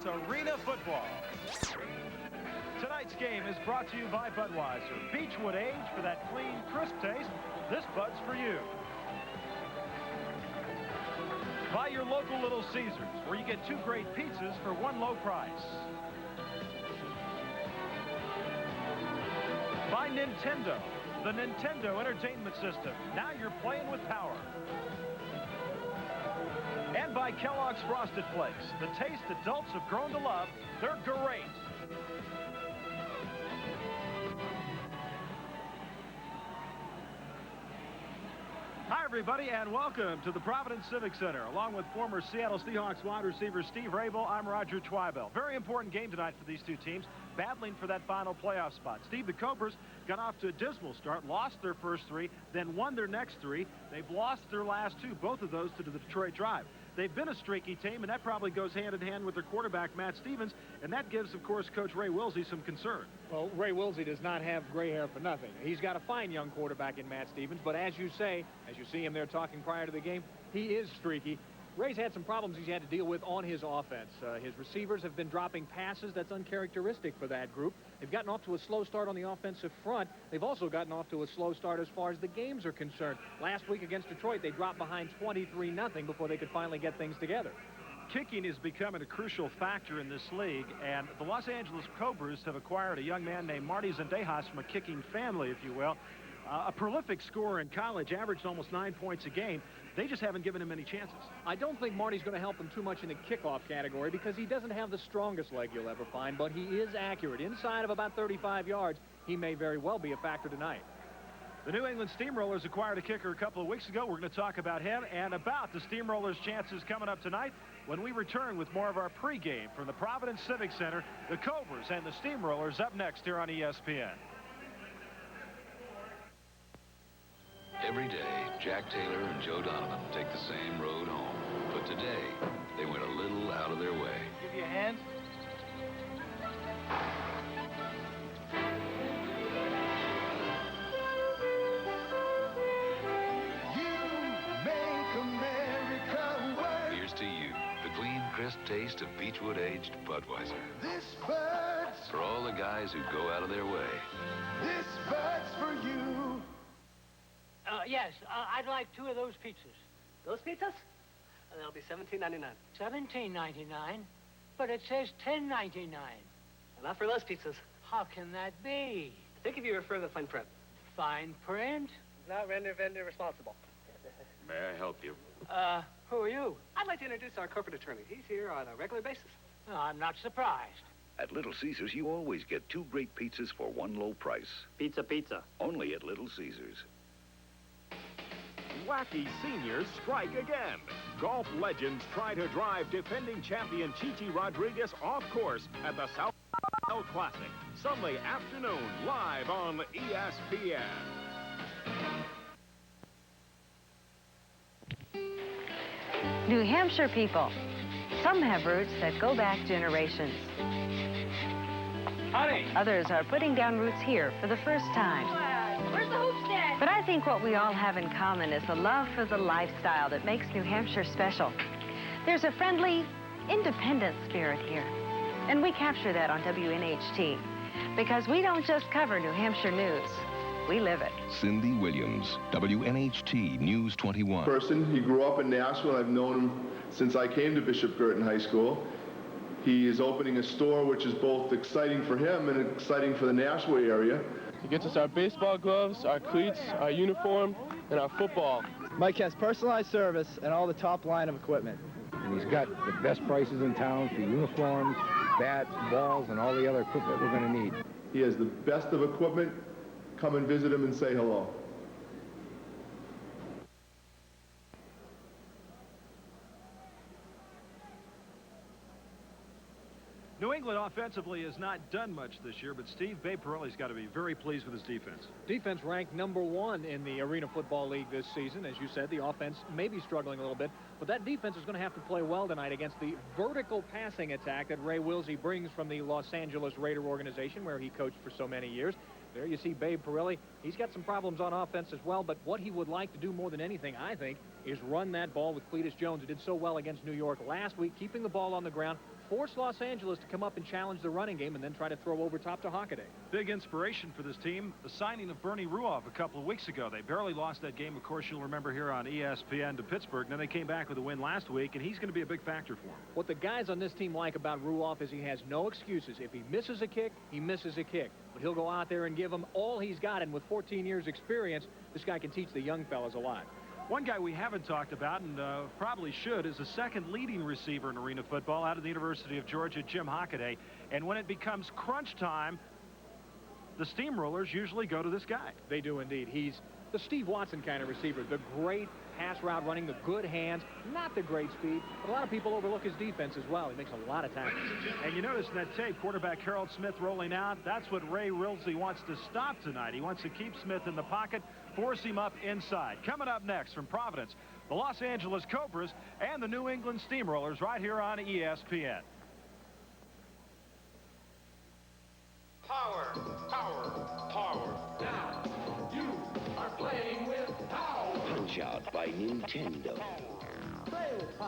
It's Arena Football. Tonight's game is brought to you by Budweiser. Beechwood Age for that clean, crisp taste. This Bud's for you. By your local Little Caesars, where you get 2 great pizzas for 1 low price. By Nintendo, the Nintendo Entertainment System. Now you're playing with power. And by Kellogg's Frosted Flakes, the taste adults have grown to love. They're great. Hi, everybody, and welcome to the Providence Civic Center. Along with former Seattle Seahawks wide receiver Steve Rabel, I'm Roger Twibell. Very important game tonight for these two teams, battling for that final playoff spot. Steve, the Cobras got off to a dismal start, lost their first 3, then won their next 3. They've lost their last 2, both of those to the Detroit Drive. They've been a streaky team, and that probably goes hand in hand with their quarterback, Matt Stevens, and that gives, of course, Coach Ray Wilsey some concern. Well, Ray Wilsey does not have gray hair for nothing. He's got a fine young quarterback in Matt Stevens, but as you say, as you see him there talking prior to the game, he is streaky. Ray's had some problems he's had to deal with on his offense. His receivers have been dropping passes. That's uncharacteristic for that group. They've gotten off to a slow start on the offensive front. They've also gotten off to a slow start as far as the games are concerned. Last week against Detroit, they dropped behind 23-0 before they could finally get things together. Kicking is becoming a crucial factor in this league, and the Los Angeles Cobras have acquired a young man named Marty Zendejas from a kicking family, if you will. A prolific scorer in college, averaged almost 9 points a game. They just haven't given him any chances. I don't think Marty's going to help him too much in the kickoff category because he doesn't have the strongest leg you'll ever find, but he is accurate. Inside of about 35 yards, he may very well be a factor tonight. The New England Steamrollers acquired a kicker a couple of weeks ago. We're going to talk about him and about the Steamrollers' chances coming up tonight when we return with more of our pregame from the Providence Civic Center. The Cobras and the Steamrollers up next here on ESPN. Every day, Jack Taylor and Joe Donovan take the same road home. But today, they went a little out of their way. Give you a hand. You make America work. Here's to you, the clean, crisp taste of Beechwood Aged Budweiser. This Bud's For all the guys who go out of their way. This Bud's for you. Yes, I'd like 2 of those pizzas. Those pizzas? They'll be $17.99. $17.99? But it says $10.99. Not for those pizzas. How can that be? I think if you refer to the fine print. Fine print? Not vendor responsible. May I help you? Who are you? I'd like to introduce our corporate attorney. He's here on a regular basis. No, I'm not surprised. At Little Caesars, you always get 2 great pizzas for 1 low price. Pizza. Only at Little Caesars. Wacky seniors strike again. Golf legends try to drive defending champion Chichi Rodriguez off course at the South Classic. Sunday afternoon, live on ESPN. New Hampshire people. Some have roots that go back generations. Honey! Others are putting down roots here for the first time. Where's the hoops, Dad? But I think what we all have in common is the love for the lifestyle that makes New Hampshire special. There's a friendly, independent spirit here. And we capture that on WNHT. Because we don't just cover New Hampshire news. We live it. Cindy Williams, WNHT News 21. He grew up in Nashville. I've known him since I came to Bishop Girton High School. He is opening a store which is both exciting for him and exciting for the Nashville area. He gets us our baseball gloves, our cleats, our uniform, and our football. Mike has personalized service and all the top line of equipment. And he's got the best prices in town for uniforms, bats, balls, and all the other equipment we're going to need. He has the best of equipment. Come and visit him and say hello. New England offensively has not done much this year, but Steve, Babe Pirelli's got to be very pleased with his defense. Defense ranked #1 in the Arena Football League this season. As you said, the offense may be struggling a little bit, but that defense is going to have to play well tonight against the vertical passing attack that Ray Wilsey brings from the Los Angeles Raider organization where he coached for so many years. There you see Babe Pirelli. He's got some problems on offense as well, but what he would like to do more than anything, I think, is run that ball with Cletus Jones. He did so well against New York last week, keeping the ball on the ground, force Los Angeles to come up and challenge the running game and then try to throw over top to Hockaday. Big inspiration for this team, the signing of Bernie Ruoff a couple of weeks ago. They barely lost that game, of course, you'll remember, here on ESPN to Pittsburgh. Then they came back with a win last week, and he's going to be a big factor for them. What the guys on this team like about Ruoff is he has no excuses. If he misses a kick, he misses a kick. But he'll go out there and give them all he's got, and with 14 years experience, this guy can teach the young fellas a lot. One guy we haven't talked about, and probably should, is the second leading receiver in arena football out of the University of Georgia, Jim Hockaday. And when it becomes crunch time, the Steamrollers usually go to this guy. They do indeed. He's the Steve Watson kind of receiver, the great pass route running, the good hands, not the great speed, but a lot of people overlook his defense as well. He makes a lot of tackles. And you notice in that tape, quarterback Harold Smith rolling out. That's what Ray Rilsey wants to stop tonight. He wants to keep Smith in the pocket, force him up inside. Coming up next from Providence, the Los Angeles Cobras and the New England Steamrollers right here on ESPN. Power, power, power. Now, you are playing with power. Punch Out by Nintendo.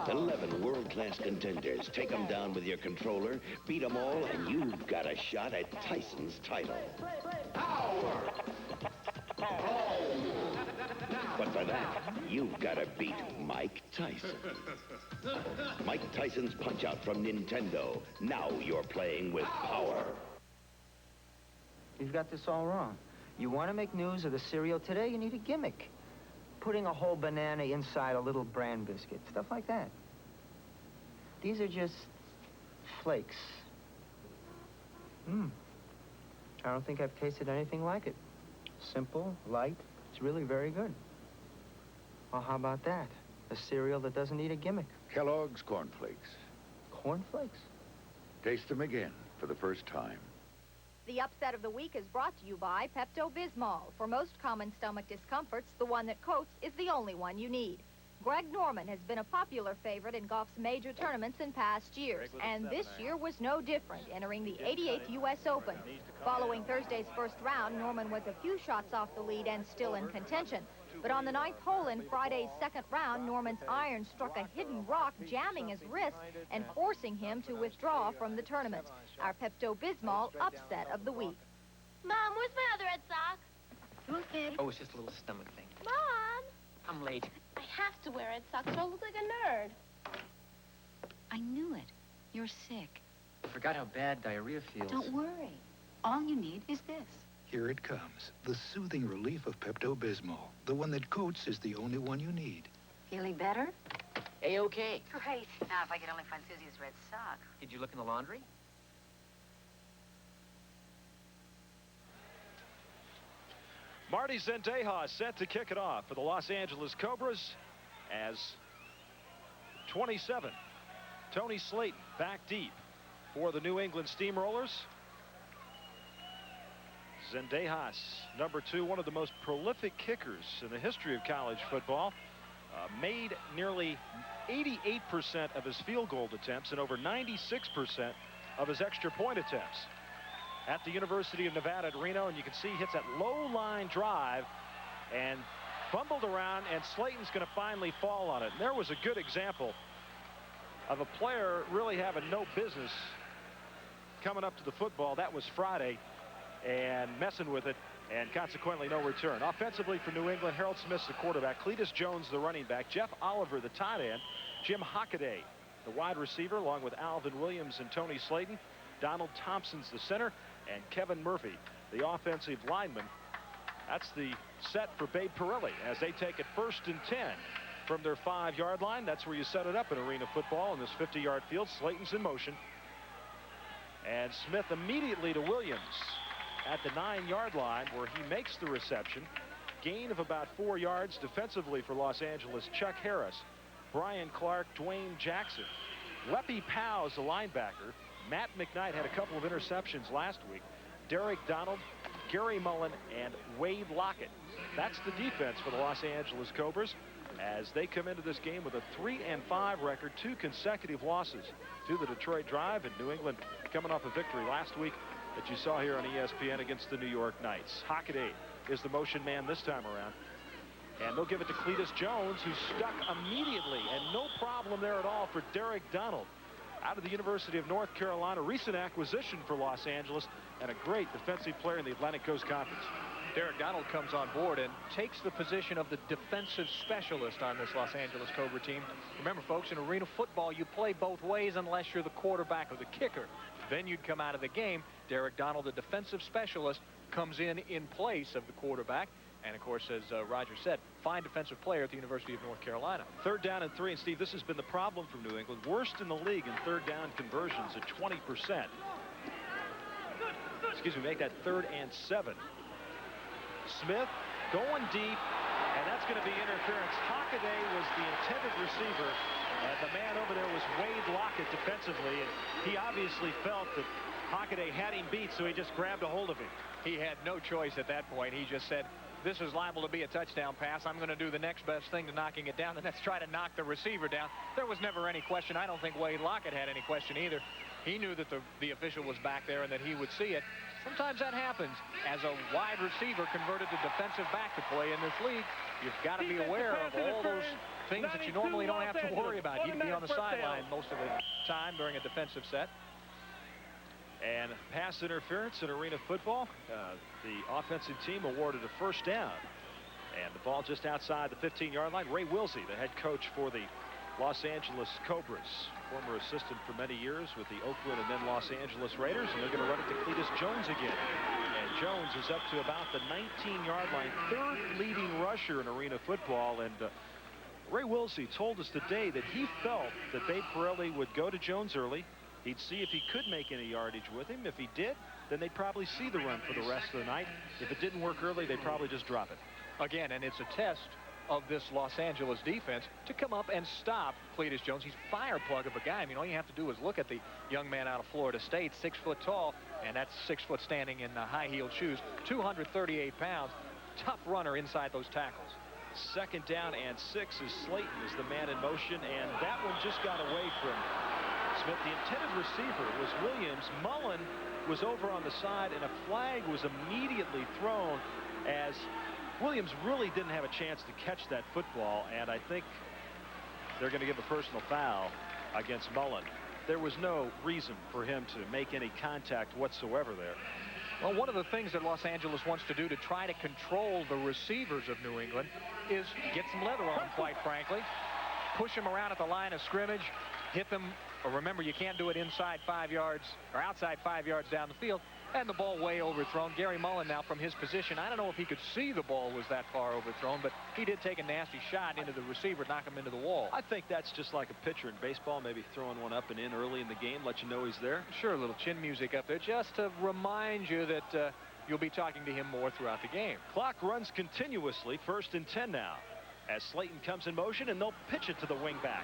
11 world-class contenders. Take them down with your controller, beat them all, and you've got a shot at Tyson's title. Power. But for that, you've got to beat Mike Tyson. Mike Tyson's Punch Out from Nintendo. Now you're playing with power. You've got this all wrong. You want to make news of the cereal today, you need a gimmick. Putting a whole banana inside a little bran biscuit, stuff like that. These are just flakes. I don't think I've tasted anything like it. Simple, light, it's really very good. Well, how about that? A cereal that doesn't need a gimmick. Kellogg's Corn Flakes. Corn Flakes? Taste them again for the first time. The upset of the week is brought to you by Pepto-Bismol. For most common stomach discomforts, the one that coats is the only one you need. Greg Norman has been a popular favorite in golf's major tournaments in past years, and this year was no different, entering the 88th U.S. Open. Following Thursday's first round, Norman was a few shots off the lead and still in contention. But on the 9th hole in Friday's second round, Norman's iron struck a hidden rock, jamming his wrist and forcing him to withdraw from the tournament. Our Pepto-Bismol upset of the week. Mom, where's my other red sock? You okay? Oh, it's just a little stomach thing. Mom! I'm late. I have to wear red socks or I'll look like a nerd. I knew it. You're sick. I forgot how bad diarrhea feels. Don't worry. All you need is this. Here it comes. The soothing relief of Pepto-Bismol. The one that coats is the only one you need. Feeling better? A-okay. Great. Now, if I could only find Susie's red sock. Did you look in the laundry? Marty Zendejas set to kick it off for the Los Angeles Cobras as 27. Tony Slayton back deep for the New England Steamrollers. Zendejas, number 2, one of the most prolific kickers in the history of college football. Made nearly 88% of his field goal attempts and over 96% of his extra point attempts at the University of Nevada at Reno. And you can see he hits that low line drive and fumbled around, and Slayton's going to finally fall on it. And there was a good example of a player really having no business coming up to the football. That was Friday, and messing with it, and consequently no return. Offensively for New England, Harold Smith's the quarterback, Cletus Jones the running back, Jeff Oliver the tight end, Jim Hockaday the wide receiver, along with Alvin Williams and Tony Slayton. Donald Thompson's the center, and Kevin Murphy the offensive lineman. That's the set for Babe Perilli as they take it 1st and 10 from their 5-yard line. That's where you set it up in arena football in this 50-yard field. Slayton's in motion, and Smith immediately to Williams at the 9-yard line, where he makes the reception. Gain of about 4 yards defensively for Los Angeles. Chuck Harris, Brian Clark, Dwayne Jackson. Leppy Powell's the linebacker. Matt McKnight had a couple of interceptions last week. Derek Donald, Gary Mullen, and Wade Lockett. That's the defense for the Los Angeles Cobras as they come into this game with a 3-5 record, 2 consecutive losses to the Detroit Drive, and New England coming off a victory last week that you saw here on ESPN against the New York Knights. Hockaday is the motion man this time around. And they'll give it to Cletus Jones, who's stuck immediately, and no problem there at all for Derek Donald. out of the University of North Carolina, recent acquisition for Los Angeles, and a great defensive player in the Atlantic Coast Conference. Derek Donald comes on board and takes the position of the defensive specialist on this Los Angeles Cobra team. Remember, folks, in arena football, you play both ways unless you're the quarterback or the kicker. Then you'd come out of the game. Derek Donald, the defensive specialist, comes in place of the quarterback. And, of course, as Roger said, fine defensive player at the University of North Carolina. 3rd down and 3. And, Steve, this has been the problem for New England. Worst in the league in 3rd down conversions at 20%. Excuse me, make that 3rd and 7. Smith going deep, and that's going to be interference. Hockaday was the intended receiver, and the man over there was Wade Lockett defensively, and he obviously felt that Hockaday had him beat, so he just grabbed a hold of him. He had no choice at that point. He just said, this is liable to be a touchdown pass. I'm going to do the next best thing to knocking it down, and that's try to knock the receiver down. There was never any question. I don't think Wade Lockett had any question either. He knew that the official was back there and that he would see it. Sometimes that happens. As a wide receiver converted to defensive back to play in this league, you've got to be aware of all those things that you normally don't have to worry about. You'd be on the sideline most of the time during a defensive set. And pass interference in arena football. The offensive team awarded a 1st down. And the ball just outside the 15-yard line. Ray Wilsey, the head coach for the Los Angeles Cobras, former assistant for many years with the Oakland and then Los Angeles Raiders, and they're going to run it to Cletus Jones again. And Jones is up to about the 19-yard line, 3rd leading rusher in arena football. And Ray Wilsey told us today that he felt that Babe Pirelli would go to Jones early. He'd see if he could make any yardage with him. If he did, then they'd probably see the run for the rest of the night. If it didn't work early, they'd probably just drop it. Again, and it's a test of this Los Angeles defense to come up and stop Cletus Jones. He's fire plug of a guy. I mean, all you have to do is look at the young man out of Florida State, 6 foot tall, and that's 6 foot standing in high-heeled shoes, 238 pounds, tough runner inside those tackles. 2nd down and 6 as Slayton is the man in motion, and that one just got away from Smith. The intended receiver was Williams. Mullen was over on the side, and a flag was immediately thrown as Williams really didn't have a chance to catch that football, and I think they're going to give a personal foul against Mullen. There was no reason for him to make any contact whatsoever there. Well, one of the things that Los Angeles wants to do to try to control the receivers of New England is get some leather on them, quite frankly. Push them around at the line of scrimmage, hit them. Remember, you can't do it inside 5 yards or outside 5 yards down the field. And the ball way overthrown. Gary Mullen now from his position. I don't know if he could see the ball was that far overthrown, but he did take a nasty shot into the receiver, knock him into the wall. I think that's just like a pitcher in baseball, maybe throwing one up and in early in the game, let you know he's there. Sure, a little chin music up there just to remind you that you'll be talking to him more throughout the game. Clock runs continuously. 1st and 10 now as Slayton comes in motion, and they'll pitch it to the wingback,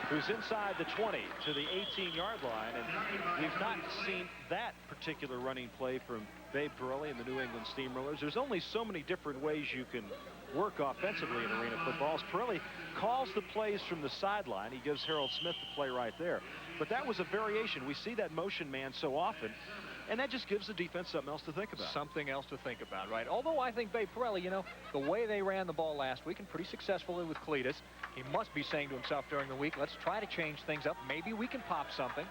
who's inside the 20 to the 18-yard line. And we've not seen that particular running play from Babe Pirelli and the New England Steamrollers. There's only so many different ways you can work offensively in arena football. Pirelli calls the plays from the sideline. He gives Harold Smith the play right there. But that was a variation. We see that motion man so often, and that just gives the defense something else to think about. Something else to think about, right? Although I think Babe Pirelli, you know, the way they ran the ball last week and pretty successfully with Cletus, he must be saying to himself during the week, let's try to change things up. Maybe we can pop something.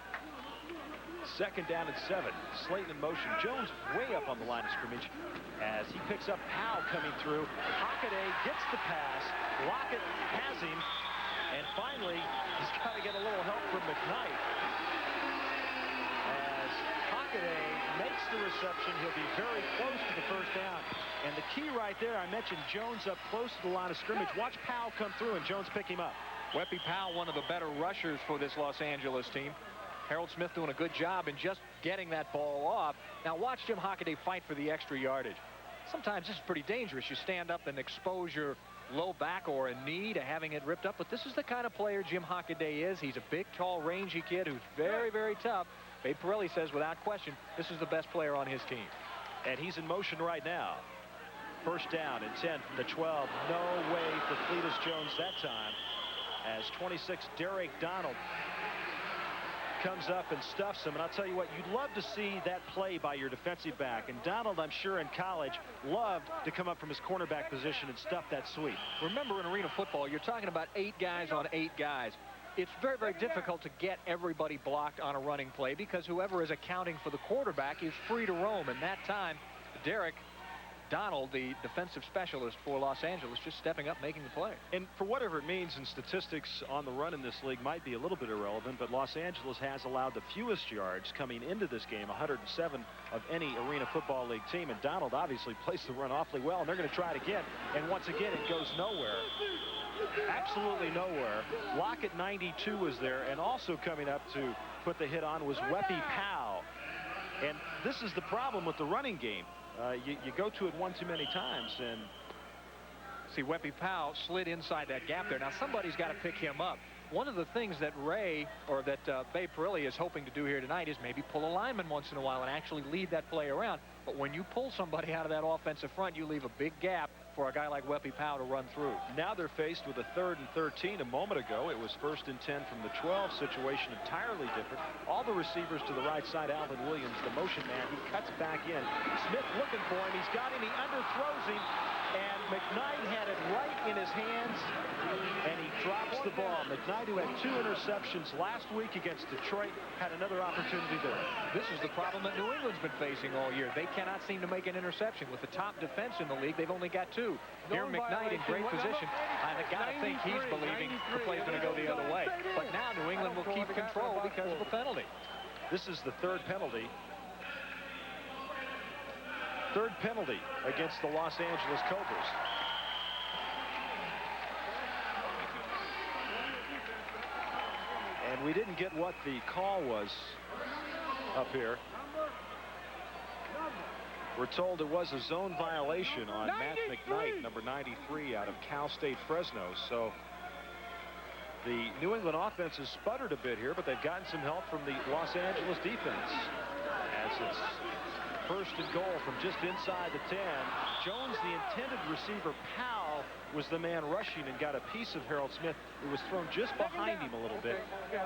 2nd down and 7. Slayton in motion. Jones way up on the line of scrimmage as he picks up Powell coming through. Hockaday gets the pass. Lockett has him. And finally, he's got to get a little help from McKnight. As Hockaday makes the reception, he'll be very close to the 1st down. And the key right there, I mentioned Jones up close to the line of scrimmage. Watch Powell come through and Jones pick him up. Weppy Powell, one of the better rushers for this Los Angeles team. Harold Smith doing a good job in just getting that ball off. Now watch Jim Hockaday fight for the extra yardage. Sometimes this is pretty dangerous. You stand up and expose your low back or a knee to having it ripped up. But this is the kind of player Jim Hockaday is. He's a big, tall, rangy kid who's very, very tough. Babe Pirelli says without question, this is the best player on his team. And he's in motion right now. 1st down and 10 from the 12. No way for Cletus Jones that time, as 26 Derek Donald comes up and stuffs him. And I'll tell you what, you'd love to see that play by your defensive back. And Donald, I'm sure in college, loved to come up from his cornerback position and stuff that sweep. Remember, in arena football, you're talking about 8 guys on 8 guys. it's very, very difficult to get everybody blocked on a running play because whoever is accounting for the quarterback is free to roam. And that time, Derek Donald, the defensive specialist for Los Angeles, just stepping up, making the play. And for whatever it means in statistics on the run in this league might be a little bit irrelevant, but Los Angeles has allowed the fewest yards coming into this game, 107 of any Arena Football League team. And Donald obviously placed the run awfully well, and they're going to try it again. And once again, it goes nowhere. Absolutely nowhere. Lockett 92 was there, and also coming up to put the hit on was Weppy Powell. And this is the problem with the running game. You go to it one too many times, and see, Weppy Powell slid inside that gap there. Now somebody's got to pick him up. One of the things that Babe Parilli is hoping to do here tonight is maybe pull a lineman once in a while and actually lead that play around. But when you pull somebody out of that offensive front, you leave a big gap for a guy like Weppy Powell to run through. Now they're faced with a 3rd and 13. A moment ago, it was 1st and 10 from the 12. Situation entirely different. All the receivers to the right side. Alvin Williams, the motion man, he cuts back in. Smith looking for him. He's got him. He underthrows him. And McKnight had it right in his hands, and he drops the ball. McKnight, who had 2 interceptions last week against Detroit, had another opportunity there. This is the problem that New England's been facing all year. They cannot seem to make an interception. With the top defense in the league, they've only got 2. Here, McKnight in great position. I got to think he's believing the play's going to go the other way. But now New England will keep control because of a penalty. This is the 3rd penalty. 3rd penalty against the Los Angeles Cobras. And we didn't get what the call was up here. We're told it was a zone violation on Matt McKnight, number 93, out of Cal State Fresno. So the New England offense has sputtered a bit here, but they've gotten some help from the Los Angeles defense. As it's 1st and goal from just inside the 10. Jones, the intended receiver, Powell, was the man rushing and got a piece of Harold Smith, who was thrown just behind him a little bit.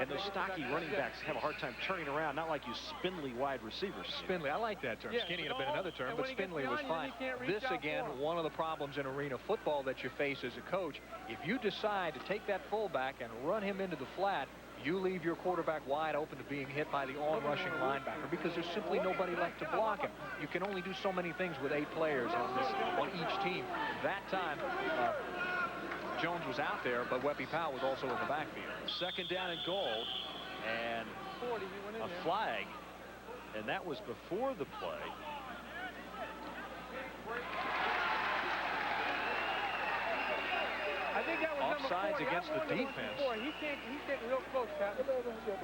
And those stocky running backs have a hard time turning around, not like you spindly wide receivers. Spindly, I like that term. Skinny would have been another term, but spindly was fine. This, again, one of the problems in arena football that you face as a coach. If you decide to take that fullback and run him into the flat, you leave your quarterback wide open to being hit by the on-rushing linebacker because there's simply nobody left to block him. You can only do so many things with 8 players on each team. That time, Jones was out there, but Weppy Powell was also in the backfield. 2nd down and goal, and a flag, and that was before the play. I think that was offsides against the defense. He's getting real close, Captain.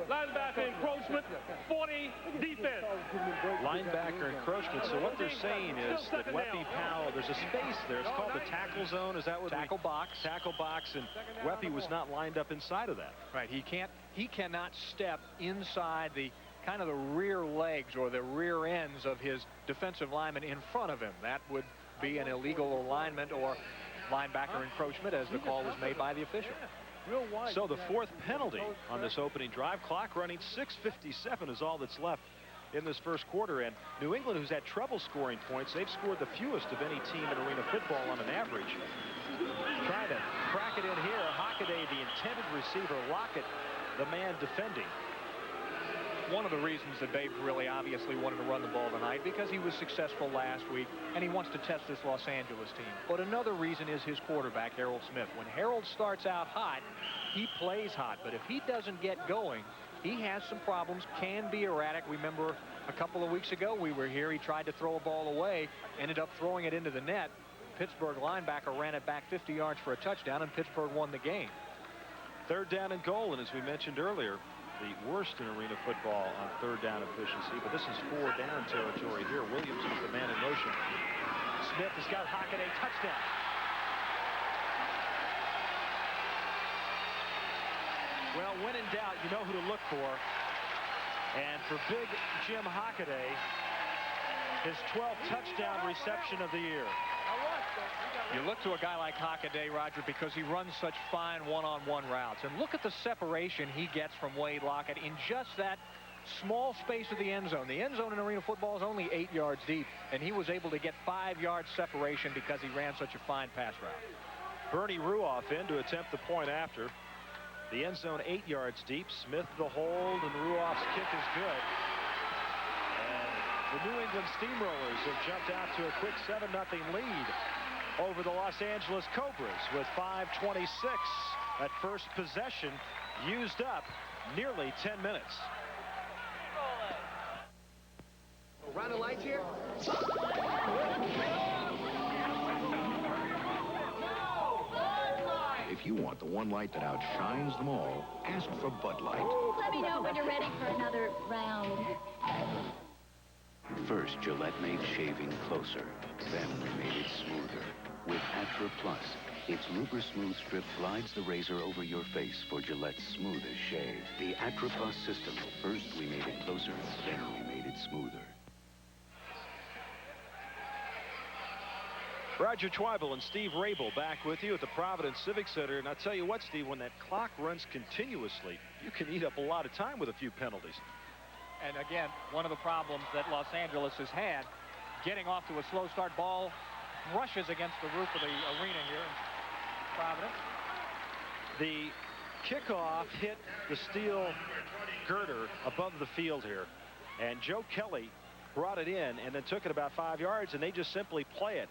Linebacker encroachment, 40 defense. Linebacker encroachment. So what they're saying is that Weppy Powell, there's a space there. It's called the tackle zone. Is that what? Tackle box. Tackle box, and Weppy was not lined up inside of that. Right. He cannot step inside the kind of the rear legs or the rear ends of his defensive lineman in front of him. That would be an illegal alignment or linebacker encroachment, as the call was made by the official. So the 4th penalty on this opening drive. Clock running. 6:57 is all that's left in this 1st quarter. And New England, who's had trouble scoring points, they've scored the fewest of any team in arena football on an average. Trying to crack it in here. Hockaday, the intended receiver. Lockett, the man defending. One of the reasons that Babe really obviously wanted to run the ball tonight, because he was successful last week and he wants to test this Los Angeles team. But another reason is his quarterback, Harold Smith. When Harold starts out hot, he plays hot. But if he doesn't get going, he has some problems, can be erratic. Remember a couple of weeks ago we were here, he tried to throw a ball away, ended up throwing it into the net. Pittsburgh linebacker ran it back 50 yards for a touchdown, and Pittsburgh won the game. 3rd down and goal, and as we mentioned earlier, the worst in arena football on 3rd down efficiency, but this is 4 down territory here. Williams is the man in motion. Smith has got Hockaday, touchdown. Well, when in doubt, you know who to look for. And for big Jim Hockaday, his 12th touchdown reception of the year. You look to a guy like Hockaday, Roger, because he runs such fine one-on-one routes. And look at the separation he gets from Wade Lockett in just that small space of the end zone. The end zone in arena football is only 8 yards deep, and he was able to get 5 yards separation because he ran such a fine pass route. Bernie Ruoff in to attempt the point after. The end zone 8 yards deep. Smith the hold, and Ruoff's kick is good. And the New England Steamrollers have jumped out to a quick 7-0 lead over the Los Angeles Cobras with 5:26 at first possession used up nearly 10 minutes. Round of lights here. If you want the one light that outshines them all, ask for Bud Light. Let me know when you're ready for another round. First, Gillette made shaving closer. Then we made it smoother. With Atra Plus, its Luber Smooth Strip glides the razor over your face for Gillette's smoothest shave. The Atra Plus system. First, we made it closer. Then we made it smoother. Roger Twibel and Steve Rabel back with you at the Providence Civic Center. And I'll tell you what, Steve, when that clock runs continuously, you can eat up a lot of time with a few penalties. And again, one of the problems that Los Angeles has had, getting off to a slow start, ball brushes against the roof of the arena here in Providence. The kickoff hit the steel girder above the field here. And Joe Kelly brought it in and then took it about 5 yards, and they just simply play it.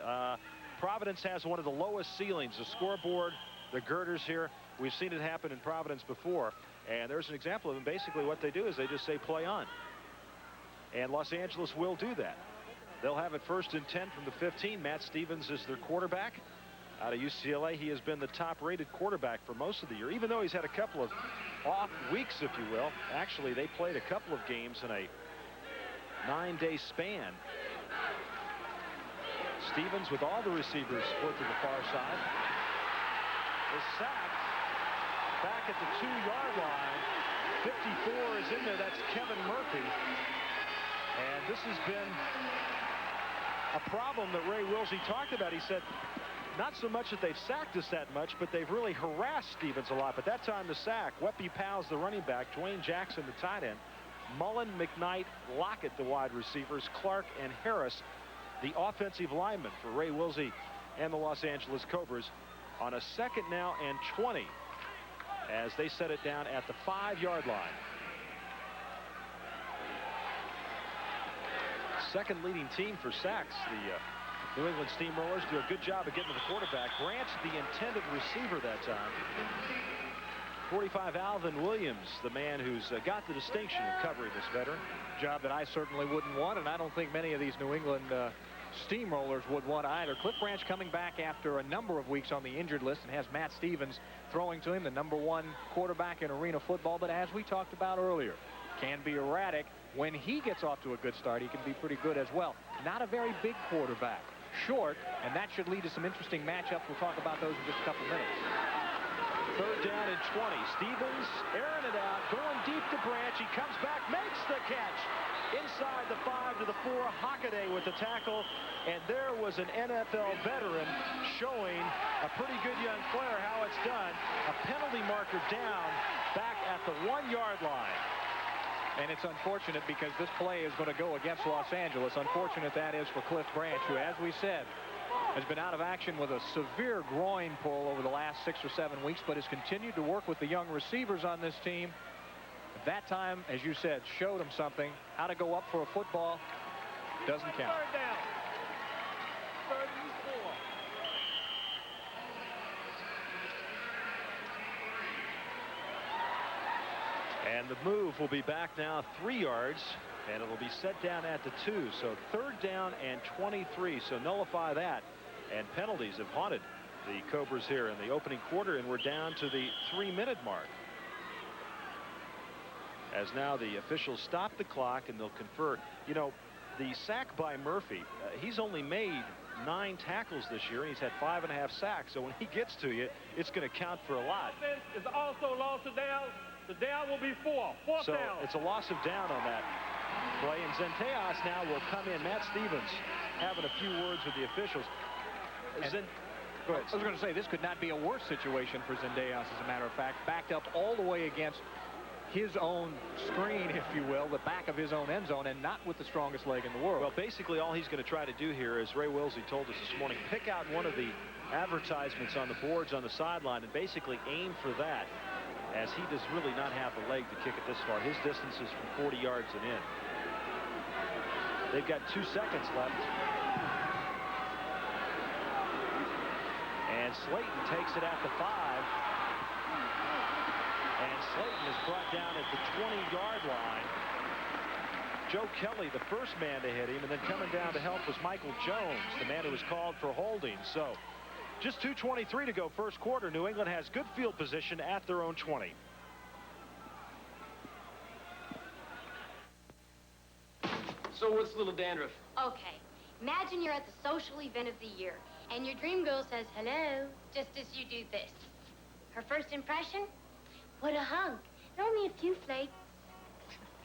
Providence has one of the lowest ceilings, the scoreboard, the girders here. We've seen it happen in Providence before, and there's an example of them. Basically what they do is they just say play on, and Los Angeles will do that. They'll have it 1st and 10 from the 15. Matt Stevens is their quarterback out of UCLA. He has been the top-rated quarterback for most of the year, even though he's had a couple of off weeks, if you will. Actually, they played a couple of games in a 9-day span. Stevens with all the receivers split to the far side is sacked back at the 2-yard line. 54 is in there. That's Kevin Murphy. And this has been a problem that Ray Wilsey talked about. He said not so much that they've sacked us that much, but they've really harassed Stevens a lot. But that time the sack, Weppy Powell's the running back, Dwayne Jackson the tight end, Mullen, McKnight, Lockett the wide receivers, Clark and Harris the offensive linemen for Ray Wilsey and the Los Angeles Cobras on a 2nd now and 20 as they set it down at the 5-yard line. Second leading team for sacks. The New England Steamrollers do a good job of getting to the quarterback. Branch the intended receiver that time. 45 Alvin Williams, the man who's got the distinction of covering this veteran. Job that I certainly wouldn't want, and I don't think many of these New England Steamrollers would want either. Cliff Branch coming back after a number of weeks on the injured list and has Matt Stevens throwing to him, the #1 quarterback in arena football. But as we talked about earlier, can be erratic. When he gets off to a good start, he can be pretty good as well. Not a very big quarterback. Short, and that should lead to some interesting matchups. We'll talk about those in just a couple minutes. 3rd down and 20. Stevens airing it out, going deep to Branch. He comes back, makes the catch. Inside the 5 to the 4. Hockaday with the tackle. And there was an NFL veteran showing a pretty good young player how it's done. A penalty marker down back at the 1-yard line. And it's unfortunate because this play is going to go against Los Angeles. Unfortunate that is for Cliff Branch, who, as we said, has been out of action with a severe groin pull over the last 6 or 7 weeks, but has continued to work with the young receivers on this team. That time, as you said, showed him something. How to go up for a football doesn't count. 3rd down. 3rd and 4. And the move will be back now 3 yards, and it'll be set down at the 2. So 3rd down and 23. So nullify that. And penalties have haunted the Cobras here in the opening quarter, and we're down to the 3-minute mark. As now the officials stop the clock and they'll confer. You know, the sack by Murphy, he's only made 9 tackles this year, and he's had 5.5 sacks. So when he gets to you, it's going to count for a lot. It's also loss of down. The down will be 4. 4th so down. It's a loss of down on that play, and Zentejas now will come in. Matt Stevens having a few words with the officials. Go ahead. I was going to say, this could not be a worse situation for Zendejas, as a matter of fact. Backed up all the way against his own screen, if you will, the back of his own end zone, and not with the strongest leg in the world. Well, basically all he's going to try to do here, as Ray Wilsey told us this morning, pick out one of the advertisements on the boards on the sideline and basically aim for that. as he does really not have the leg to kick it this far. His distance is from 40 yards and in. They've got 2 seconds left. And Slayton takes it at the 5. And Slayton is brought down at the 20-yard line. Joe Kelly, the first man to hit him, and then coming down to help was Michael Jones, the man who was called for holding. So just 2:23 to go first quarter. New England has good field position at their own 20. So what's little dandruff? Okay, imagine you're at the social event of the year, and your dream girl says hello, just as you do this. Her first impression? What a hunk. And only a few flakes.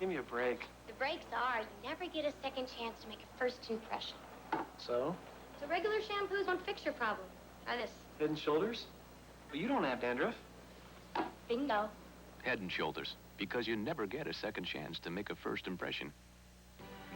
Give me a break. The breaks are you never get a second chance to make a first impression. So? So regular shampoos won't fix your problem. Try this. Head and Shoulders? But you don't have dandruff. Bingo. Head and Shoulders, because you never get a second chance to make a first impression.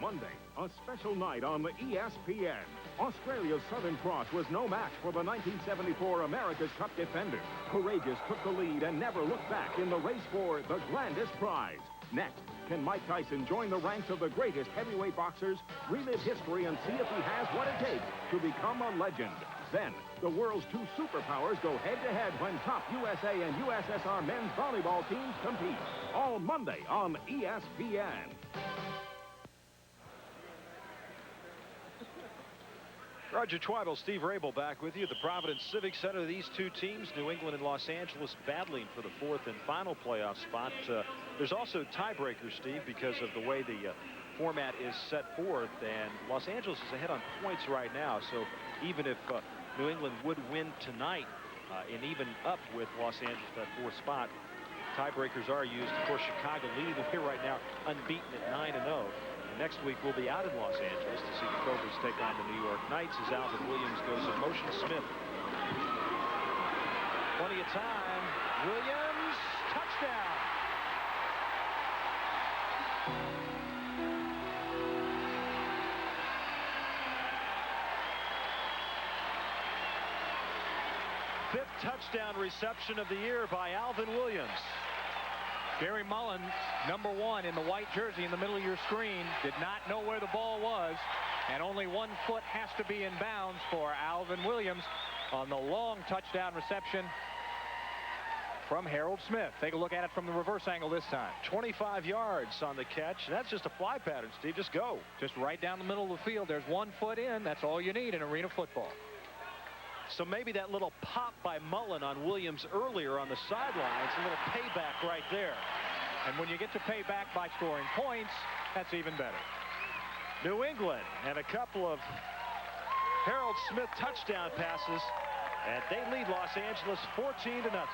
Monday, a special night on the ESPN. Australia's Southern Cross was no match for the 1974 America's Cup defender. Courageous took the lead and never looked back in the race for the grandest prize. Next, can Mike Tyson join the ranks of the greatest heavyweight boxers, relive history, and see if he has what it takes to become a legend? Then, the world's 2 superpowers go head-to-head when top USA and USSR men's volleyball teams compete. All Monday on ESPN. Roger Twibel, Steve Rabel back with you at the Providence Civic Center. These 2 teams, New England and Los Angeles, battling for the 4th and final playoff spot. There's also tiebreakers, Steve, because of the way the format is set forth. And Los Angeles is ahead on points right now. So even if New England would win tonight and even up with Los Angeles that 4th spot, tiebreakers are used. Of course, Chicago leading the way right now, unbeaten at 9-0. Next week, we'll be out in Los Angeles to see the Cobras take on the New York Knights as Alvin Williams goes in motion. Smith. Plenty of time. Williams, touchdown. Fifth touchdown reception of the year by Alvin Williams. Gary Mullen, #1 in the white jersey in the middle of your screen, did not know where the ball was, and only 1 foot has to be in bounds for Alvin Williams on the long touchdown reception from Harold Smith. Take a look at it from the reverse angle this time. 25 yards on the catch. That's just a fly pattern, Steve. Just go. Just right down the middle of the field. There's 1 foot in. That's all you need in arena football. So maybe that little pop by Mullen on Williams earlier on the sidelines, a little payback right there. And when you get to pay back by scoring points, that's even better. New England and a couple of Harold Smith touchdown passes, and they lead Los Angeles 14-0.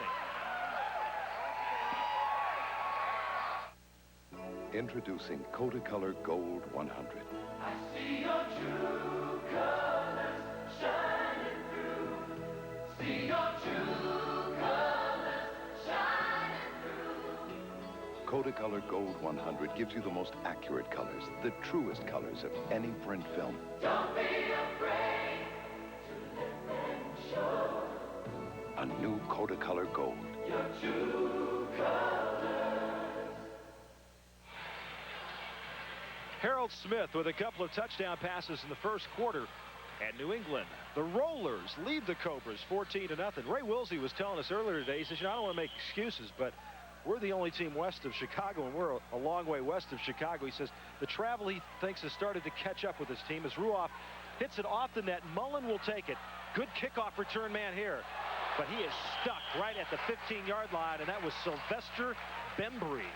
Introducing Kodacolor Gold 100. I see your true colors shining through. See your true colors shining through. Kodacolor Gold 100 gives you the most accurate colors, the truest colors of any print film. Don't be afraid to let them show. A new Kodacolor Gold. Your true colors. Harold Smith with a couple of touchdown passes in the first quarter. And New England, the Rollers, lead the Cobras 14-0. Ray Wilsey was telling us earlier today, he says, I don't want to make excuses, but we're the only team west of Chicago, and we're a long way west of Chicago. He says the travel he thinks has started to catch up with his team as Ruoff hits it off the net. Mullen will take it. Good kickoff return man here. But he is stuck right at the 15-yard line, and that was Sylvester Bembry.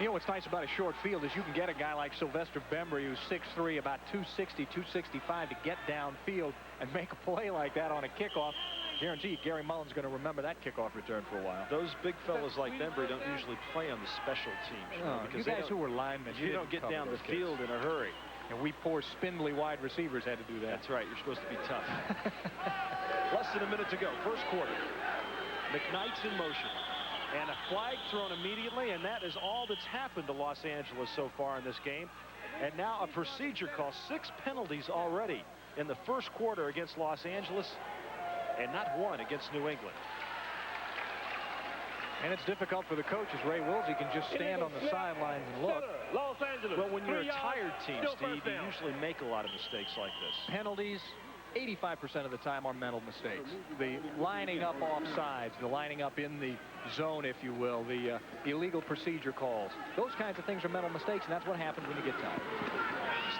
You know what's nice about a short field is you can get a guy like Sylvester Bembry, who's 6'3", about 260, 265, to get downfield and make a play like that on a kickoff. Guaranteed, Gary Mullen's going to remember that kickoff return for a while. Those big fellas like Bembry don't usually play on the special teams. You know, because you guys who were linemen, you don't get down the field in a hurry. And we poor spindly wide receivers had to do that. That's right. You're supposed to be tough. Less than a minute to go. First quarter. McKnight's in motion. And a flag thrown immediately, and that is all that's happened to Los Angeles so far in this game. And now a procedure call. 6 penalties already in the first quarter against Los Angeles, and not 1 against New England. And it's difficult for the coach as Ray Woolsey can just stand on the sidelines and look. Los Angeles. Well, when you're a 3 yards, tired team, still Steve, first you down. usually make a lot of mistakes like this. Penalties, 85% of the time, are mental mistakes. The lining up off sides, the lining up in the zone, if you will, the illegal procedure calls. Those kinds of things are mental mistakes, and that's what happens when you get tired.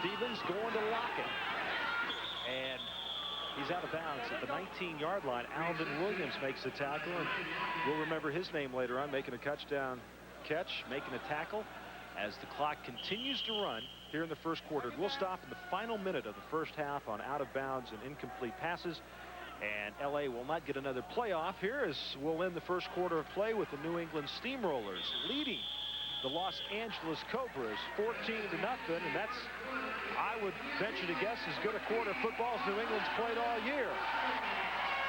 Stevens going to Lockett. And he's out of bounds at the 19-yard line. Alvin Williams makes the tackle, and we'll remember his name later on, making a touchdown catch, making a tackle as the clock continues to run here in the first quarter. We'll stop in the final minute of the first half on out-of-bounds and incomplete passes. And L.A. will not get another playoff here as we'll end the first quarter of play with the New England Steamrollers leading the Los Angeles Cobras 14-0, and that's, I would venture to guess, as good a quarter of football as New England's played all year.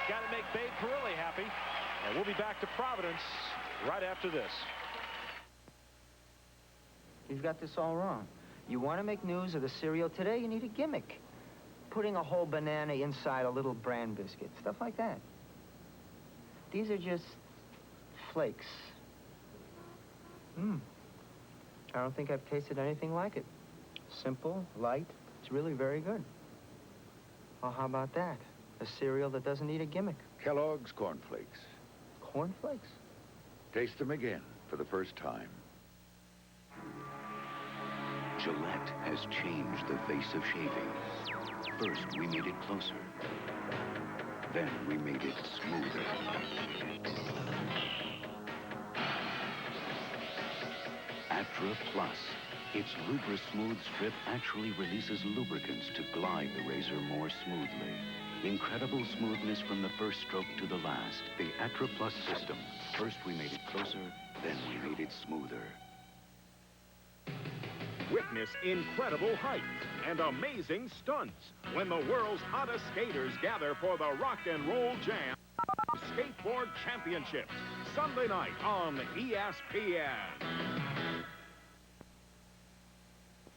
Got to make Babe Parilli happy, and we'll be back to Providence right after this. You've got this all wrong. You want to make news of the cereal today, you need a gimmick. Putting a whole banana inside a little bran biscuit, stuff like that. These are just flakes. I don't think I've tasted anything like it. Simple, light, it's really very good. Well, how about that? A cereal that doesn't need a gimmick. Kellogg's Corn Flakes. Corn Flakes? Taste them again for the first time. Gillette has changed the face of shaving. First, we made it closer. Then we made it smoother. Atra Plus. Its Lubra Smooth Strip actually releases lubricants to glide the razor more smoothly. Incredible smoothness from the first stroke to the last. The Atra Plus system. First we made it closer, then we made it smoother. Witness incredible heights and amazing stunts when the world's hottest skaters gather for the Rock and Roll Jam Skateboard Championships, Sunday night on ESPN.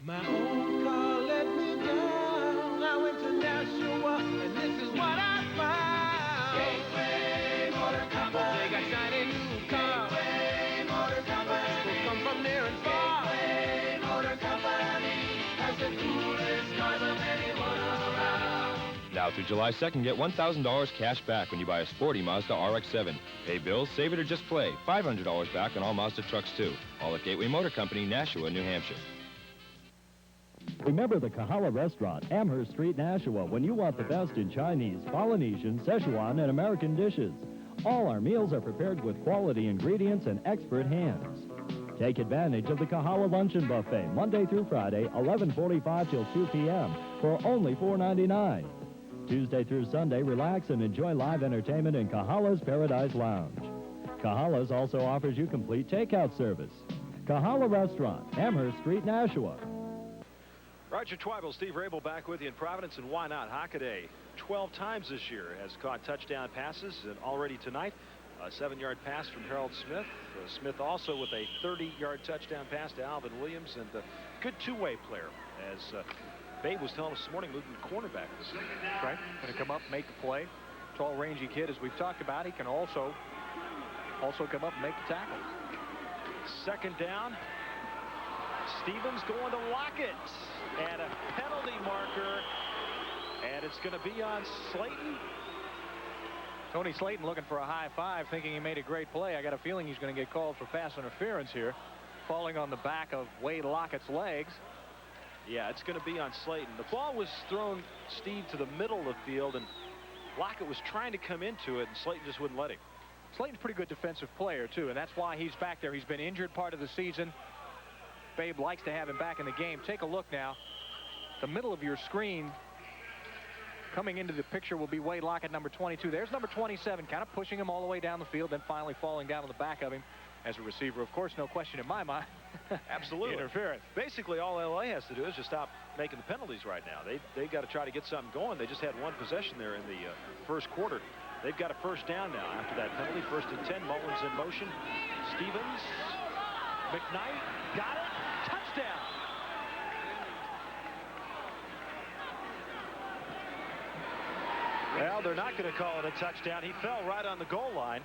My old car let me down. I went to Nashua, and this is what I found. Gateway Motor Company. They got shiny new cars. Gateway Motor Company. People come from near and far. Gateway Motor Company has the coolest cars of anyone around. Now through July 2nd, get $1,000 cash back when you buy a sporty Mazda RX-7. Pay bills, save it, or just play. $500 back on all Mazda trucks, too. All at Gateway Motor Company, Nashua, New Hampshire. Remember the Kahala Restaurant, Amherst Street, Nashua, when you want the best in Chinese, Polynesian, Szechuan, and American dishes. All our meals are prepared with quality ingredients and expert hands. Take advantage of the Kahala Luncheon Buffet, Monday through Friday, 11:45 till 2 p.m. for only $4.99. Tuesday through Sunday, relax and enjoy live entertainment in Kahala's Paradise Lounge. Kahala's also offers you complete takeout service. Kahala Restaurant, Amherst Street, Nashua. Roger Twibel, Steve Rabel back with you in Providence, and why not? Hockaday 12 times this year has caught touchdown passes, and already tonight a 7-yard pass from Harold Smith. Smith also with a 30-yard touchdown pass to Alvin Williams, and a good two-way player, as Babe was telling us this morning, moving the cornerback. Right, going to come up, make the play. Tall, rangy kid, as we've talked about. He can also come up and make the tackle. Second down. Stevens going to Lockett, and a penalty marker, and it's going to be on Slayton. Tony Slayton looking for a high five, thinking he made a great play. I got a feeling he's going to get called for pass interference here, falling on the back of Wade Lockett's legs. Yeah, it's going to be on Slayton. The ball was thrown, Steve, to the middle of the field, and Lockett was trying to come into it, and Slayton just wouldn't let him. Slayton's a pretty good defensive player, too, and that's why he's back there. He's been injured part of the season. Babe likes to have him back in the game. Take a look now. The middle of your screen, coming into the picture, will be Wade Lockett, number 22. There's number 27, kind of pushing him all the way down the field, then finally falling down on the back of him as a receiver. Of course, no question in my mind. Absolutely. Interference. Basically, all LA has to do is just stop making the penalties right now. They got to try to get something going. They just had one possession there in the first quarter. They've got a first down now after that penalty. 1st and 10. Mullins in motion. Stevens. McKnight. Got it. Touchdown. Well, they're not going to call it a touchdown. He fell right on the goal line.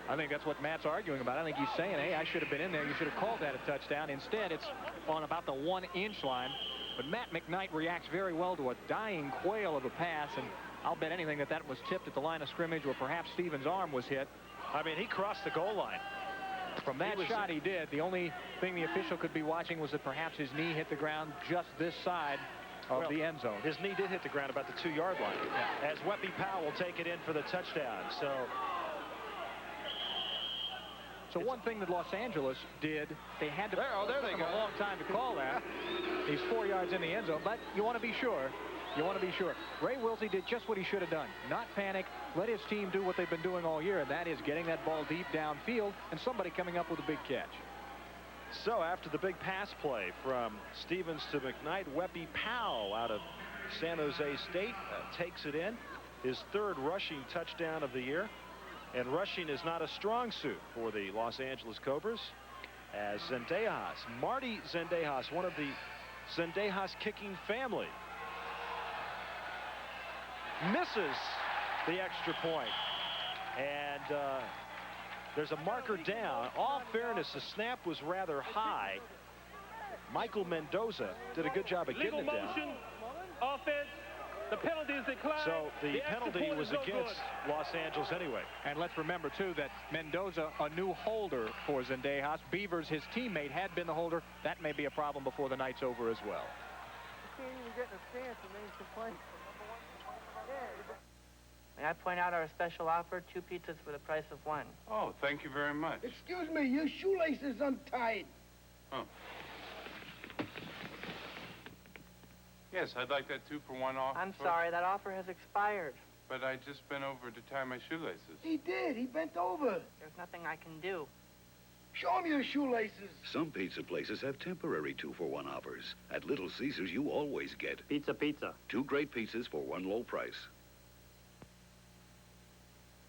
I think that's what Matt's arguing about. I think he's saying, hey, I should have been in there. You should have called that a touchdown. Instead, it's on about the 1-inch line. But Matt McKnight reacts very well to a dying quail of a pass, and I'll bet anything that that was tipped at the line of scrimmage, or perhaps Stevens' arm was hit. I mean, he crossed the goal line. From that shot he did. The only thing the official could be watching was that perhaps his knee hit the ground just this side of the end zone. His knee did hit the ground about the 2-yard line. Yeah. As Weppy Powell will take it in for the touchdown. So one thing that Los Angeles did, they had to there they go. A long time to call that. He's 4 yards in the end zone, but you want to be sure. You want to be sure. Ray Wilsey did just what he should have done. Not panic. Let his team do what they've been doing all year, and that is getting that ball deep downfield and somebody coming up with a big catch. So after the big pass play from Stevens to McKnight, Weppy Powell out of San Jose State takes it in. His 3rd rushing touchdown of the year. And rushing is not a strong suit for the Los Angeles Cobras, as Zendejas, Marty Zendejas, one of the Zendejas kicking family, misses the extra point. And there's a marker down. All fairness, the snap was rather high. Michael Mendoza did a good job of getting it down. Motion, offense. The penalty is declined. So the penalty was against Los Angeles anyway. And let's remember, too, that Mendoza, a new holder for Zendejas. Beavers, his teammate, had been the holder. That may be a problem before the night's over as well. You can't even get in a stance and then complain. May I point out our special offer, 2 pizzas for the price of 1. Oh, thank you very much. Excuse me, your shoelace is untied. Oh. Yes, I'd like that 2-for-1 offer. I'm sorry, that offer has expired. But I just bent over to tie my shoelaces. He did. He bent over. There's nothing I can do. Show him your shoelaces. Some pizza places have temporary 2-for-1 offers. At Little Caesars, you always get pizza. 2 great pizzas for 1 low price.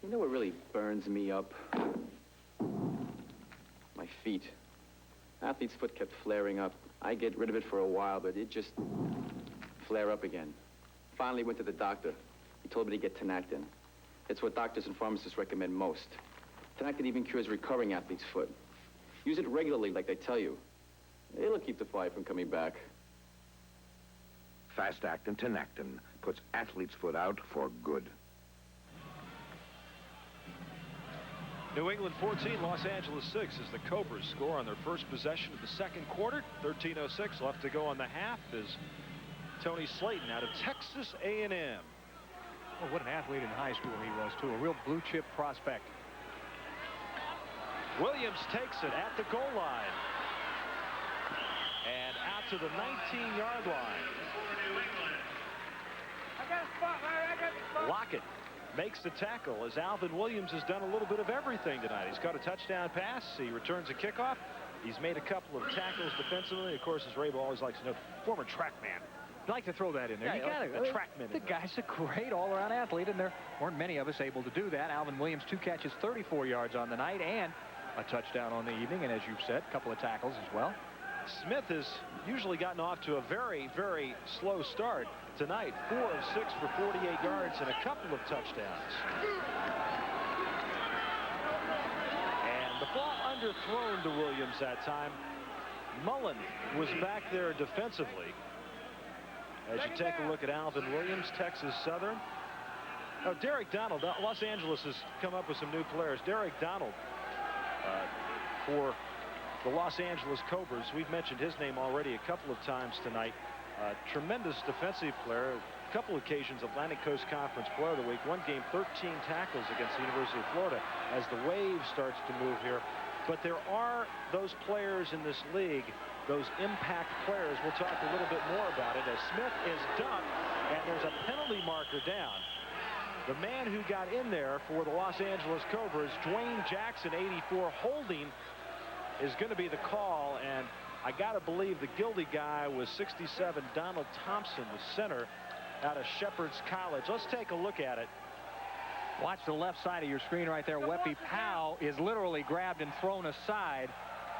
You know what really burns me up? My feet. Athlete's foot kept flaring up. I get rid of it for a while, but it just flare up again. Finally went to the doctor. He told me to get Tenactin. It's what doctors and pharmacists recommend most. Tenactin even cures recurring athlete's foot. Use it regularly like they tell you. It'll keep the fly from coming back. Fast Actin Tenactin puts athlete's foot out for good. New England 14, Los Angeles 6 as the Cobras score on their first possession of the second quarter. 13:06 left to go on the half as Tony Slayton out of Texas A&M. Oh, what an athlete in high school he was, too. A real blue-chip prospect. Williams takes it at the goal line. And out to the 19-yard line. I got a spot, Larry. I got a spot. Lockett makes the tackle as Alvin Williams has done a little bit of everything tonight. He's caught a touchdown pass. He returns a kickoff. He's made a couple of tackles defensively. Of course, as Rabel always likes to know, former track man. I'd like to throw that in there. Yeah, you got a trackman. The guy's a great all-around athlete, and there weren't many of us able to do that. Alvin Williams, 2 catches, 34 yards on the night, and a touchdown on the evening, and as you've said, a couple of tackles as well. Smith has usually gotten off to a very, very slow start. Tonight, 4 of 6 for 48 yards and a couple of touchdowns. And the ball underthrown to Williams that time. Mullen was back there defensively. As you take a look at Alvin Williams, Texas Southern. Oh, Derek Donald. Los Angeles has come up with some new players. Derek Donald for the Los Angeles Cobras. We've mentioned his name already a couple of times tonight. Tremendous defensive player. A couple occasions Atlantic Coast Conference Player of the Week. One game, 13 tackles against the University of Florida as the wave starts to move here. But there are those players in this league, those impact players. We'll talk a little bit more about it as Smith is dumped and there's a penalty marker down. The man who got in there for the Los Angeles Cobras, Dwayne Jackson, 84, holding is going to be the call, and I got to believe the guilty guy was 67, Donald Thompson, the center out of Shepherd's College. Let's take a look at it. Watch the left side of your screen right there. Weppy Powell is literally grabbed and thrown aside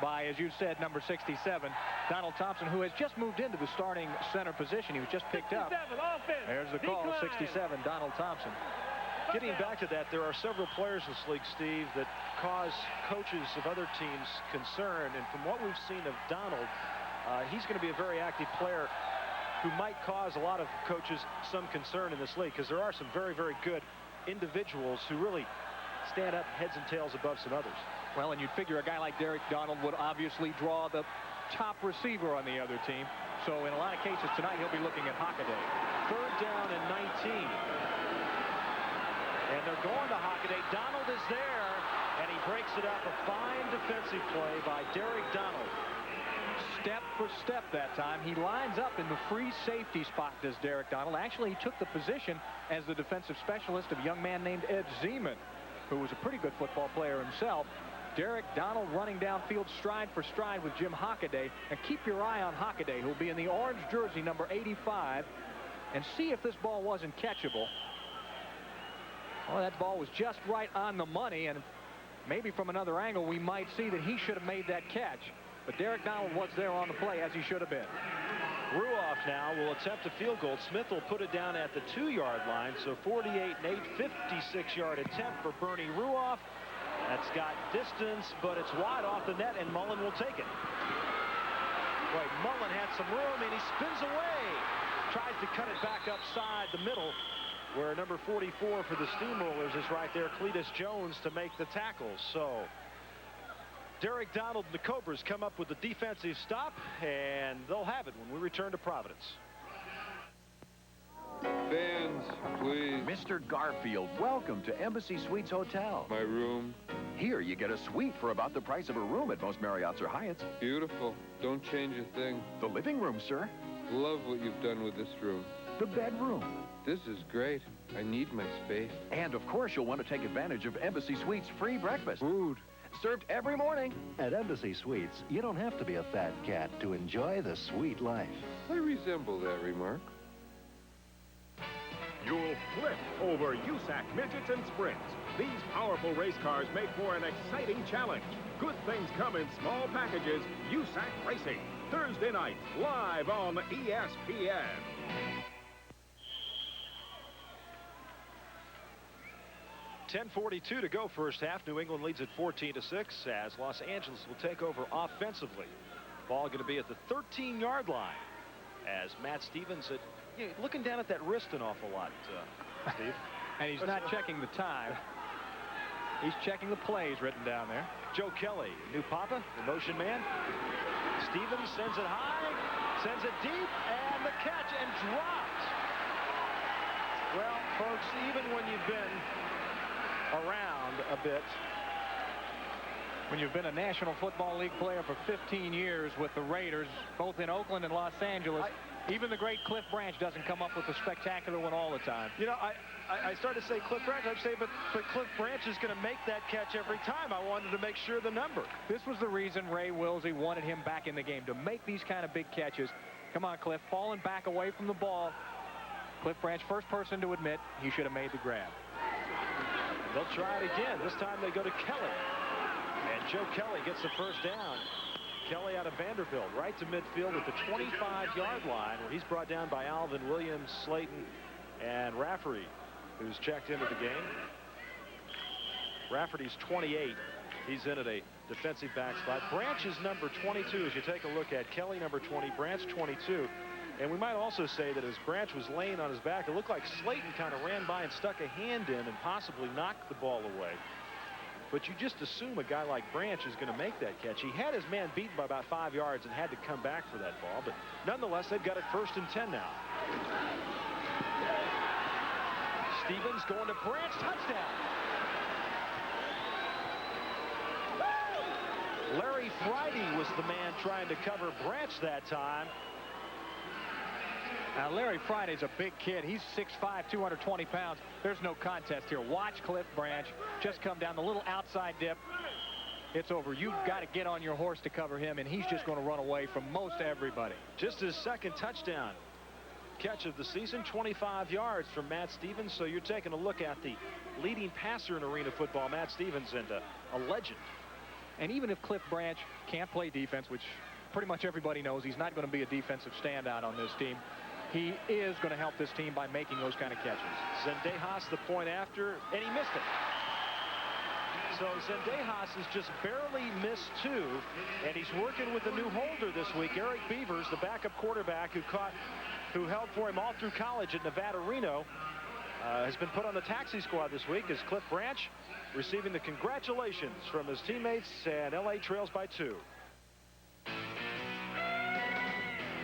by, as you said, number 67, Donald Thompson, who has just moved into the starting center position. He was just picked up. There's the call, 67, Donald Thompson. Getting back to that, there are several players in this league, Steve, that cause coaches of other teams concern. And from what we've seen of Donald, he's going to be a very active player who might cause a lot of coaches some concern in this league, because there are some very, very good individuals who really stand up heads and tails above some others. Well, and you'd figure a guy like Derek Donald would obviously draw the top receiver on the other team. So in a lot of cases tonight, he'll be looking at Hockaday. 3rd down and 19. And they're going to Hockaday. Donald is there, and he breaks it up. A fine defensive play by Derek Donald. Step for step that time. He lines up in the free safety spot, does Derek Donald. Actually, he took the position as the defensive specialist of a young man named Ed Zeman, who was a pretty good football player himself. Derek Donald running downfield stride for stride with Jim Hockaday. And keep your eye on Hockaday, who'll be in the orange jersey, number 85, and see if this ball wasn't catchable. Well, that ball was just right on the money, and maybe from another angle we might see that he should have made that catch. But Derek Donald was there on the play, as he should have been. Ruoff now will attempt a field goal. Smith will put it down at the 2-yard line. So 48 and 8, 56-yard attempt for Bernie Ruoff. That's got distance, but it's wide off the net, and Mullen will take it. Boy, Mullen had some room, and he spins away. Tries to cut it back upside the middle, where number 44 for the Steamrollers is right there, Cletus Jones, to make the tackle. So Derek Donald and the Cobras come up with the defensive stop, and they'll have it when we return to Providence. Fans, please. Mr. Garfield, welcome to Embassy Suites Hotel. My room. Here you get a suite for about the price of a room at most Marriotts or Hyatts. Beautiful. Don't change a thing. The living room, sir. Love what you've done with this room. The bedroom. This is great. I need my space. And of course you'll want to take advantage of Embassy Suites free breakfast. Food. Served every morning. At Embassy Suites, you don't have to be a fat cat to enjoy the sweet life. I resemble that remark. You'll flip over USAC midgets and sprints. These powerful race cars make for an exciting challenge. Good things come in small packages. USAC Racing. Thursday night, live on ESPN. .10:42 to go first half. New England leads at 14-6 as Los Angeles will take over offensively. Ball going to be at the 13-yard line as Matt Stevens looking down at that wrist an awful lot, Steve. And he's not checking the time. He's checking the plays written down there. Joe Kelly, new papa, the motion man. Stevens sends it high, sends it deep, and the catch, and dropped. Well, folks, even when you've been around a bit, when you've been a National Football League player for 15 years with the Raiders, both in Oakland and Los Angeles, even the great Cliff Branch doesn't come up with a spectacular one all the time. You know, I started to say Cliff Branch. I'd say, but Cliff Branch is going to make that catch every time. I wanted to make sure the number. This was the reason Ray Wilsey wanted him back in the game, to make these kind of big catches. Come on, Cliff, falling back away from the ball. Cliff Branch, first person to admit he should have made the grab. They'll try it again. This time they go to Kelly. And Joe Kelly gets the first down. Kelly out of Vanderbilt, right to midfield at the 25-yard line, where he's brought down by Alvin Williams, Slayton, and Rafferty, who's checked into the game. Rafferty's 28. He's in at a defensive back spot. Branch is number 22 as you take a look at Kelly, number 20, Branch 22. And we might also say that as Branch was laying on his back, it looked like Slayton kind of ran by and stuck a hand in and possibly knocked the ball away. But you just assume a guy like Branch is going to make that catch. He had his man beaten by about 5 yards and had to come back for that ball. But nonetheless, they've got it 1st and 10 now. Stevens going to Branch, touchdown. Larry Friday was the man trying to cover Branch that time. Now, Larry Friday's a big kid. He's 6'5", 220 pounds. There's no contest here. Watch Cliff Branch just come down the little outside dip. It's over. You've got to get on your horse to cover him, and he's just going to run away from most everybody. Just his second touchdown catch of the season, 25 yards from Matt Stevens. So you're taking a look at the leading passer in arena football, Matt Stevens, and a legend. And even if Cliff Branch can't play defense, which pretty much everybody knows he's not going to be a defensive standout on this team, he is going to help this team by making those kind of catches. Zendejas, the point after, and he missed it. So Zendejas has just barely missed 2, and he's working with a new holder this week. Eric Beavers, the backup quarterback who held for him all through college at Nevada Reno, has been put on the taxi squad this week as Cliff Branch receiving the congratulations from his teammates, and LA trails by 2.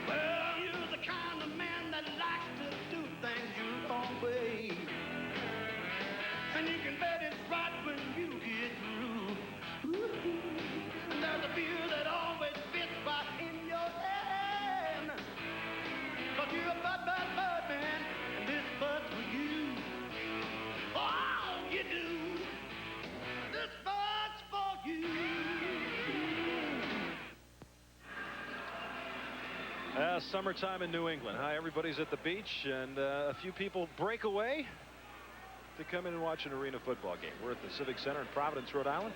Well, you're the kind of man that likes to do things your own way. And you can bet it's right when you get through. Ooh, and there's a beer that always fits right in your hand. But you're a bud man, and this bud's for you. Oh, you do. This bud's for you. Summertime in New England. Hi, everybody's at the beach, and a few people break away to come in and watch an arena football game. We're at the Civic Center in Providence, Rhode Island.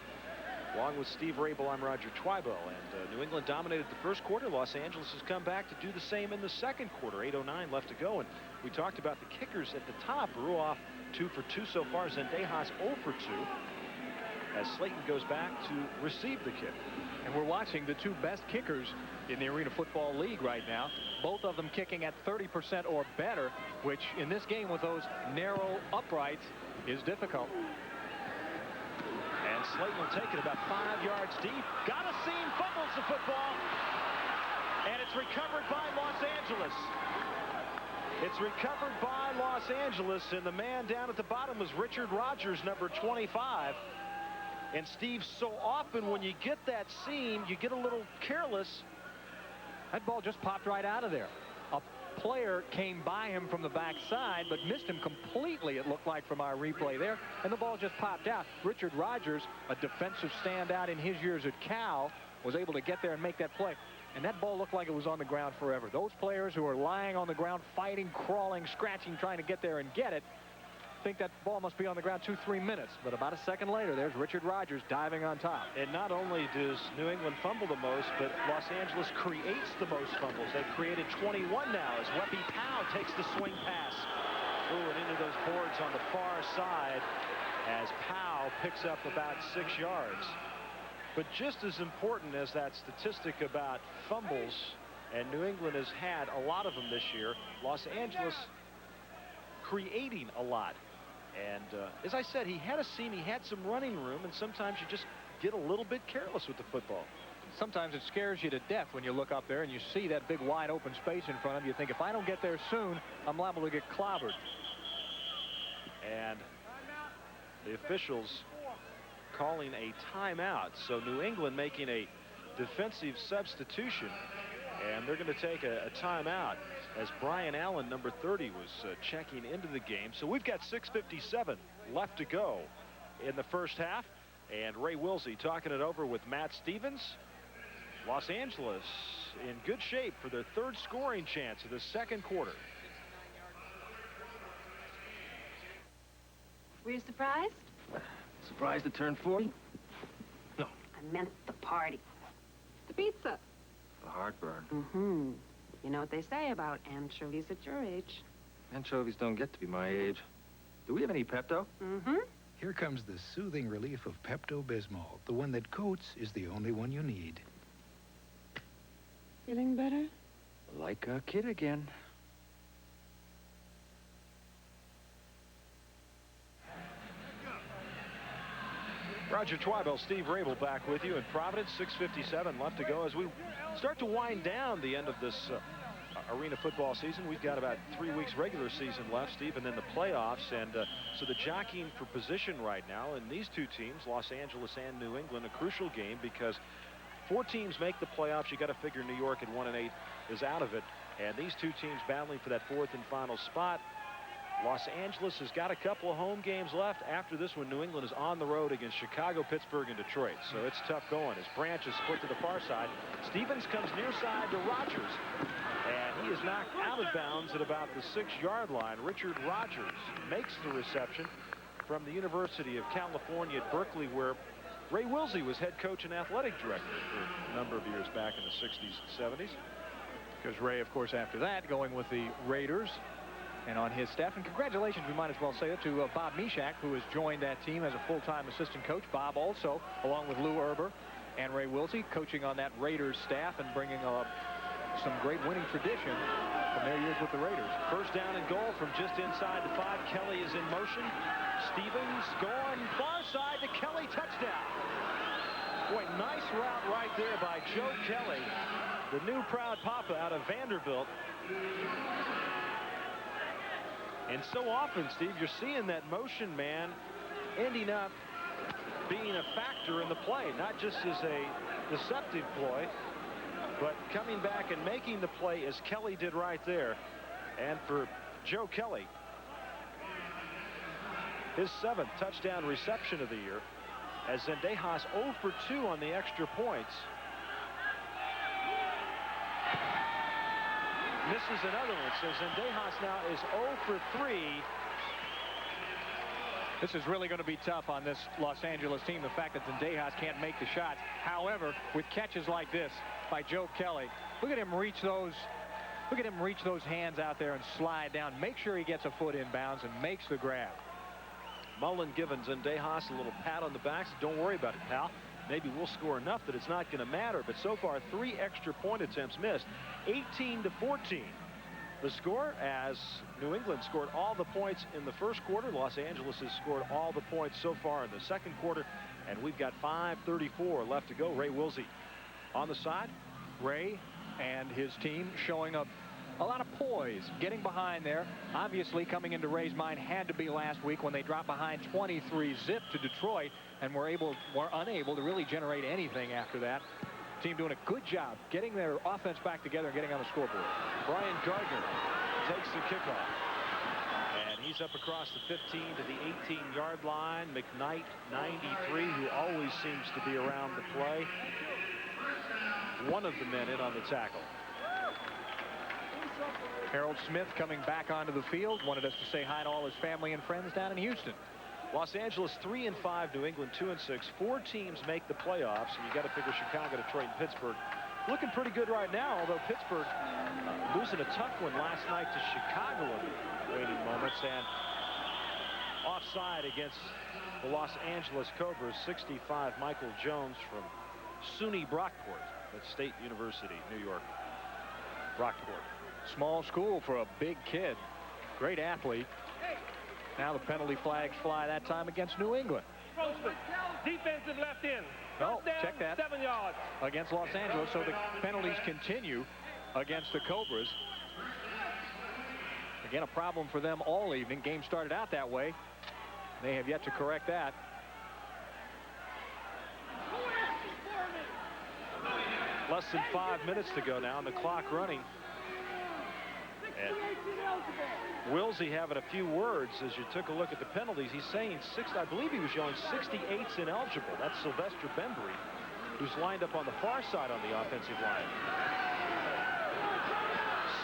Along with Steve Rabel, I'm Roger Twibell, and New England dominated the first quarter. Los Angeles has come back to do the same in the second quarter. 8:09 left to go, and we talked about the kickers at the top. Ruoff 2 for 2 so far. Zendejas 0 for 2 as Slayton goes back to receive the kick. And we're watching the 2 best kickers in the Arena Football League right now. Both of them kicking at 30% or better, which in this game with those narrow uprights is difficult. And Slayton will take it about 5 yards deep. Got a seam, fumbles the football. And it's recovered by Los Angeles. It's recovered by Los Angeles, and the man down at the bottom was Richard Rogers, number 25. And Steve, so often when you get that seam, you get a little careless. That ball just popped right out of there. A player came by him from the backside, but missed him completely, it looked like, from our replay there. And the ball just popped out. Richard Rogers, a defensive standout in his years at Cal, was able to get there and make that play. And that ball looked like it was on the ground forever. Those players who are lying on the ground, fighting, crawling, scratching, trying to get there and get it, think that ball must be on the ground 2-3 minutes. But about a second later, there's Richard Rogers diving on top. And not only does New England fumble the most, but Los Angeles creates the most fumbles. They've created 21 now as Weppy Powell takes the swing pass. Ooh, and into those boards on the far side as Powell picks up about 6 yards. But just as important as that statistic about fumbles, and New England has had a lot of them this year, Los Angeles creating a lot. And as I said, he had a seam, he had some running room, and sometimes you just get a little bit careless with the football. Sometimes it scares you to death when you look up there and you see that big wide open space in front of you. You think, if I don't get there soon, I'm liable to get clobbered. And the officials calling a timeout. So New England making a defensive substitution, and they're going to take a timeout as Brian Allen, number 30, was checking into the game. So we've got 6:57 left to go in the first half, and Ray Wilsey talking it over with Matt Stevens. Los Angeles in good shape for their 3rd scoring chance of the second quarter. Were you surprised? Surprised to turn 40? I meant the party. The pizza. The heartburn. Mm-hmm. You know what they say about anchovies at your age. Anchovies don't get to be my age. Do we have any Pepto? Mm-hmm. Here comes the soothing relief of Pepto-Bismol. The one that coats is the only one you need. Feeling better? Like a kid again. Roger Twibell, Steve Rabel back with you in Providence. 6:57 left to go as we start to wind down the end of this arena football season. We've got about 3 weeks regular season left, Steve, and then the playoffs. And so the jockeying for position right now in these 2 teams, Los Angeles and New England, a crucial game because 4 teams make the playoffs. You got to figure New York at 1-8 is out of it. And these 2 teams battling for that 4th and final spot. Los Angeles has got a couple of home games left. After this one, New England is on the road against Chicago, Pittsburgh, and Detroit. So it's tough going as Branch is split to the far side. Stevens comes near side to Rogers. And he is knocked out of bounds at about the 6-yard line. Richard Rogers makes the reception from the University of California at Berkeley, where Ray Wilsey was head coach and athletic director for a number of years back in the 60s and 70s. Because Ray, of course, after that, going with the Raiders and on his staff. And congratulations, we might as well say it, to Bob Mishak, who has joined that team as a full-time assistant coach. Bob also, along with Lou Erber and Ray Wilsey, coaching on that Raiders staff and bringing some great winning tradition from their years with the Raiders. First down and goal from just inside the 5. Kelly is in motion. Stevens going far side to Kelly, touchdown. Boy, nice route right there by Joe Kelly, the new proud papa out of Vanderbilt. And so often, Steve, you're seeing that motion man ending up being a factor in the play, not just as a deceptive ploy, but coming back and making the play as Kelly did right there. And for Joe Kelly, his 7th touchdown reception of the year, as Zendejas 0 for 2 on the extra points. Misses another one, so Zendejas now is 0 for 3. This is really going to be tough on this Los Angeles team, the fact that Zendejas can't make the shots. However, with catches like this by Joe Kelly, look at him reach those hands out there and slide down, make sure he gets a foot in bounds and makes the grab. Mullen giving Zendejas a little pat on the back. Don't worry about it, pal. Maybe we'll score enough that it's not going to matter. But so far, 3 extra point attempts missed. 18-14. The score, as New England scored all the points in the first quarter. Los Angeles has scored all the points so far in the second quarter. And we've got 5:34 left to go. Ray Wilsey on the side. Ray and his team showing up a lot of poise, getting behind there. Obviously, coming into Ray's mind had to be last week when they dropped behind 23-zip to Detroit and were unable to really generate anything after that. Team doing a good job getting their offense back together and getting on the scoreboard. Brian Gardner takes the kickoff. And he's up across the 15 to the 18-yard line. McKnight, 93, who always seems to be around the play. One of the men in on the tackle. Harold Smith coming back onto the field. Wanted us to say hi to all his family and friends down in Houston. Los Angeles 3-5, New England 2-6. 4 teams make the playoffs, and you got to figure Chicago, Detroit, and Pittsburgh looking pretty good right now. Although Pittsburgh losing a tough one last night to Chicago in the waning moments, and offside against the Los Angeles Cobras. 65, Michael Jones from SUNY Brockport at State University, New York. Brockport. Small school for a big kid. Great athlete. Now the penalty flags fly that time against New England. Defensive left in. No, check that. 7 yards. Against Los Angeles, so the penalties continue against the Cobras. Again, a problem for them all evening. Game started out that way. They have yet to correct that. Less than 5 minutes to go now, and the clock running. And Wilsey having a few words as you took a look at the penalties. He's saying I believe he was yelling 68's ineligible. That's Sylvester Bembry, who's lined up on the far side on the offensive line.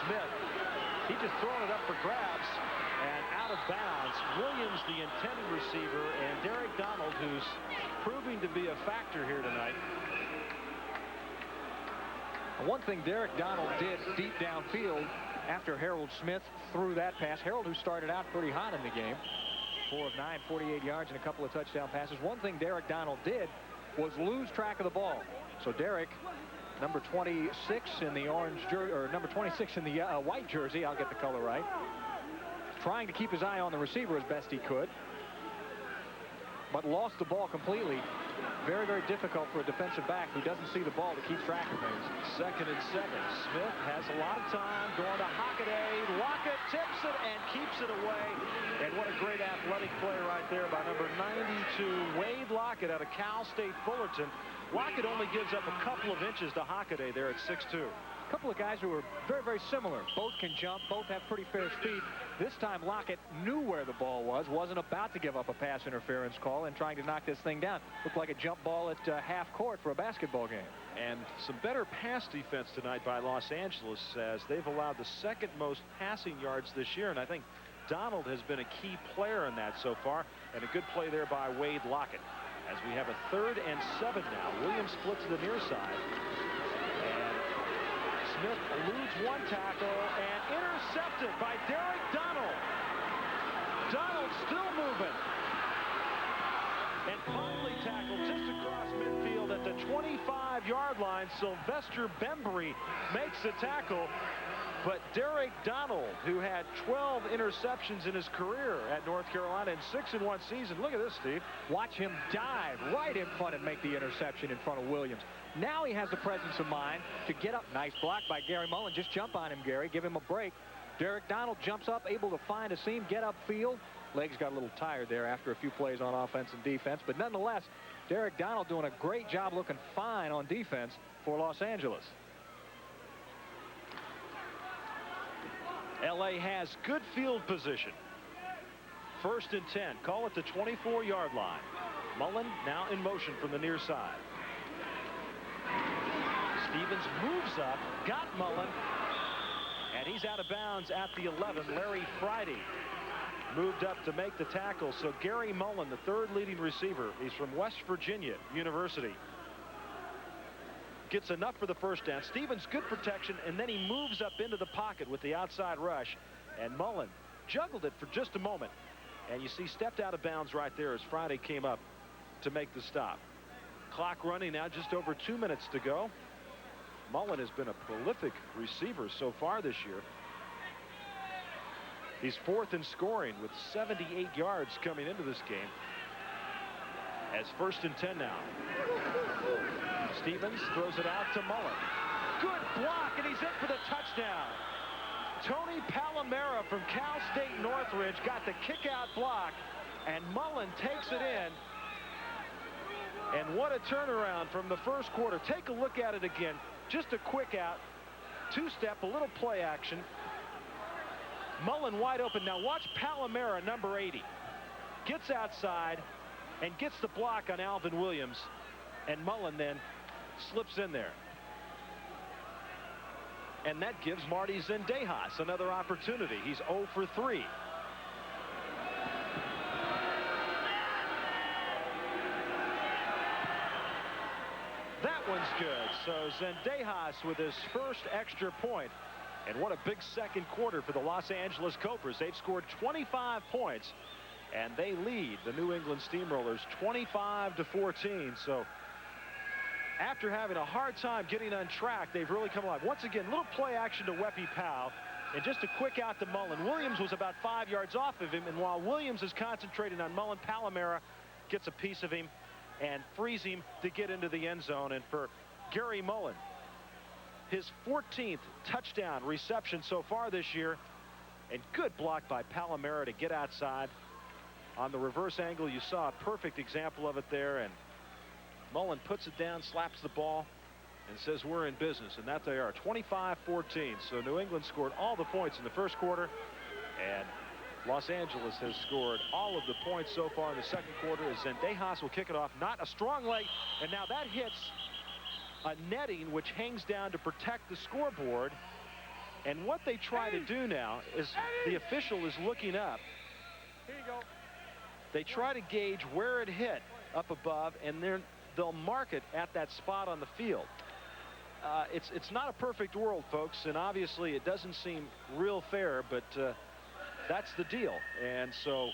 Smith, he just throwing it up for grabs and out of bounds. Williams, the intended receiver, and Derek Donald, who's proving to be a factor here tonight. One thing Derek Donald did deep downfield after Harold Smith threw that pass. Harold, who started out pretty hot in the game, 4 of 9, 48 yards and a couple of touchdown passes. One thing Derek Donald did was lose track of the ball. So Derek, number 26 in the orange jersey, or number 26 in the white jersey, I'll get the color right, trying to keep his eye on the receiver as best he could, but lost the ball completely. Very, very difficult for a defensive back who doesn't see the ball to keep track of things. 2nd and 7. Smith has a lot of time going to Hockaday. Lockett tips it and keeps it away. And what a great athletic play right there by number 92, Wade Lockett out of Cal State Fullerton. Lockett only gives up a couple of inches to Hockaday there at 6'2". A couple of guys who are very, very similar. Both can jump, both have pretty fair speed. This time Lockett knew where the ball was, wasn't about to give up a pass interference call and trying to knock this thing down. Looked like a jump ball at half court for a basketball game. And some better pass defense tonight by Los Angeles, as they've allowed the 2nd most passing yards this year. And I think Donald has been a key player in that so far. And a good play there by Wade Lockett. As we have a 3rd and 7 now. Williams splits to the near side. Smith eludes one tackle and intercepted by Derek Donald. Donald still moving. And finally tackled just across midfield at the 25-yard line. Sylvester Bembry makes the tackle. But Derek Donald, who had 12 interceptions in his career at North Carolina in 6 in one season. Look at this, Steve. Watch him dive right in front and make the interception in front of Williams. Now he has the presence of mind to get up. Nice block by Gary Mullen. Just jump on him, Gary. Give him a break. Derek Donald jumps up, able to find a seam, get upfield. Legs got a little tired there after a few plays on offense and defense. But nonetheless, Derek Donald doing a great job looking fine on defense for Los Angeles. LA has good field position. 1st and 10. Call it the 24-yard line. Mullen now in motion from the near side. Stevens moves up, got Mullen, and he's out of bounds at the 11. Larry Friday moved up to make the tackle. So Gary Mullen, the 3rd leading receiver, he's from West Virginia University, gets enough for the first down. Stevens, good protection, and then he moves up into the pocket with the outside rush. And Mullen juggled it for just a moment. And you see stepped out of bounds right there as Friday came up to make the stop. Clock running now, just over 2 minutes to go. Mullen has been a prolific receiver so far this year. He's 4th in scoring with 78 yards coming into this game. As 1st and 10 now. Stevens throws it out to Mullen. Good block, and he's in for the touchdown. Tony Palomera from Cal State Northridge got the kick-out block, and Mullen takes it in. And what a turnaround from the first quarter. Take a look at it again. Just a quick out, 2-step, a little play action. Mullen wide open. Now watch Palomera, number 80. Gets outside and gets the block on Alvin Williams. And Mullen then slips in there. And that gives Marty Zendejas another opportunity. He's 0 for 3. That one's good. So Zendejas with his first extra point. And what a big second quarter for the Los Angeles Cobras. They've scored 25 points, and they lead the New England Steamrollers 25-14. So after having a hard time getting on track, they've really come alive. Once again, little play action to Weppy Powell, and just a quick out to Mullen. Williams was about 5 yards off of him, and while Williams is concentrating on Mullen, Palomera gets a piece of him and frees him to get into the end zone. And for Gary Mullen, his 14th touchdown reception so far this year, and good block by Palomera to get outside. On the reverse angle, you saw a perfect example of it there, and Mullen puts it down, slaps the ball, and says we're in business, and that they are. 25-14. So New England scored all the points in the first quarter, and Los Angeles has scored all of the points so far in the second quarter. As Zendejas will kick it off. Not a strong leg, and now that hits a netting which hangs down to protect the scoreboard. And what they try to do now is the official is looking up. Here you go. They try to gauge where it hit up above, and they'll mark it at that spot on the field. It's not a perfect world, folks, and obviously it doesn't seem real fair, but that's the deal. And so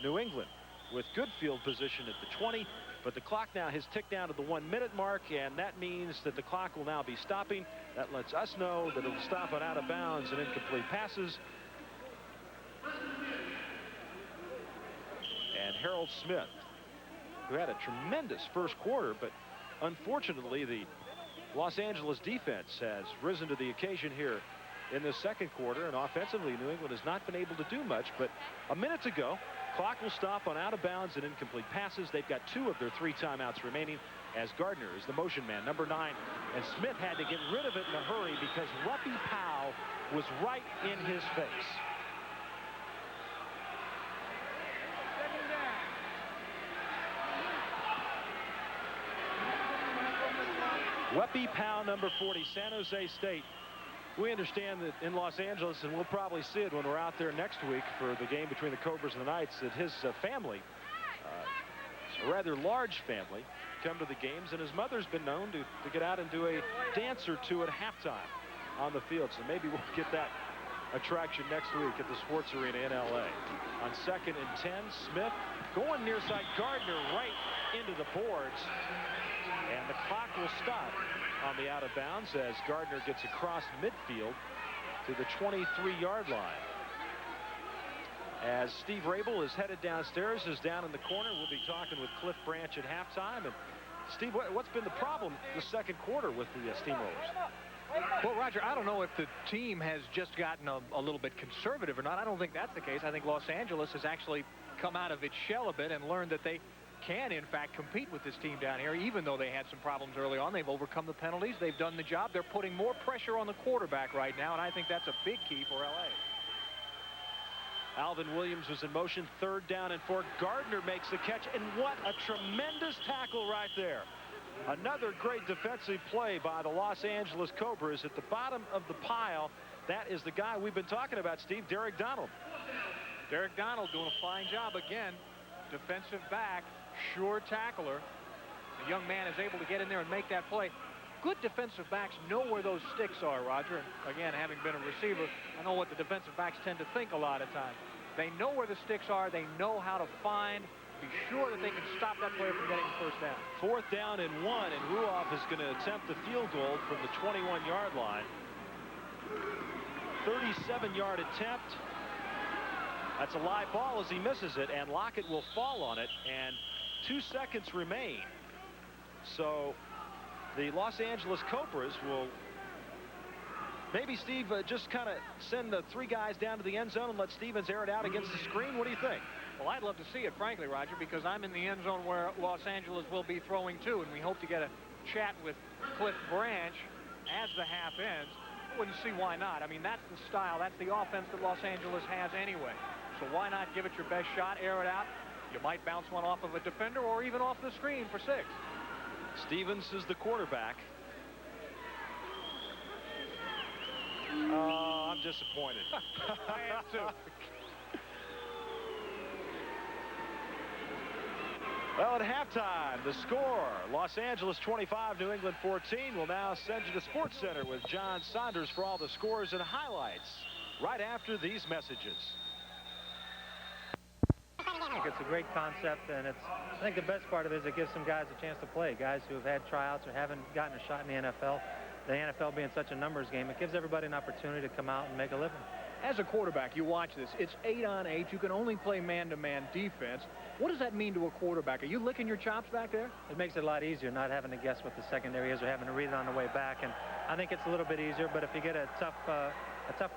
New England with good field position at the 20, but the clock now has ticked down to the 1 minute mark, and that means that the clock will now be stopping. That lets us know that it'll stop on out of bounds and incomplete passes. And Harold Smith, who had a tremendous first quarter, but unfortunately the Los Angeles defense has risen to the occasion here in the second quarter, and offensively New England has not been able to do much. But a minute to go, clock will stop on out of bounds and incomplete passes. They've got 2 of their 3 timeouts remaining, as Gardner is the motion man, number 9, and Smith had to get rid of it in a hurry because Weppy Powell was right in his face. Weppy Powell, number 40, San Jose State. We understand that in Los Angeles, and we'll probably see it when we're out there next week for the game between the Cobras and the Knights, that his family, a rather large family, come to the games, and his mother's been known to get out and do a dance or two at halftime. on the field. So maybe we'll get that attraction next week at the Sports Arena in L.A. On 2nd and 10, Smith going near side. Gardner right into the boards. And the clock will stop on the out of bounds as Gardner gets across midfield to the 23-yard line. As Steve Rabel is headed downstairs, is down in the corner. We'll be talking with Cliff Branch at halftime. And Steve, what's been the problem the second quarter with the Steamrollers? Well, Roger, I don't know if the team has just gotten a little bit conservative or not. I don't think that's the case. I think Los Angeles has actually come out of its shell a bit and learned that they can, in fact, compete with this team down here. Even though they had some problems early on, they've overcome the penalties. They've done the job. They're putting more pressure on the quarterback right now, and I think that's a big key for L.A. Alvin Williams was in motion. 3rd down and 4. Gardner makes the catch, and what a tremendous tackle right there. Another great defensive play by the Los Angeles Cobras. At the bottom of the pile, that is the guy we've been talking about, Steve, Derek Donald. Derek Donald doing a fine job again. Defensive back, sure tackler. The young man is able to get in there and make that play. Good defensive backs know where those sticks are, Roger. And again, having been a receiver, I know what the defensive backs tend to think a lot of times. They know where the sticks are. They know how to find, be sure that they can stop that player from getting the 1st down. 4th down and 1, and Ruoff is going to attempt the field goal from the 21-yard line. 37-yard attempt. That's a live ball as he misses it, and Lockett will fall on it, and 2 seconds remain. So the Los Angeles Cobras will maybe, Steve, just kind of send the 3 guys down to the end zone and let Stevens air it out against the screen. What do you think? Well, I'd love to see it, frankly, Roger, because I'm in the end zone where Los Angeles will be throwing to, and we hope to get a chat with Cliff Branch as the half ends. I wouldn't see why not. I mean, that's the style, that's the offense that Los Angeles has anyway. So why not give it your best shot, air it out? You might bounce one off of a defender or even off the screen for 6. Stevens is the quarterback. Oh, I'm disappointed. I am too. Well, at halftime, the score, Los Angeles 25, New England 14. We'll now send you to Sports Center with John Saunders for all the scores and highlights right after these messages. I think it's a great concept, and I think the best part of it is it gives some guys a chance to play, guys who have had tryouts or haven't gotten a shot in the NFL. The NFL being such a numbers game, it gives everybody an opportunity to come out and make a living. As a quarterback, you watch this. It's 8-on-8. You can only play man-to-man defense. What does that mean to a quarterback? Are you licking your chops back there? It makes it a lot easier not having to guess what the secondary is or having to read it on the way back. And I think it's a little bit easier, but if you get a tough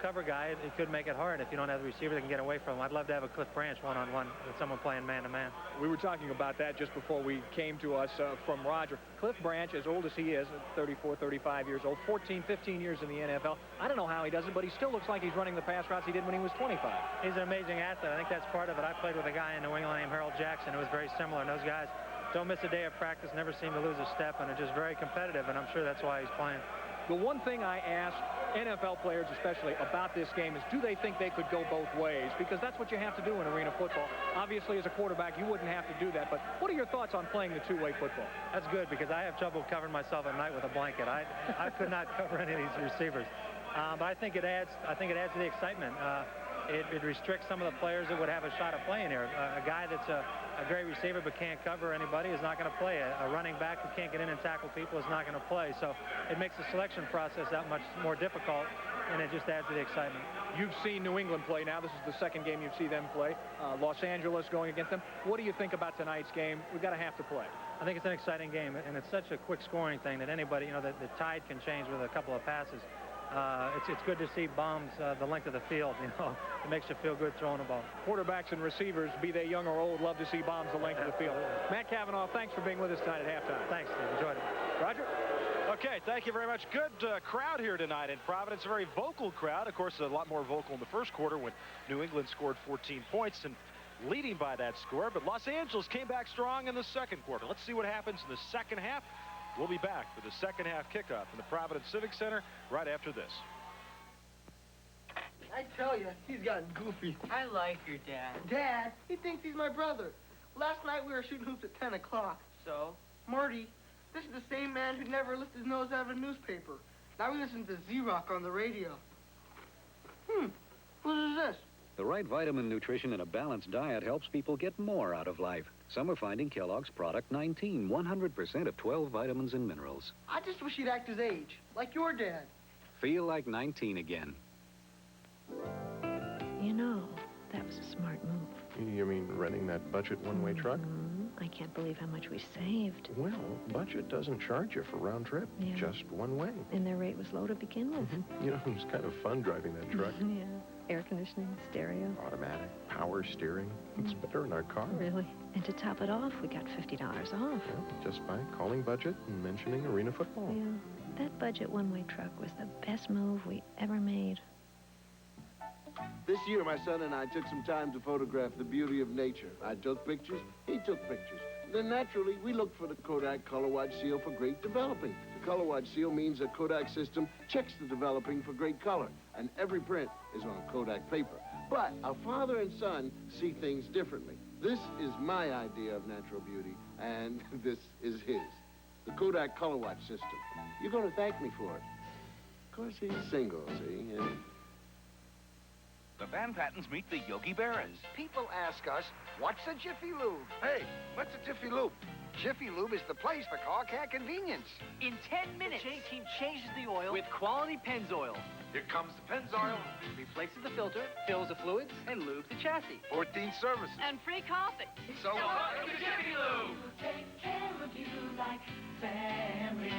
cover guy, it could make it hard if you don't have the receiver that can get away from him. I'd love to have a Cliff Branch one-on-one with someone playing man-to-man. We were talking about that just before we came to us from Roger. Cliff Branch, as old as he is, 34, 35 years old, 14, 15 years in the NFL. I don't know how he does it, but he still looks like he's running the pass routes he did when he was 25. He's an amazing athlete. I think that's part of it. I played with a guy in New England named Harold Jackson who was very similar, and those guys don't miss a day of practice, never seem to lose a step, and are just very competitive, and I'm sure that's why he's playing. The one thing I ask NFL players especially about this game is, do they think they could go both ways? Because that's what you have to do in arena football. Obviously, as a quarterback, you wouldn't have to do that. But what are your thoughts on playing the two-way football? That's good, because I have trouble covering myself at night with a blanket. I could not cover any of these receivers. But I think it adds to the excitement. It restricts some of the players that would have a shot at playing here. A guy that's a great receiver but can't cover anybody is not going to play. A running back who can't get in and tackle people is not going to play. So it makes the selection process that much more difficult, and it just adds to the excitement. You've seen New England play now. This is the second game you've seen them play. Los Angeles going against them. What do you think about tonight's game? We've got to have to play. I think it's an exciting game, and it's such a quick scoring thing that anybody, the tide can change with a couple of passes. It's good to see bombs the length of the field. It makes you feel good throwing the ball. Quarterbacks and receivers, be they young or old, love to see bombs the length of the field. Matt Cavanaugh, thanks for being with us tonight at halftime. Thanks, Steve. Enjoyed it. Roger. Okay, thank you very much. Good crowd here tonight in Providence. A very vocal crowd. Of course, a lot more vocal in the first quarter when New England scored 14 points and leading by that score. But Los Angeles came back strong in the second quarter. Let's see what happens in the second half. We'll be back for the second half kickoff in the Providence Civic Center right after this. I tell you, he's gotten goofy. I like your dad. Dad? He thinks he's my brother. Last night we were shooting hoops at 10 o'clock. So? Marty, this is the same man who never lifted his nose out of a newspaper. Now we listen to Z-Rock on the radio. What is this? The right vitamin nutrition and a balanced diet helps people get more out of life. Some are finding Kellogg's Product 19, 100% of 12 vitamins and minerals. I just wish he'd act his age, like your dad. Feel like 19 again. You know, that was a smart move. You mean renting that budget one-way truck? I can't believe how much we saved. Well, budget doesn't charge you for round trip, Yeah. just one way. And their rate was low to begin with. You know, it's kind of fun driving that truck. Yeah. Air conditioning, stereo. Automatic, power steering. It's better in our car. Really? And to top it off, we got $50 off. Yeah, just by calling budget and mentioning arena football. Yeah. That budget one-way truck was the best move we ever made. This year, my son and I took some time to photograph the beauty of nature. I took pictures, he took pictures. Then naturally, we looked for the Kodak Color Watch seal for great developing. The Color Watch seal means a Kodak system checks the developing for great color, and every print is on Kodak paper. But our father and son see things differently. This is my idea of natural beauty, and this is his. The Kodak Color Watch system. You're going to thank me for it. Of course, he's single, see? And The Van Pattens meet the Yogi Berras. People ask us, what's a Jiffy Lube? Hey, what's a Jiffy Lube? Jiffy Lube is the place for car care convenience. In 10 minutes, the J-Team changes the oil with quality Pennzoil. Here comes the Pennzoil. Replaces the filter, fills the fluids, and lubes the chassis. 14 services. And free coffee. So welcome to Jiffy Lube. Take care of you like family.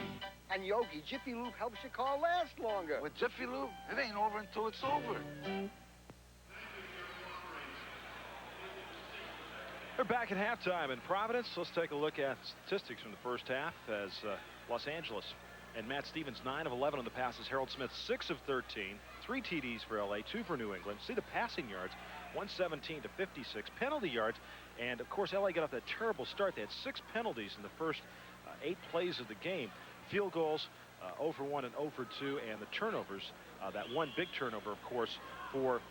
And Yogi, Jiffy Lube helps your car last longer. With Jiffy Lube, it ain't over until it's over. We're back at halftime in Providence. Let's take a look at statistics from the first half as Los Angeles and Matt Stevens 9 of 11 on the passes. Harold Smith 6 of 13, 3 TDs for LA, 2 for New England. See the passing yards, 117 to 56. Penalty yards, and of course LA got off that terrible start. They had 6 penalties in the first 8 plays of the game. Field goals 0 for 1 and 0 for 2, and the turnovers, that one big turnover, of course, for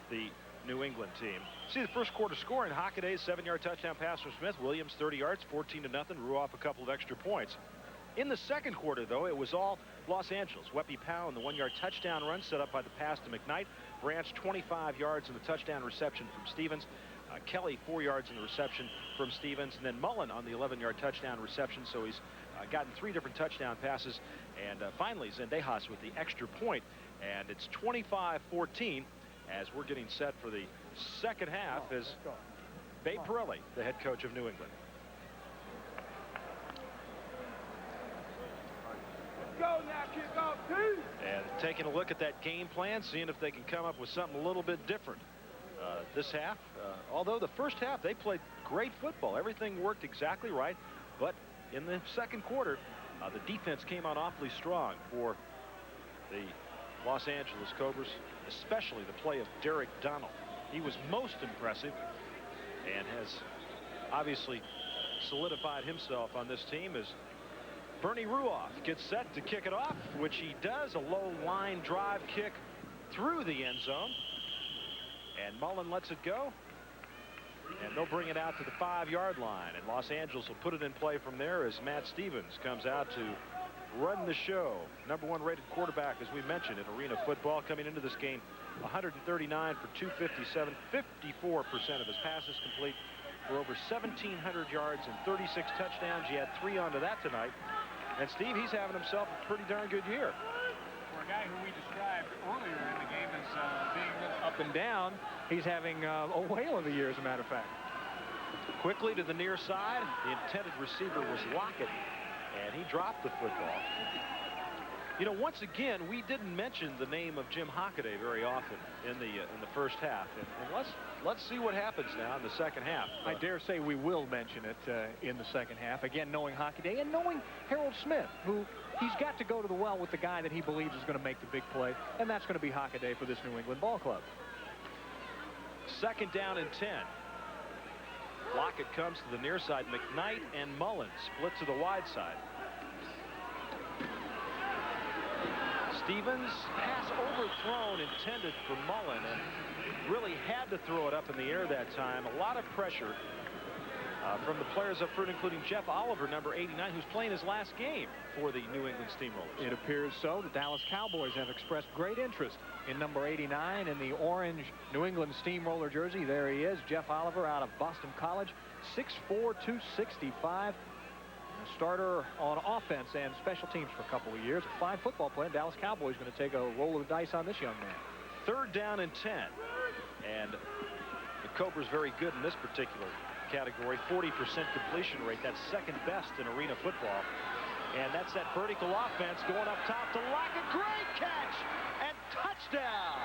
the New England team. See the first quarter scoring. Hockaday's 7-yard touchdown pass from Smith. Williams 30 yards, 14 to nothing. Ruoff a couple of extra points. In the second quarter, though, it was all Los Angeles. Weppy Powell in the 1-yard touchdown run set up by the pass to McKnight. Branch 25 yards in the touchdown reception from Stevens. Kelly 4 yards in the reception from Stevens. And then Mullen on the 11-yard touchdown reception. So he's gotten 3 different touchdown passes. And finally, Zendejas with the extra point. And it's 25-14 as we're getting set for the second half as Babe Pirelli, the head coach of New England. Go now, kick off, two. And taking a look at that game plan, seeing if they can come up with something a little bit different this half. Although the first half, they played great football. Everything worked exactly right. But in the second quarter, the defense came out awfully strong for the Los Angeles Cobras, especially the play of Derek Donald. He was most impressive and has obviously solidified himself on this team as Bernie Ruoff gets set to kick it off, which he does. A low line drive kick through the end zone. And Mullen lets it go. And they'll bring it out to the 5-yard line. And Los Angeles will put it in play from there as Matt Stevens comes out to run the show. #1 rated quarterback, as we mentioned, in arena football. Coming into this game, 139 for 257. 54% of his passes complete for over 1,700 yards and 36 touchdowns. You had 3 onto that tonight. And Steve, he's having himself a pretty darn good year. For a guy who we described earlier in the game as being up and down, he's having a whale of a year, as a matter of fact. Quickly to the near side. The intended receiver was Lockett, and he dropped the football. You know, once again, we didn't mention the name of Jim Hockaday very often in the first half, and let's see what happens now in the second half. I dare say we will mention it in the second half. Again, knowing Hockaday and knowing Harold Smith, who he's got to go to the well with the guy that he believes is going to make the big play, and that's going to be Hockaday for this New England ball club. Second down and 10. Lockett comes to the near side. McKnight and Mullen split to the wide side. Stevens, pass overthrown, intended for Mullen, and really had to throw it up in the air that time. A lot of pressure from the players up front, including Jeff Oliver, number 89, who's playing his last game for the New England Steamrollers. It appears so. The Dallas Cowboys have expressed great interest in number 89 in the orange New England Steamroller jersey. There he is, Jeff Oliver out of Boston College, 6'4", 265. A starter on offense and special teams for a couple of years. A fine football player. Dallas Cowboys going to take a roll of the dice on this young man. 3rd down and 10. And the Cobras very good in this particular category. 40% completion rate. That's second best in arena football. And that's that vertical offense going up top to Lockett. Great catch and touchdown.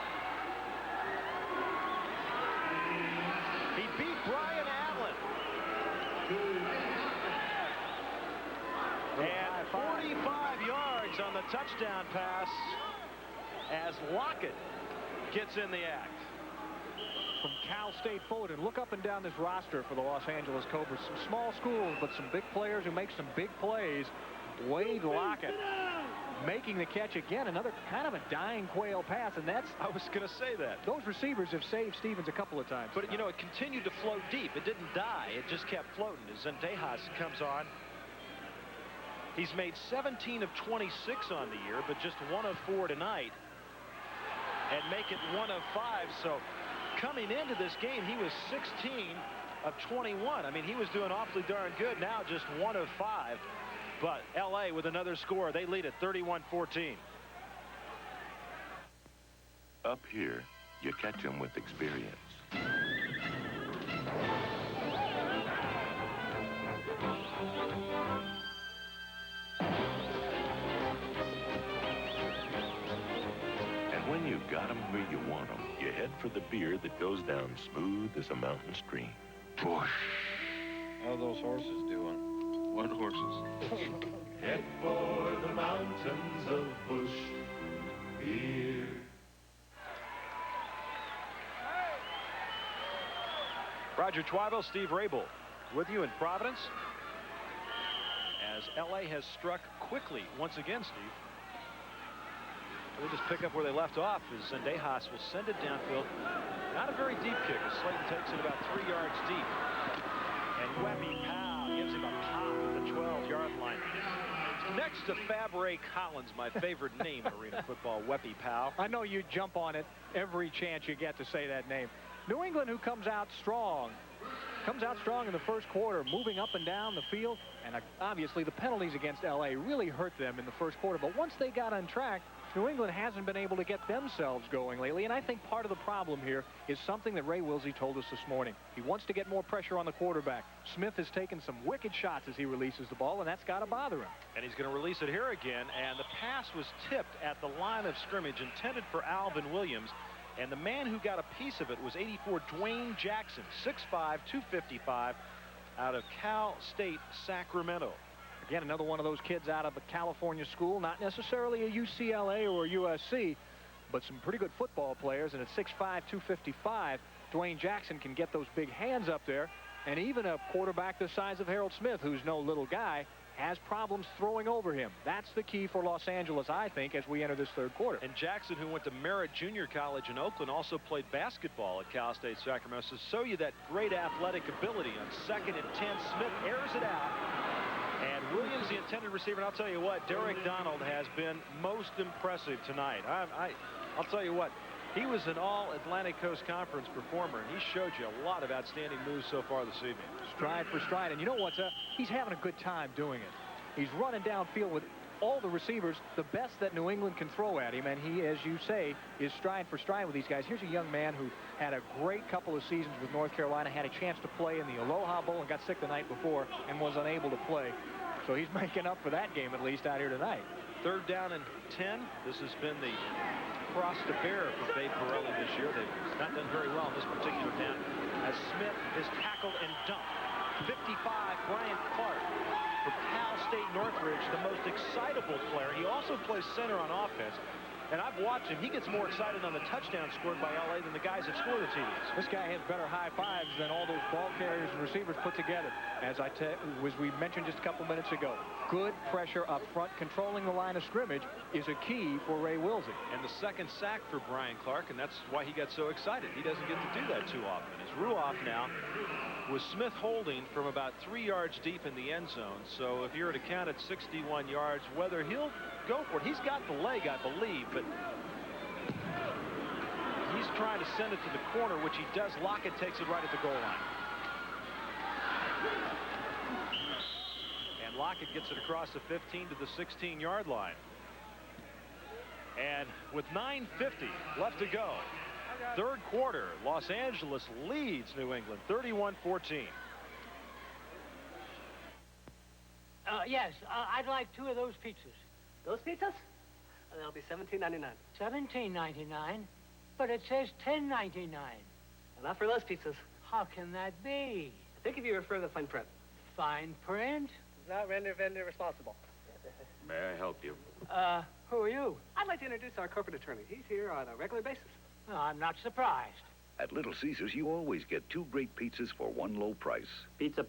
He beat Brian Allen. And 45 yards on the touchdown pass as Lockett gets in the act. From Cal State Fullerton, look up and down this roster for the Los Angeles Cobras. Some small schools, but some big players who make some big plays. Wade Lockett making the catch again. Another kind of a dying quail pass, and that's... I was going to say that. Those receivers have saved Stevens a couple of times. But, you know, it continued to float deep. It didn't die. It just kept floating. As Zendejas comes on. He's made 17 of 26 on the year, but just 1 of 4 tonight. And make it 1 of 5. So coming into this game, he was 16 of 21. I mean, he was doing awfully darn good. Now just 1 of 5. But L.A. with another score. They lead at 31-14. Up here, you catch them with experience. And when you've got them where you want them, you head for the beer that goes down smooth as a mountain stream. Whoosh. How are those horses doing? What horses? Head for the mountains of Bush beer. Roger Twibel, Steve Rabel with you in Providence. As L.A. has struck quickly once again, Steve. We'll just pick up where they left off as Zendejas will send it downfield. Not a very deep kick as Slayton takes it about 3 yards deep. And Weppy Powell gives him a pop at the 12-yard line. Next to Fabre Collins, my favorite name in arena football, Weppy Powell. I know you jump on it every chance you get to say that name. New England, who comes out strong in the first quarter, moving up and down the field. And obviously the penalties against L.A. really hurt them in the first quarter. But once they got on track, New England hasn't been able to get themselves going lately, and I think part of the problem here is something that Ray Wilsey told us this morning. He wants to get more pressure on the quarterback. Smith has taken some wicked shots as he releases the ball, and that's got to bother him. And he's going to release it here again, and the pass was tipped at the line of scrimmage, intended for Alvin Williams, and the man who got a piece of it was 84 Dwayne Jackson, 6'5", 255, out of Cal State, Sacramento. Again, another one of those kids out of a California school, not necessarily a UCLA or a USC, but some pretty good football players. And at 6'5", 255, Dwayne Jackson can get those big hands up there. And even a quarterback the size of Harold Smith, who's no little guy, has problems throwing over him. That's the key for Los Angeles, I think, as we enter this third quarter. And Jackson, who went to Merritt Junior College in Oakland, also played basketball at Cal State Sacramento. So show you that great athletic ability. On 2nd and 10, Smith airs it out. And Williams, the intended receiver, and I'll tell you what, Derek Donald has been most impressive tonight. I'll tell you what, he was an all-Atlantic Coast Conference performer, and he showed you a lot of outstanding moves so far this evening. Stride for stride, and you know what? He's having a good time doing it. He's running downfield with all the receivers, the best that New England can throw at him, and he, as you say, is stride for stride with these guys. Here's a young man who had a great couple of seasons with North Carolina, had a chance to play in the Aloha Bowl and got sick the night before and was unable to play. So he's making up for that game, at least, out here tonight. 3rd down and 10. This has been the cross to bear for Babe Pirelli this year. They've not done very well in this particular down as Smith is tackled and dumped. 55, Brian Clark for Cal State Northridge, the most excitable player. He also plays center on offense. And I've watched him. He gets more excited on the touchdown scored by L.A. than the guys that score the TDs. This guy has better high fives than all those ball carriers and receivers put together. As we mentioned just a couple minutes ago, good pressure up front. Controlling the line of scrimmage is a key for Ray Wilsey. And the second sack for Brian Clark, and that's why he got so excited. He doesn't get to do that too often. As Ruoff now with Smith holding from about 3 yards deep in the end zone. So if you're to count at 61 yards, whether he'll go for it, he's got the leg, I believe, but he's trying to send it to the corner, which he does. Lockett takes it right at the goal line. And Lockett gets it across the 15 to the 16-yard line. And with 9:50 left to go, third quarter, Los Angeles leads New England 31-14. Yes, I'd like 2 of those pizzas. Those pizzas? They'll be $17.99. $17.99? But it says $10.99. Not for those pizzas. How can that be? I think if you refer to the fine print. Fine print? Not vendor responsible. May I help you? Who are you? I'd like to introduce our corporate attorney. He's here on a regular basis. No, I'm not surprised. At Little Caesars, you always get 2 great pizzas for 1 low price. Pizza.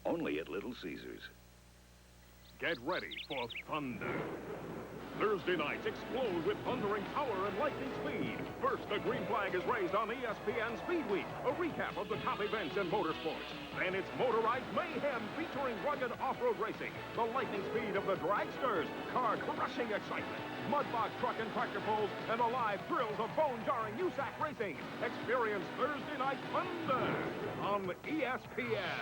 Only at Little Caesars. Get ready for thunder. Thursday nights explode with thundering power and lightning speed. First, the green flag is raised on ESPN Speed Week, a recap of the top events in motorsports. Then it's motorized mayhem featuring rugged off-road racing, the lightning speed of the dragsters, car-crushing excitement, mudbox truck and tractor pulls, and the live thrills of bone-jarring USAC racing. Experience Thursday Night Thunder on ESPN.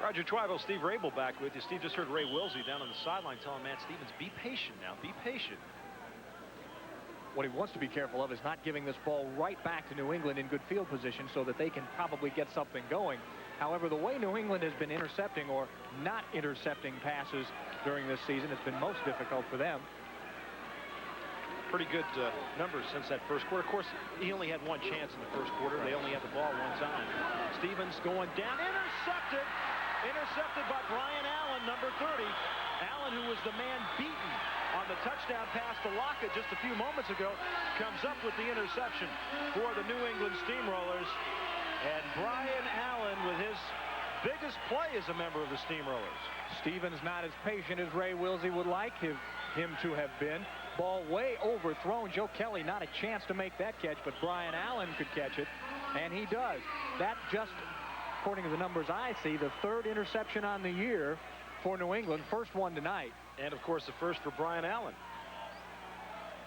Roger Twyville, Steve Rabel back with you. Steve just heard Ray Wilsey down on the sideline telling Matt Stevens, be patient now, be patient. What he wants to be careful of is not giving this ball right back to New England in good field position so that they can probably get something going. However, the way New England has been intercepting or not intercepting passes during this season, it's been most difficult for them. Pretty good numbers since that first quarter. Of course, he only had 1 chance in the first quarter. They only had the ball 1 time. Stevens going down, intercepted. Intercepted by Brian Allen, number 30. Allen, who was the man beaten on the touchdown pass to Lockett just a few moments ago, comes up with the interception for the New England Steamrollers. And Brian Allen with his biggest play as a member of the Steamrollers. Stevens not as patient as Ray Wilsey would like him to have been. Ball way overthrown. Joe Kelly not a chance to make that catch, but Brian Allen could catch it, and he does. That just, according to the numbers I see, the 3rd interception on the year for New England, first one tonight. And, of course, the first for Brian Allen.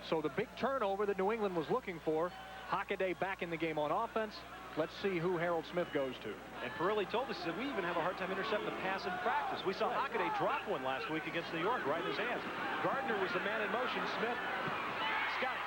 So the big turnover that New England was looking for, Hockaday back in the game on offense. Let's see who Harold Smith goes to. And Pirelli told us that we even have a hard time intercepting the pass in practice. We saw Hockaday drop one last week against New York right in his hands. Gardner was the man in motion. Smith, Scott.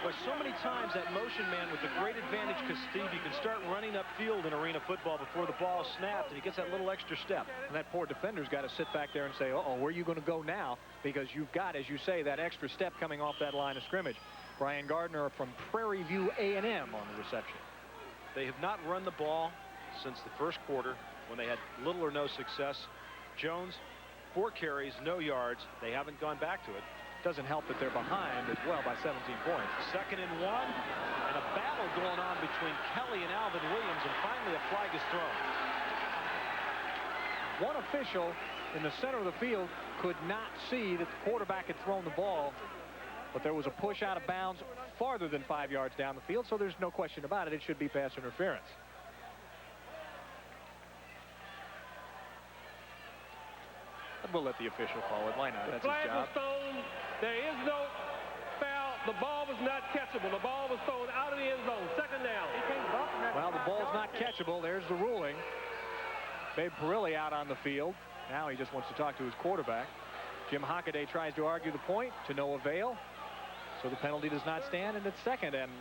But so many times that motion man with the great advantage, because, Steve, you can start running upfield in arena football before the ball is snapped, and he gets that little extra step. And that poor defender's got to sit back there and say, uh-oh, where are you going to go now? Because you've got, as you say, that extra step coming off that line of scrimmage. Brian Gardner from Prairie View A&M on the reception. They have not run the ball since the first quarter when they had little or no success. Jones, 4 carries, no yards. They haven't gone back to it. Doesn't help that they're behind as well by 17 points. 2nd and 1, and a battle going on between Kelly and Alvin Williams, and finally a flag is thrown. One official in the center of the field could not see that the quarterback had thrown the ball, but there was a push out of bounds farther than 5 yards down the field, so there's no question about it. It should be pass interference. We'll let the official call it. Why not? That's his job. The flag was thrown. There is no foul. The ball was not catchable. The ball was thrown out of the end zone. 2nd down. Well, the ball's not catchable. There's the ruling. Babe Pirelli out on the field. Now he just wants to talk to his quarterback. Jim Hockaday tries to argue the point to no avail. So the penalty does not stand, and it's 2nd and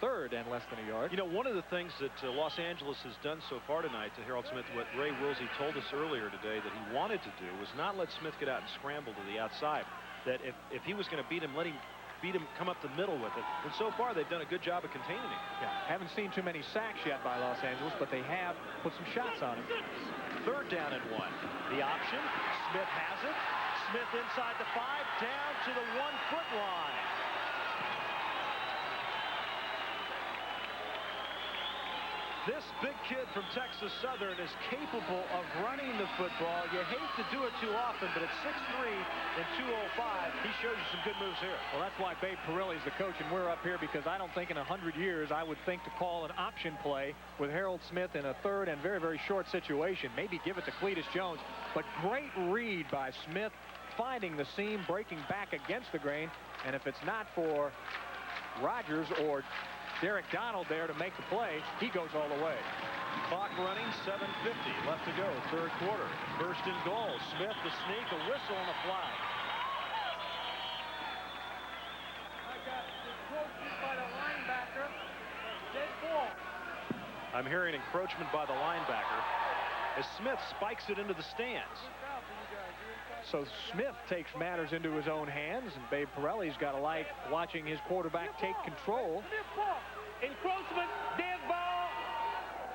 3rd and less than a yard. You know, one of the things that Los Angeles has done so far tonight to Harold Smith, what Ray Wilsey told us earlier today that he wanted to do was not let Smith get out and scramble to the outside. That if he was going to beat him, let him beat him, come up the middle with it. And so far, they've done a good job of containing him. Yeah, haven't seen too many sacks yet by Los Angeles, but they have put some shots on him. 3rd down and 1. The option. Smith has it. Smith inside the 5, down to the 1-foot line. This big kid from Texas Southern is capable of running the football. You hate to do it too often, but at 6'3" and 205, he shows you some good moves here. Well, that's why Babe Pirelli's the coach, and we're up here because I don't think in 100 years I would think to call an option play with Harold Smith in a 3rd and very, very short situation. Maybe give it to Cletus Jones, but great read by Smith, finding the seam, breaking back against the grain, and if it's not for Rogers or Derek Donald there to make the play, he goes all the way. Clock running, 7:50 left to go, 3rd quarter. 1st and goal. Smith the sneak, a whistle and a flag. I got encroachment by the linebacker. Dead ball. I'm hearing encroachment by the linebacker as Smith spikes it into the stands. So Smith takes matters into his own hands, and Babe Pirelli's got to like watching his quarterback take control. Encroachment, dead ball,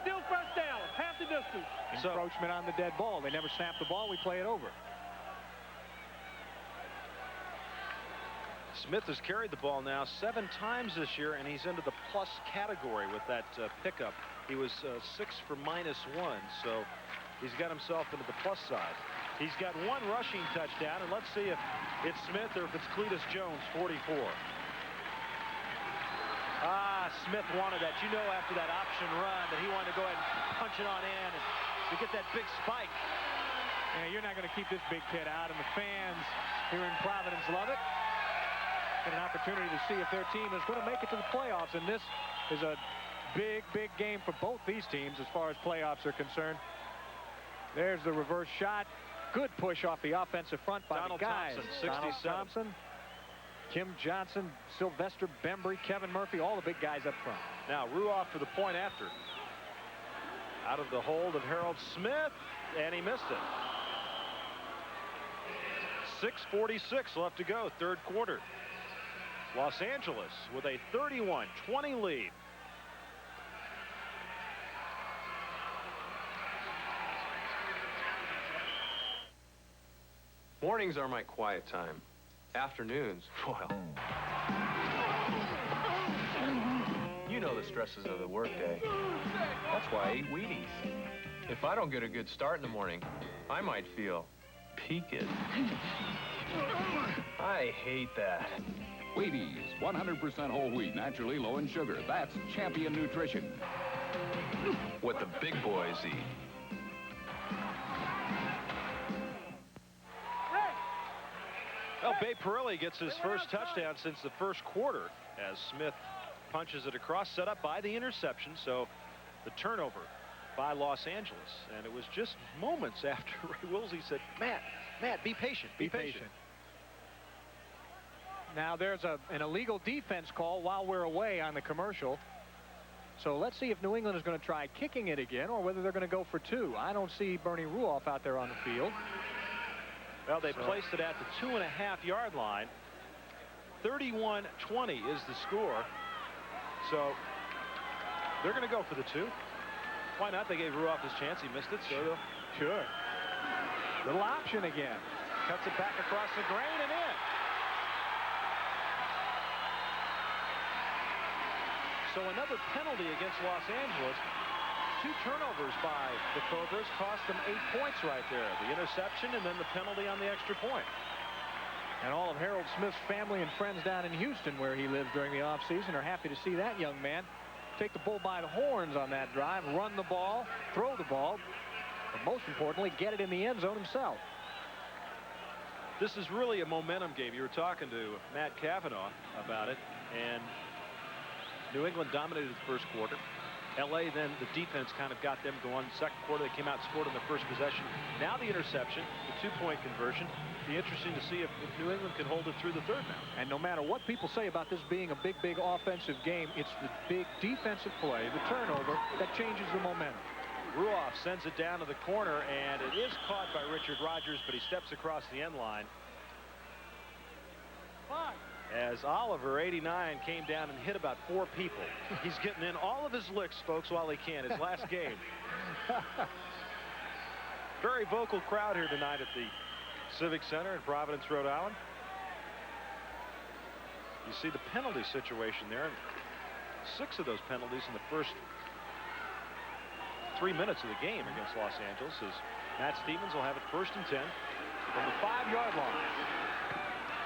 still 1st down, half the distance. Encroachment on the dead ball. They never snap the ball. We play it over. Smith has carried the ball now 7 times this year, and he's into the plus category with that pickup. He was 6 for -1, so he's got himself into the plus side. He's got 1 rushing touchdown, and let's see if it's Smith or if it's Cletus Jones, 44. Smith wanted that. You know, after that option run that he wanted to go ahead and punch it on in and to get that big spike. Yeah, you're not going to keep this big kid out, and the fans here in Providence love it. Get an opportunity to see if their team is going to make it to the playoffs, and this is a big, big game for both these teams as far as playoffs are concerned. There's the reverse shot. Good push off the offensive front by Donald the guys. Thompson, 67. Donald Thompson, Kim Johnson, Sylvester Bembry, Kevin Murphy, all the big guys up front. Now Ruoff for the point after. Out of the hold of Harold Smith, and he missed it. 6:46 left to go, 3rd quarter. Los Angeles with a 31-20 lead. Mornings are my quiet time. Afternoons, well, you know the stresses of the workday. That's why I eat Wheaties. If I don't get a good start in the morning, I might feel peaked. I hate that. Wheaties, 100% whole wheat, naturally low in sugar. That's champion nutrition. What the big boys eat. Well, Babe Pirelli gets his first touchdown since the 1st quarter as Smith punches it across, set up by the interception. So the turnover by Los Angeles. And it was just moments after Ray Wilsey said, Matt, be patient, be patient. Now there's an illegal defense call while we're away on the commercial. So let's see if New England is going to try kicking it again or whether they're going to go for 2. I don't see Bernie Ruoff out there on the field. Well, they placed it at the 2.5-yard line. 31-20 is the score. So they're going to go for the 2. Why not? They gave Ruoff his chance. He missed it, so they'll... Sure. Little option again. Cuts it back across the grain and in. So another penalty against Los Angeles. 2 turnovers by the Cobras cost them 8 points right there. The interception and then the penalty on the extra point. And all of Harold Smith's family and friends down in Houston, where he lived during the offseason, are happy to see that young man take the bull by the horns on that drive, run the ball, throw the ball, but most importantly, get it in the end zone himself. This is really a momentum game. You were talking to Matt Cavanaugh about it, and New England dominated the 1st quarter. L.A. then the defense kind of got them going. 2nd quarter, they came out and scored on the 1st possession. Now the interception, the 2-point conversion. Be interesting to see if New England can hold it through the 3rd now. And no matter what people say about this being a big, big offensive game, it's the big defensive play, the turnover, that changes the momentum. Ruoff sends it down to the corner, and it is caught by Richard Rogers, but he steps across the end line. as Oliver, 89, came down and hit about 4 people. He's getting in all of his licks, folks, while he can. His last game. Very vocal crowd here tonight at the Civic Center in Providence, Rhode Island. You see the penalty situation there. 6 of those penalties in the first 3 minutes of the game against Los Angeles, as Matt Stevens will have it 1st and 10 from the 5-yard line.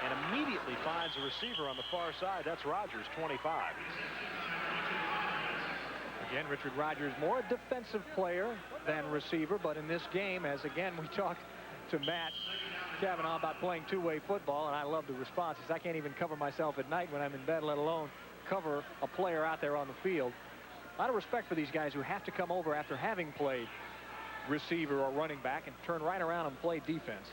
And immediately finds a receiver on the far side. That's Rogers, 25. Again, Richard Rogers, more a defensive player than receiver, but in this game, as again we talked to Matt Cavanaugh about playing two-way football, and I love the response. He says, I can't even cover myself at night when I'm in bed, let alone cover a player out there on the field. A lot of respect for these guys who have to come over after having played receiver or running back and turn right around and play defense.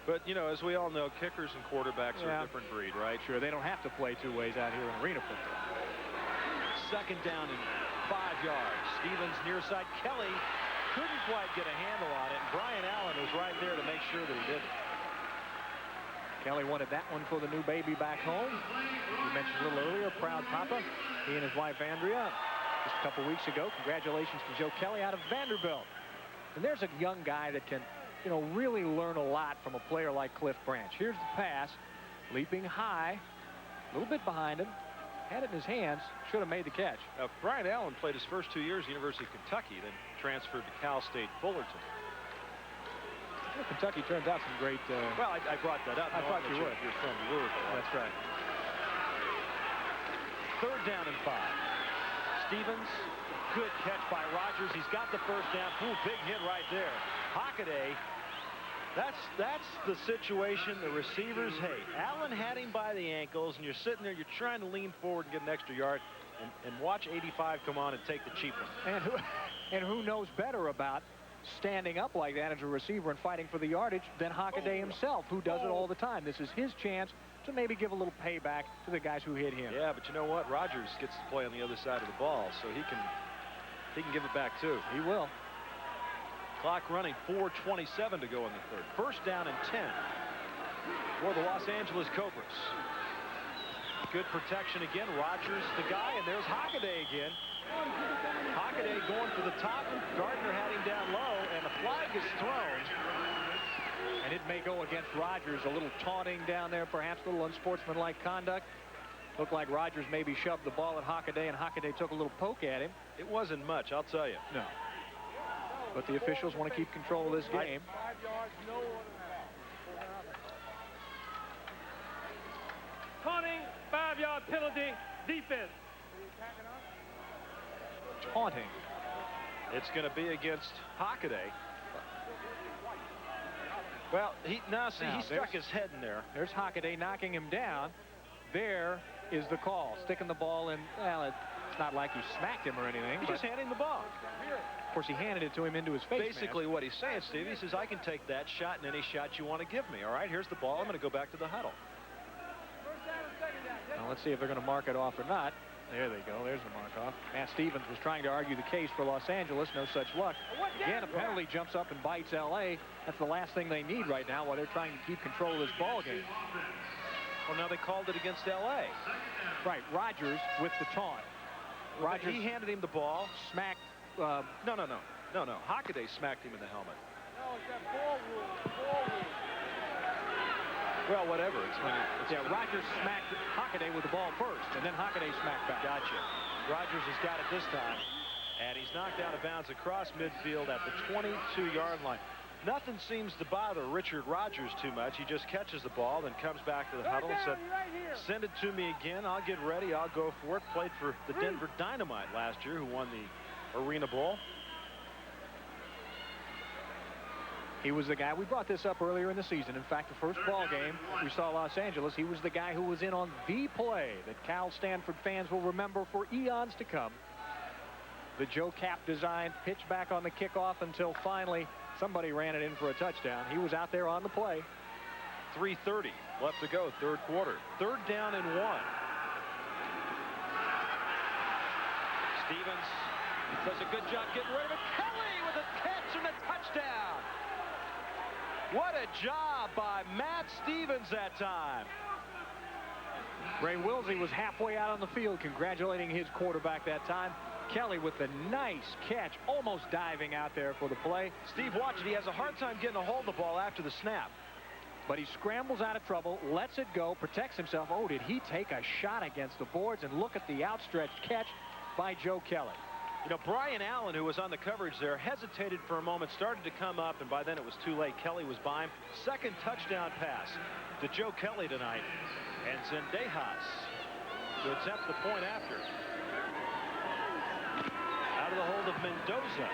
But, you know, as we all know, kickers and quarterbacks are a different breed, right? Sure, they don't have to play two ways out here in arena football. 2nd down and 5 yards. Stevens near side. Kelly couldn't quite get a handle on it, and Brian Allen was right there to make sure that he didn't. Kelly wanted that one for the new baby back home. You mentioned a little earlier, proud papa. He and his wife, Andrea, just a couple weeks ago. Congratulations to Joe Kelly out of Vanderbilt. And there's a young guy that can, you know, really learn a lot from a player like Cliff Branch. Here's the pass, leaping high, a little bit behind him, had it in his hands, should have made the catch. Brian Allen played his first 2 years at the University of Kentucky, then transferred to Cal State Fullerton. Well, Kentucky turns out some great... well, I brought that up. I thought you would. You're from Louisville. That's right. 3rd down and 5. Stevens, good catch by Rogers. He's got the 1st down. Ooh, big hit right there. Hockaday. That's the situation the receivers hate. Allen had him by the ankles, and you're sitting there, you're trying to lean forward and get an extra yard, and watch 85 come on and take the cheap one. And who knows better about standing up like that as a receiver and fighting for the yardage than Hockaday himself, who does it all the time. This is his chance to maybe give a little payback to the guys who hit him. Yeah, but you know what? Rogers gets to play on the other side of the ball, so he can give it back too. He will. Clock running, 4:27 to go in the 3rd. 1st down and 10 for the Los Angeles Cobras. Good protection again. Rogers the guy, and there's Hockaday again. Hockaday going for the top. Gardner had him down low, and the flag is thrown. And it may go against Rogers. A little taunting down there, perhaps a little unsportsmanlike conduct. Looked like Rogers maybe shoved the ball at Hockaday, and Hockaday took a little poke at him. It wasn't much, I'll tell you. No. But the officials want to keep control of this game. 5 yards, no one. Taunting, 5-yard penalty, defense. Taunting. It's going to be against Hockaday. Well, he stuck his head in there. There's Hockaday knocking him down. There is the call. Sticking the ball in. Well, it's not like he smacked him or anything. He just handed him the ball. Of course, he handed it to him into his face. Basically, what he's saying, Steve, he says, I can take that shot and any shot you want to give me. All right, here's the ball. I'm going to go back to the huddle. Now, let's see if they're going to mark it off or not. There they go. There's the mark off. Matt Stevens was trying to argue the case for Los Angeles. No such luck. Again, a penalty jumps up and bites L.A. That's the last thing they need right now while they're trying to keep control of this ball game. Well, now they called it against L.A. Right. Rogers with the taunt. Rogers. He handed him the ball. Smacked. No. Hockaday smacked him in the helmet. No, it's that ball rule. Well, whatever. Rogers smacked Hockaday with the ball first, and then Hockaday smacked back. Gotcha. Rogers has got it this time, and he's knocked out of bounds across midfield at the 22-yard line. Nothing seems to bother Richard Rogers too much. He just catches the ball, then comes back to the huddle and said, send it to me again. I'll get ready. I'll go for it. Played for the Denver Dynamite last year, who won the Arena Bowl. He was the guy. We brought this up earlier in the season. In fact, the first ball game we saw Los Angeles, he was the guy who was in on the play that Cal Stanford fans will remember for eons to come. The Joe Cap designed pitch back on the kickoff until finally somebody ran it in for a touchdown. He was out there on the play. 3:30 left to go, 3rd quarter. 3rd down and 1. Stevens does a good job getting rid of it. Kelly with a catch and a touchdown. What a job by Matt Stevens that time. Ray Wilsey was halfway out on the field congratulating his quarterback that time. Kelly with the nice catch, almost diving out there for the play. Steve, watch it. He has a hard time getting a hold of the ball after the snap. But he scrambles out of trouble, lets it go, protects himself. Oh, did he take a shot against the boards? And look at the outstretched catch by Joe Kelly. You know, Brian Allen, who was on the coverage there, hesitated for a moment, started to come up, and by then it was too late. Kelly was by him. Second touchdown pass to Joe Kelly tonight. And Zendejas to attempt the point after. Out of the hold of Mendoza.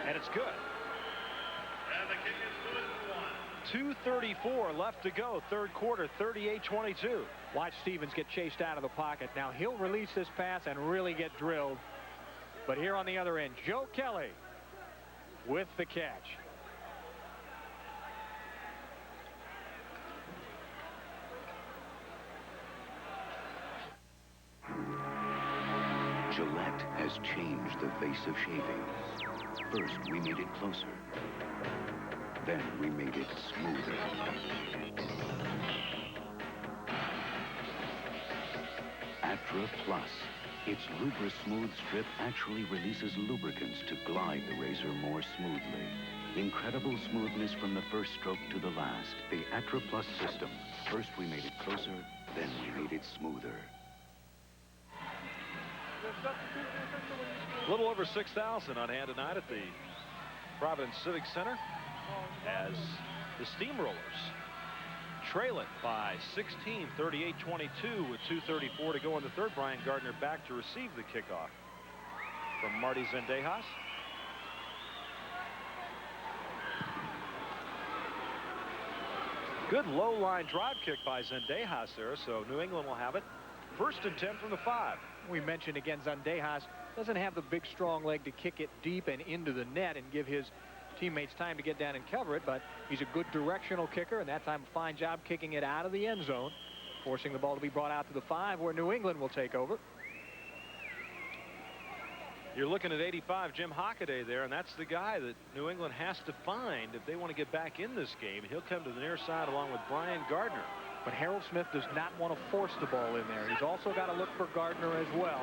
And it's good. And the kick is good for 2:34 left to go. Third quarter, 38-22. Watch Stevens get chased out of the pocket. Now he'll release this pass and really get drilled. But here on the other end, Joe Kelly with the catch. Gillette has changed the face of shaving. First, we made it closer. Then we made it smoother. Atra Plus. Its Lubra Smooth Strip actually releases lubricants to glide the razor more smoothly. Incredible smoothness from the first stroke to the last. The Atra Plus system. First we made it closer, then we made it smoother. A little over 6,000 on hand tonight at the Providence Civic Center as the Steamrollers trail it by 16, 38-22 with 2:34 to go in the third. Brian Gardner back to receive the kickoff from Marty Zendejas. Good low line drive kick by Zendejas there, so New England will have it. First and 10 from the 5. We mentioned again, Zendejas doesn't have the big strong leg to kick it deep and into the net and give his teammates time to get down and cover it, but he's a good directional kicker, and that time a fine job kicking it out of the end zone, forcing the ball to be brought out to the 5 where New England will take over. You're looking at 85 Jim Hockaday there, and that's the guy that New England has to find if they want to get back in this game. He'll come to the near side along with Brian Gardner. But Harold Smith does not want to force the ball in there. He's also got to look for Gardner as well.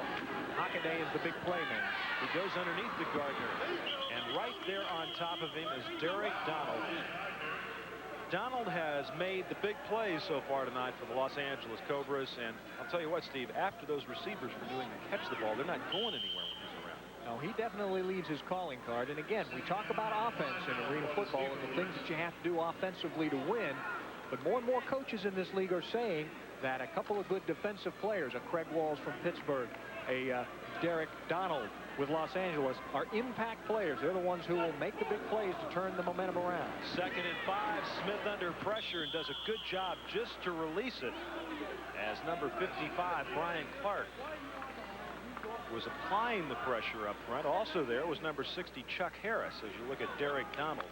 Hockaday is the big playman. He goes underneath the Gardner, and right there on top of him is Derek Donald. Donald has made the big plays so far tonight for the Los Angeles Cobras, and I'll tell you what, Steve, after those receivers for New England catch the ball, they're not going anywhere when he's around. No, he definitely leaves his calling card, and again, we talk about offense in arena football and the things that you have to do offensively to win. But more and more coaches in this league are saying that a couple of good defensive players, a Craig Walls from Pittsburgh, a Derek Donald with Los Angeles, are impact players. They're the ones who will make the big plays to turn the momentum around. Second and 5, Smith under pressure and does a good job just to release it as number 55, Brian Clark, was applying the pressure up front. Also there was number 60, Chuck Harris, as you look at Derek Donald.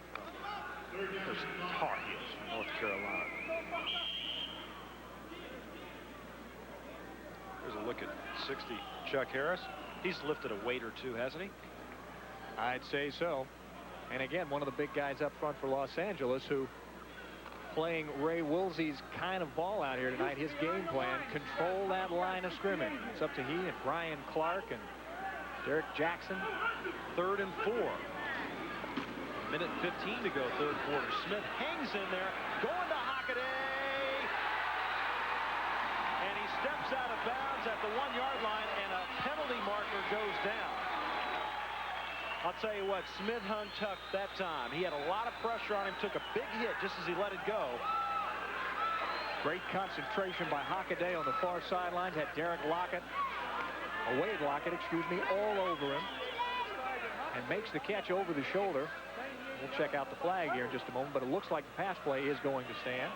There's Tar Heels from North Carolina. There's a look at 60 Chuck Harris. He's lifted a weight or two, hasn't he? I'd say so. And again, one of the big guys up front for Los Angeles who playing Ray Wilsey's kind of ball out here tonight. His game plan, control that line of scrimmage. It's up to he and Brian Clark and Derek Jackson. Third and 4. Minute 15 to go, third quarter. Smith hangs in there, going to Hockaday. And he steps out of bounds at the 1-yard line, and a penalty marker goes down. I'll tell you what, Smith hung tough that time. He had a lot of pressure on him, took a big hit just as he let it go. Great concentration by Hockaday on the far sidelines. Had Wade Lockett, all over him. And makes the catch over the shoulder. We'll check out the flag here in just a moment, but it looks like the pass play is going to stand.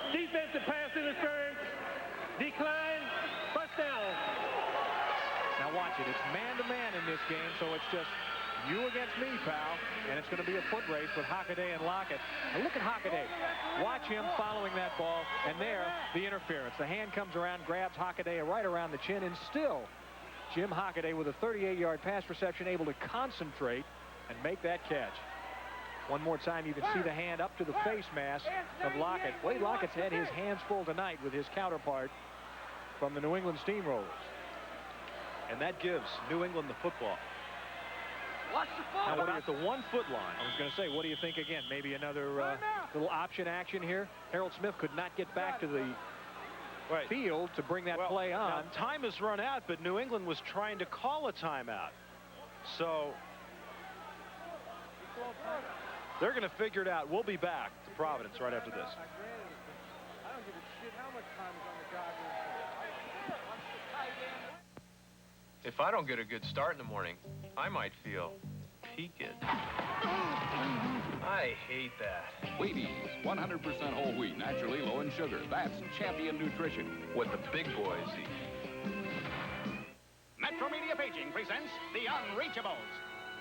Defensive pass interference. Decline. First down. Now watch it. It's man-to-man in this game, so it's just you against me, pal. And it's going to be a foot race with Hockaday and Lockett. And look at Hockaday. Watch him following that ball, and there, the interference. The hand comes around, grabs Hockaday right around the chin, and still Jim Hockaday with a 38-yard pass reception, able to concentrate. And Ray Wilsey, the big play man, and make that catch. One more time, you can see the hand up to the face mask of Lockett. Wade Lockett's had his hands full tonight with his counterpart from the New England Steamrollers. And that gives New England the football. Watch the Now, ball. we're at the 1-foot line. I was going to say, what do you think again? Maybe another little option action here? Harold Smith could not get back to the field to bring that play on. Now, time has run out, but New England was trying to call a timeout. So they're going to figure it out. We'll be back to Providence right after this. I don't give a shit how much time is on the clock. If I don't get a good start in the morning, I might feel peaked. I hate that. Wheaties, 100% whole wheat, naturally low in sugar. That's champion nutrition. What the big boys eat. Metro Media Paging presents The Unreachables.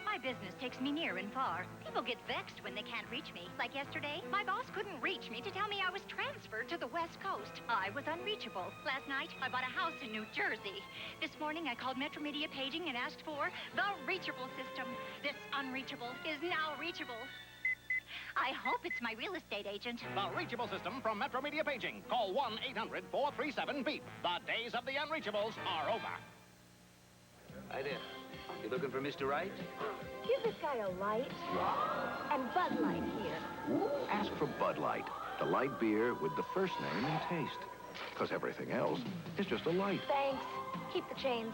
My business takes me near and far. People get vexed when they can't reach me. Like yesterday, my boss couldn't reach me to tell me I was transferred to the West Coast. I was unreachable. Last night, I bought a house in New Jersey. This morning, I called Metro Media Paging and asked for the reachable system. This unreachable is now reachable. I hope it's my real estate agent. The reachable system from Metro Media Paging. Call 1-800-437-BEEP. The days of the unreachables are over. Hi there. You looking for Mr. Right? Give this guy a light. And Bud Light here. Ask for Bud Light, the light beer with the first name and taste. Because everything else is just a light. Thanks. Keep the change.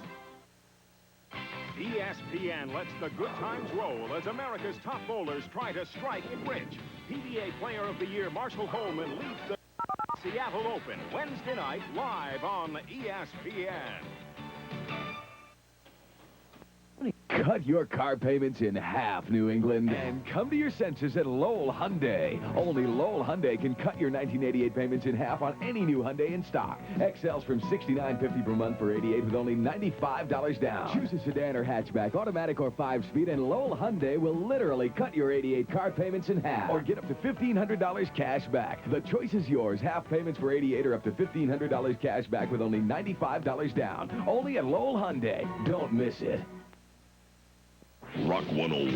ESPN lets the good times roll as America's top bowlers try to strike it rich. PBA Player of the Year Marshall Holman leads the Seattle Open Wednesday night live on ESPN. Cut your car payments in half, New England, and come to your senses at Lowell Hyundai. Only Lowell Hyundai can cut your 1988 payments in half on any new Hyundai in stock. XLs from $69.50 per month for 88 with only $95 down. Choose a sedan or hatchback, automatic or 5-speed, and Lowell Hyundai will literally cut your 88 car payments in half or get up to $1,500 cash back. The choice is yours. Half payments for 88 or up to $1,500 cash back with only $95 down. Only at Lowell Hyundai. Don't miss it. Rock 101,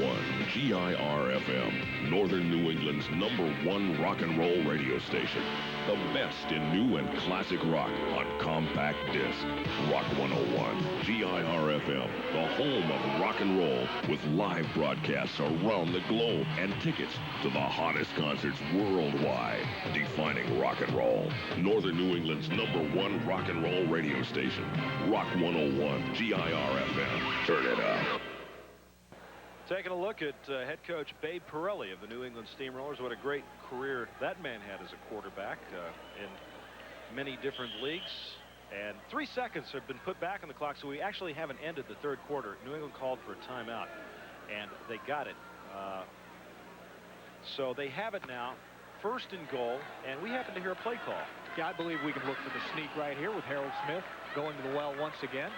GIR-FM, Northern New England's #1 rock and roll radio station. The best in new and classic rock on compact disc. Rock 101, GIR-FM, the home of rock and roll with live broadcasts around the globe and tickets to the hottest concerts worldwide. Defining rock and roll. Northern New England's #1 rock and roll radio station. Rock 101, GIR-FM. Turn it up. Taking a look at head coach Babe Pirelli of the New England Steamrollers. What a great career that man had as a quarterback in many different leagues. And 3 seconds have been put back on the clock, so we actually haven't ended the third quarter. New England called for a timeout, and they got it. So they have it now, 1st and goal, and we happen to hear a play call. Yeah, I believe we can look for the sneak right here with Harold Smith going to the well once again.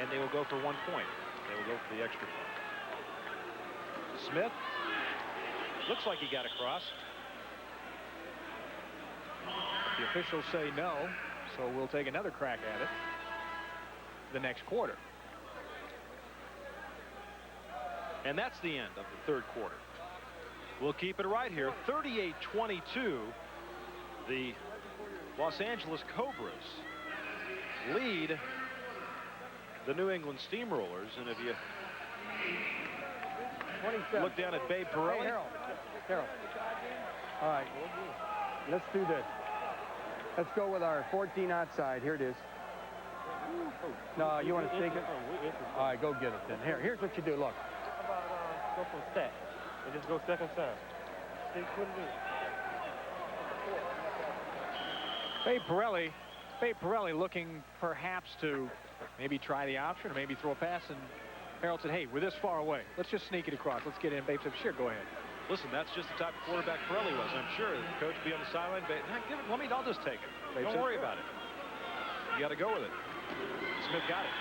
And they will go for 1 point. They will go for the extra point. Smith looks like he got across. The officials say no, so we'll take another crack at it the next quarter. And that's the end of the third quarter. We'll keep it right here. 38-22. The Los Angeles Cobras lead the New England Steamrollers. And if you look down at Babe Pirelli. Hey, Harold. All right. Let's do this. Let's go with our 14 outside. Here it is. No, you want to take it? All right, go get it then. Here's what you do. Look. How about go for a stack and just go second side? See, what it is. Babe Pirelli looking perhaps to maybe try the option or maybe throw a pass, and Harold said, hey, we're this far away. Let's just sneak it across. Let's get in. Babe said, sure, go ahead. Listen, that's just the type of quarterback Pirelli was. I'm sure the coach would be on the sideline. I'll just take it. Don't worry about it. You got to go with it. Smith got it.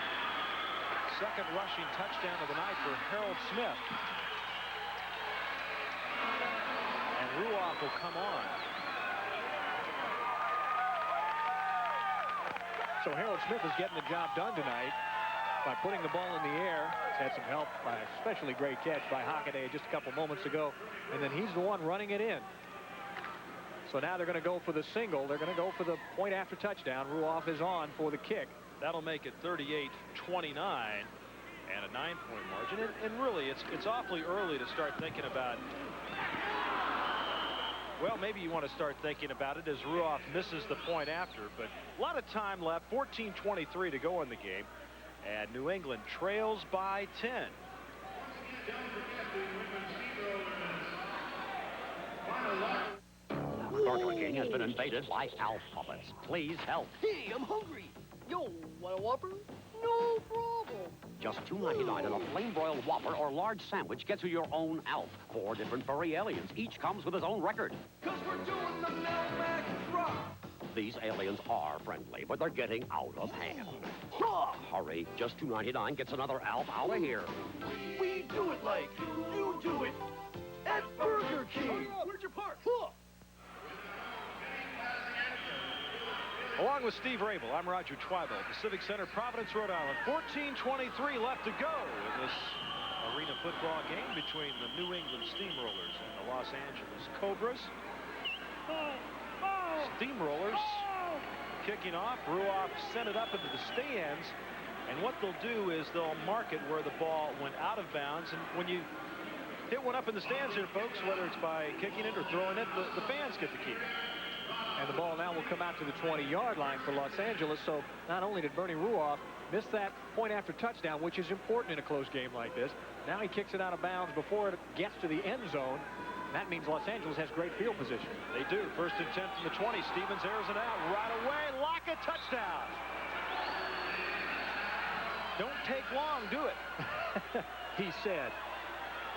Second rushing touchdown of the night for Harold Smith. And Ruoff will come on. So Harold Smith is getting the job done tonight. by putting the ball in the air. He's had some help by a especially great catch by Hockaday just a couple moments ago. And then he's the one running it in. So now they're going to go for the single. They're going to go for the point after touchdown. Ruoff is on for the kick. That'll make it 38-29 and a 9-point margin. And really, it's awfully early to start thinking about. Well, maybe you want to start thinking about it as Ruoff misses the point after, but a lot of time left. 14:23 to go in the game, and New England trails by 10. Burger King has been invaded by Alf puppets. Please help. Hey, I'm hungry. Yo, want a Whopper? No problem. Just $2.99 on a plain broiled Whopper or large sandwich gets you your own Alf. 4 different furry aliens. Each comes with his own record. 'Cause we're doing the Max Rock. These aliens are friendly, but they're getting out of hand. Hurry, just $2.99 gets another Alf out of here. We do it like you do it at Burger King. Where'd you park? Along with Steve Rabel, I'm Roger Twibell at the Civic Center, Providence, Rhode Island. 14:23 left to go in this arena football game between the New England Steamrollers and the Los Angeles Cobras. Steamrollers kicking off. Ruoff sent it up into the stands. And what they'll do is they'll mark it where the ball went out of bounds. And when you hit one up in the stands here, folks, whether it's by kicking it or throwing it, the fans get to keep it. And the ball now will come out to the 20-yard line for Los Angeles. So not only did Bernie Ruoff miss that point after touchdown, which is important in a close game like this, now he kicks it out of bounds before it gets to the end zone. That means Los Angeles has great field position. They do. 1st and 10 from the 20. Stevens airs it out right away. Lockett, touchdown. Don't take long, do it. He said.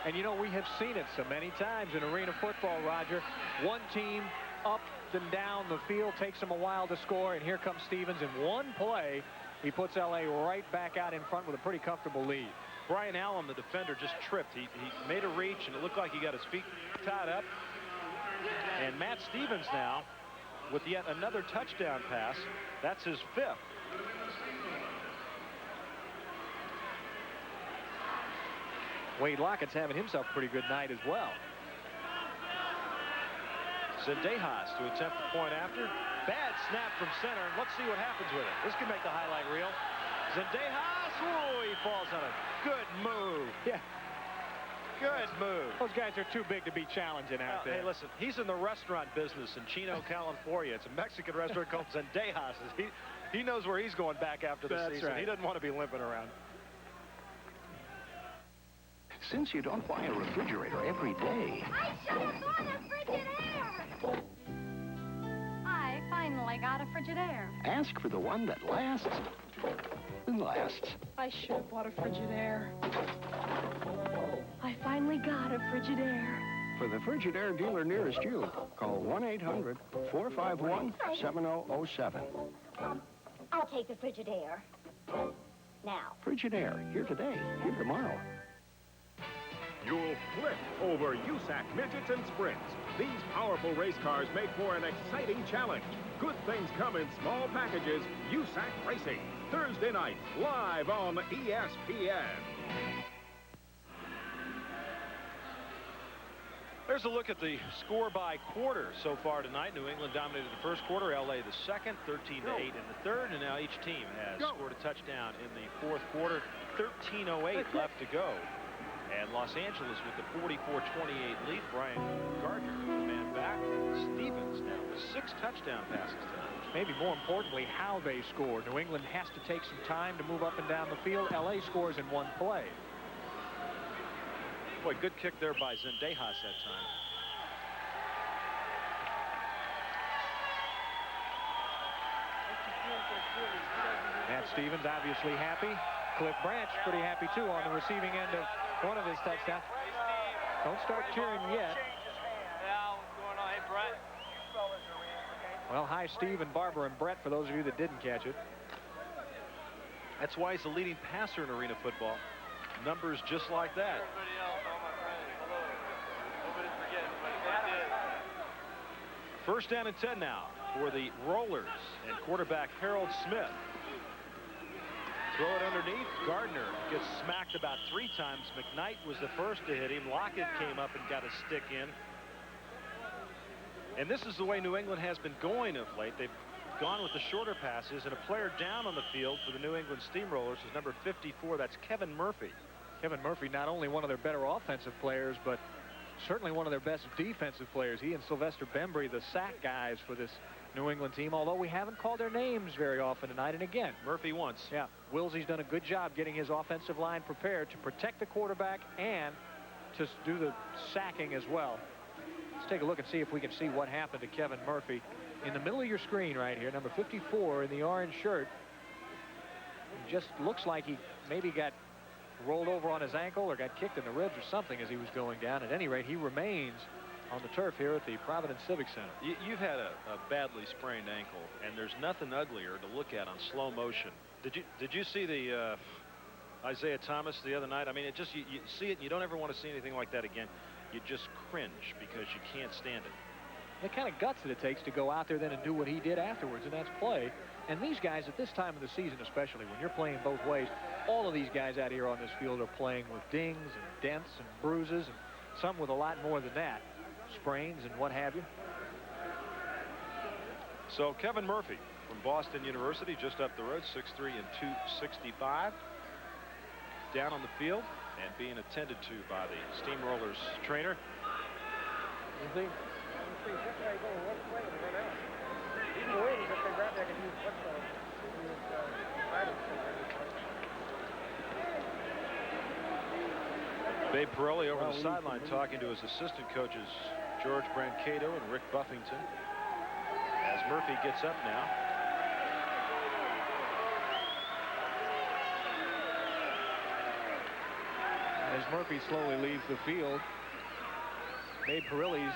And, you know, we have seen it so many times in arena football, Roger. One team up and down the field, takes them a while to score, and here comes Stevens in one play. He puts L.A. right back out in front with a pretty comfortable lead. Brian Allen, the defender, just tripped. He made a reach, and it looked like he got his feet tied up. And Matt Stevens now with yet another touchdown pass. That's his 5th. Wade Lockett's having himself a pretty good night as well. Zendejas to attempt the point after. Bad snap from center. Let's see what happens with it. This can make the highlight reel. Zendejas, oh, he falls on it. Good move. Yeah. Good move. Those guys are too big to be challenging out there. Hey, listen, he's in the restaurant business in Chino, California. It's a Mexican restaurant called Zendejas. He knows where he's going back after the season. Right. He doesn't want to be limping around. Since you don't buy a refrigerator every day. I should have bought a Frigidaire. I finally got a Frigidaire. Ask for the one that lasts and lasts. I should have bought a Frigidaire. I finally got a Frigidaire. For the Frigidaire dealer nearest you, call 1-800-451-7007. I'll take the Frigidaire. Now. Frigidaire, here today, here tomorrow. You'll flip over USAC midgets and sprints. These powerful race cars make for an exciting challenge. Good things come in small packages. USAC Racing, Thursday night, live on ESPN. There's a look at the score by quarter so far tonight. New England dominated the first quarter, LA the second, 13-8 in the third, and now each team has scored a touchdown in the fourth quarter. 13:08 left to go. And Los Angeles with the 44-28 lead. Brian Gardner, the man back. Stevens now with 6 touchdown passes tonight. Maybe more importantly, how they score. New England has to take some time to move up and down the field. L.A. scores in one play. Boy, good kick there by Zendejas that time. Matt Stevens obviously happy. Cliff Branch pretty happy too on the receiving end of one of his touchdowns. Don't start cheering yet. Well, hi, Steve and Barbara and Brett, for those of you that didn't catch it. That's why he's the leading passer in arena football. Numbers just like that. First down and 10 now for the Rollers and quarterback Harold Smith. Throw it underneath. Gardner gets smacked about 3 times. McKnight was the first to hit him. Lockett came up and got a stick in. And this is the way New England has been going of late. They've gone with the shorter passes, and a player down on the field for the New England Steamrollers is number 54. That's Kevin Murphy. Kevin Murphy, not only one of their better offensive players, but certainly one of their best defensive players. He and Sylvester Bembry, the sack guys for this New England team, although we haven't called their names very often tonight. And again, Murphy once. Yeah, Wilsey's done a good job getting his offensive line prepared to protect the quarterback and to do the sacking as well. Let's take a look and see if we can see what happened to Kevin Murphy. In the middle of your screen right here, number 54 in the orange shirt. It just looks like he maybe got rolled over on his ankle or got kicked in the ribs or something as he was going down. At any rate, he remains on the turf here at the Providence Civic Center. You've had a badly sprained ankle, and there's nothing uglier to look at on slow motion. Did you see the Isaiah Thomas the other night? I mean, it just you see it, and you don't ever want to see anything like that again. You just cringe because you can't stand it. The kind of guts that it takes to go out there then and do what he did afterwards, and that's play. And these guys at this time of the season, especially when you're playing both ways, all of these guys out here on this field are playing with dings and dents and bruises, and some with a lot more than that, sprains and what have you. So Kevin Murphy from Boston University, just up the road, 6'3" and 265, down on the field and being attended to by the Steamrollers trainer. Babe Pirelli over the sideline talking to his assistant coaches George Brancato and Rick Buffington as Murphy gets up now. As Murphy slowly leaves the field, Babe Pirelli's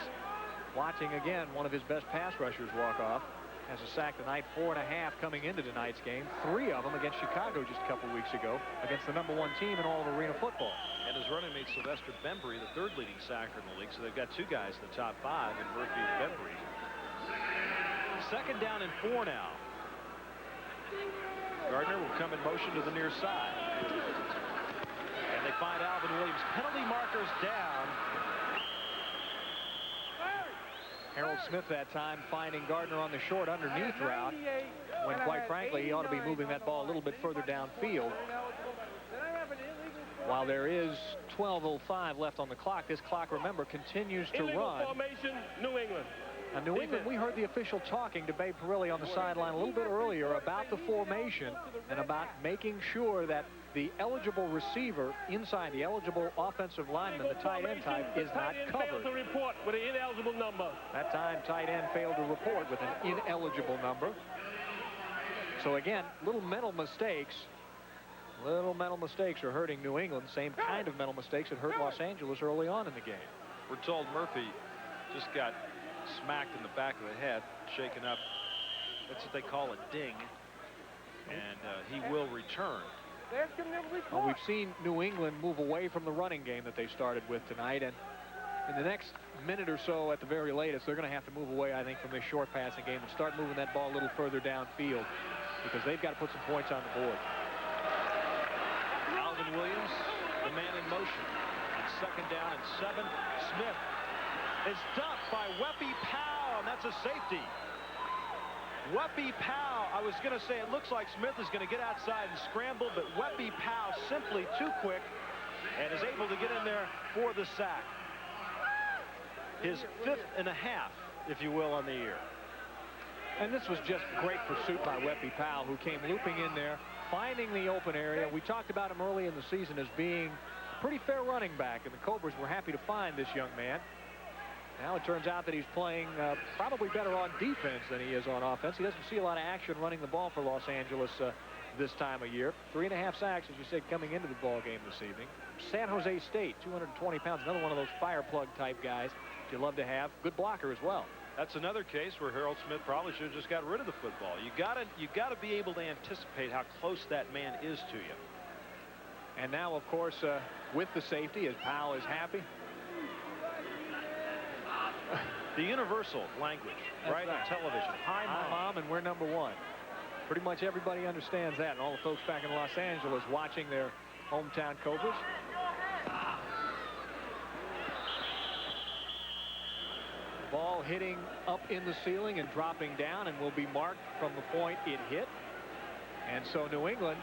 watching again one of his best pass rushers walk off. Has a sack tonight, 4.5 coming into tonight's game. 3 of them against Chicago just a couple weeks ago against the #1 team in all of arena football. And his running mate Sylvester Bembry, the 3rd leading sacker in the league. So they've got 2 guys in the top 5 in Murphy and Bembry. 2nd down and 4 now. Gardner will come in motion to the near side. And they find Alvin Williams. Penalty markers down. Harold Smith that time finding Gardner on the short underneath route, when quite frankly he ought to be moving that ball a little bit further downfield. While there is 12:05 left on the clock, this clock, remember, continues to run. Formation, New England. Now, New England, we heard the official talking to Babe Pirelli on the sideline a little bit earlier about the formation and about making sure that the eligible receiver inside the eligible offensive lineman, the tight end type, is not covered. Failed to report with an ineligible number. That time, tight end failed to report with an ineligible number. So again, little mental mistakes are hurting New England. Same kind of mental mistakes that hurt Los Angeles early on in the game. We're told Murphy just got smacked in the back of the head, shaken up. That's what they call a ding. And he will return. Well, we've seen New England move away from the running game that they started with tonight, and in the next minute or so at the very latest, they're going to have to move away, I think, from this short passing game and start moving that ball a little further downfield because they've got to put some points on the board. Alvin Williams, the man in motion. And 2nd down and 7. Smith is dumped by Weppy Powell, and that's a safety. Weppy Powell, I was going to say it looks like Smith is going to get outside and scramble, but Weppy Powell simply too quick and is able to get in there for the sack. His 5th and a half, if you will, on the year. And this was just great pursuit by Weppy Powell, who came looping in there, finding the open area. We talked about him early in the season as being a pretty fair running back, and the Cobras were happy to find this young man. Now it turns out that he's playing probably better on defense than he is on offense. He doesn't see a lot of action running the ball for Los Angeles this time of year. 3.5 sacks, as you said, coming into the ball game this evening. San Jose State, 220 pounds, another one of those fire plug type guys you love to have. Good blocker as well. That's another case where Harold Smith probably should have just got rid of the football. You gotta be able to anticipate how close that man is to you. And now, of course, with the safety, as Powell is happy. The universal language, right, on television. Hi, Mom. Hi, Mom, and we're #1. Pretty much everybody understands that, and all the folks back in Los Angeles watching their hometown Cobras. Ball hitting up in the ceiling and dropping down, and will be marked from the point it hit. And so New England,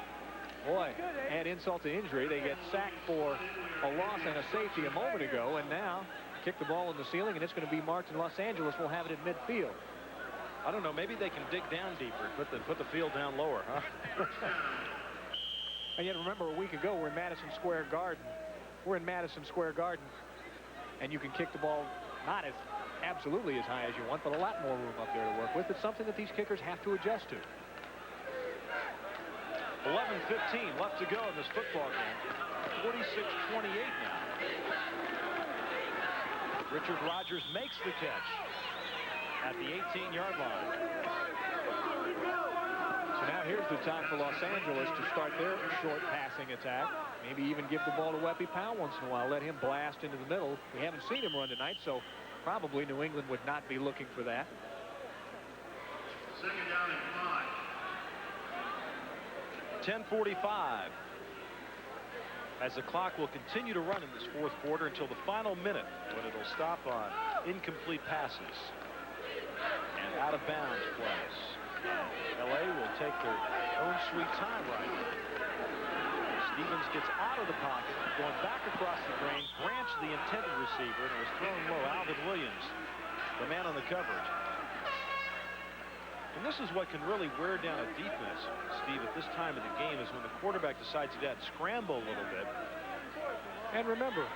boy, add insult to injury. They get sacked for a loss and a safety a moment ago, and now kick the ball in the ceiling, and it's going to be marked, and Los Angeles will have it at midfield. I don't know, maybe they can dig down deeper, put the field down lower, huh? And yet, remember, a week ago, we're in Madison Square Garden. And you can kick the ball not as absolutely as high as you want, but a lot more room up there to work with. It's something that these kickers have to adjust to. 11:15 left to go in this football game. 46-28 now. Richard Rogers makes the catch at the 18-yard line. So now here's the time for Los Angeles to start their short passing attack. Maybe even give the ball to Weppy Powell once in a while. Let him blast into the middle. We haven't seen him run tonight, so probably New England would not be looking for that. Second down and 10:45. As the clock will continue to run in this fourth quarter until the final minute, when it'll stop on incomplete passes and out of bounds plays. LA will take their own sweet time right now. Stevens gets out of the pocket, going back across the grain. Branch, the intended receiver, and it was thrown low. Alvin Williams, the man on the coverage. And this is what can really wear down a defense, Steve, at this time of the game, is when the quarterback decides to scramble a little bit. And remember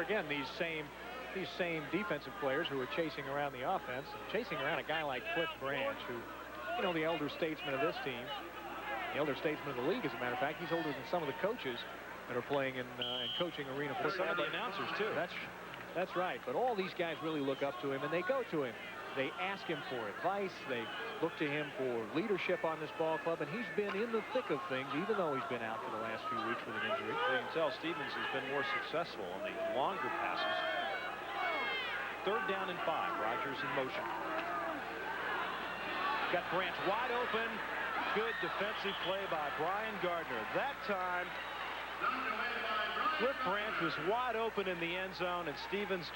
again, these same defensive players who are chasing around the offense, chasing around a guy like Cliff Branch, who, you know, the elder statesman of this team, the elder statesman of the league, as a matter of fact. He's older than some of the coaches that are playing and coaching arena football. Some of the announcers, too. That's right. But all these guys really look up to him, and they go to him. They ask him for advice. They look to him for leadership on this ball club, and he's been in the thick of things, even though he's been out for the last few weeks with an injury. You can tell Stevens has been more successful on the longer passes. Third down and 5. Rogers in motion. Got Branch wide open. Good defensive play by Brian Gardner. That time, Cliff Branch was wide open in the end zone, and Stevens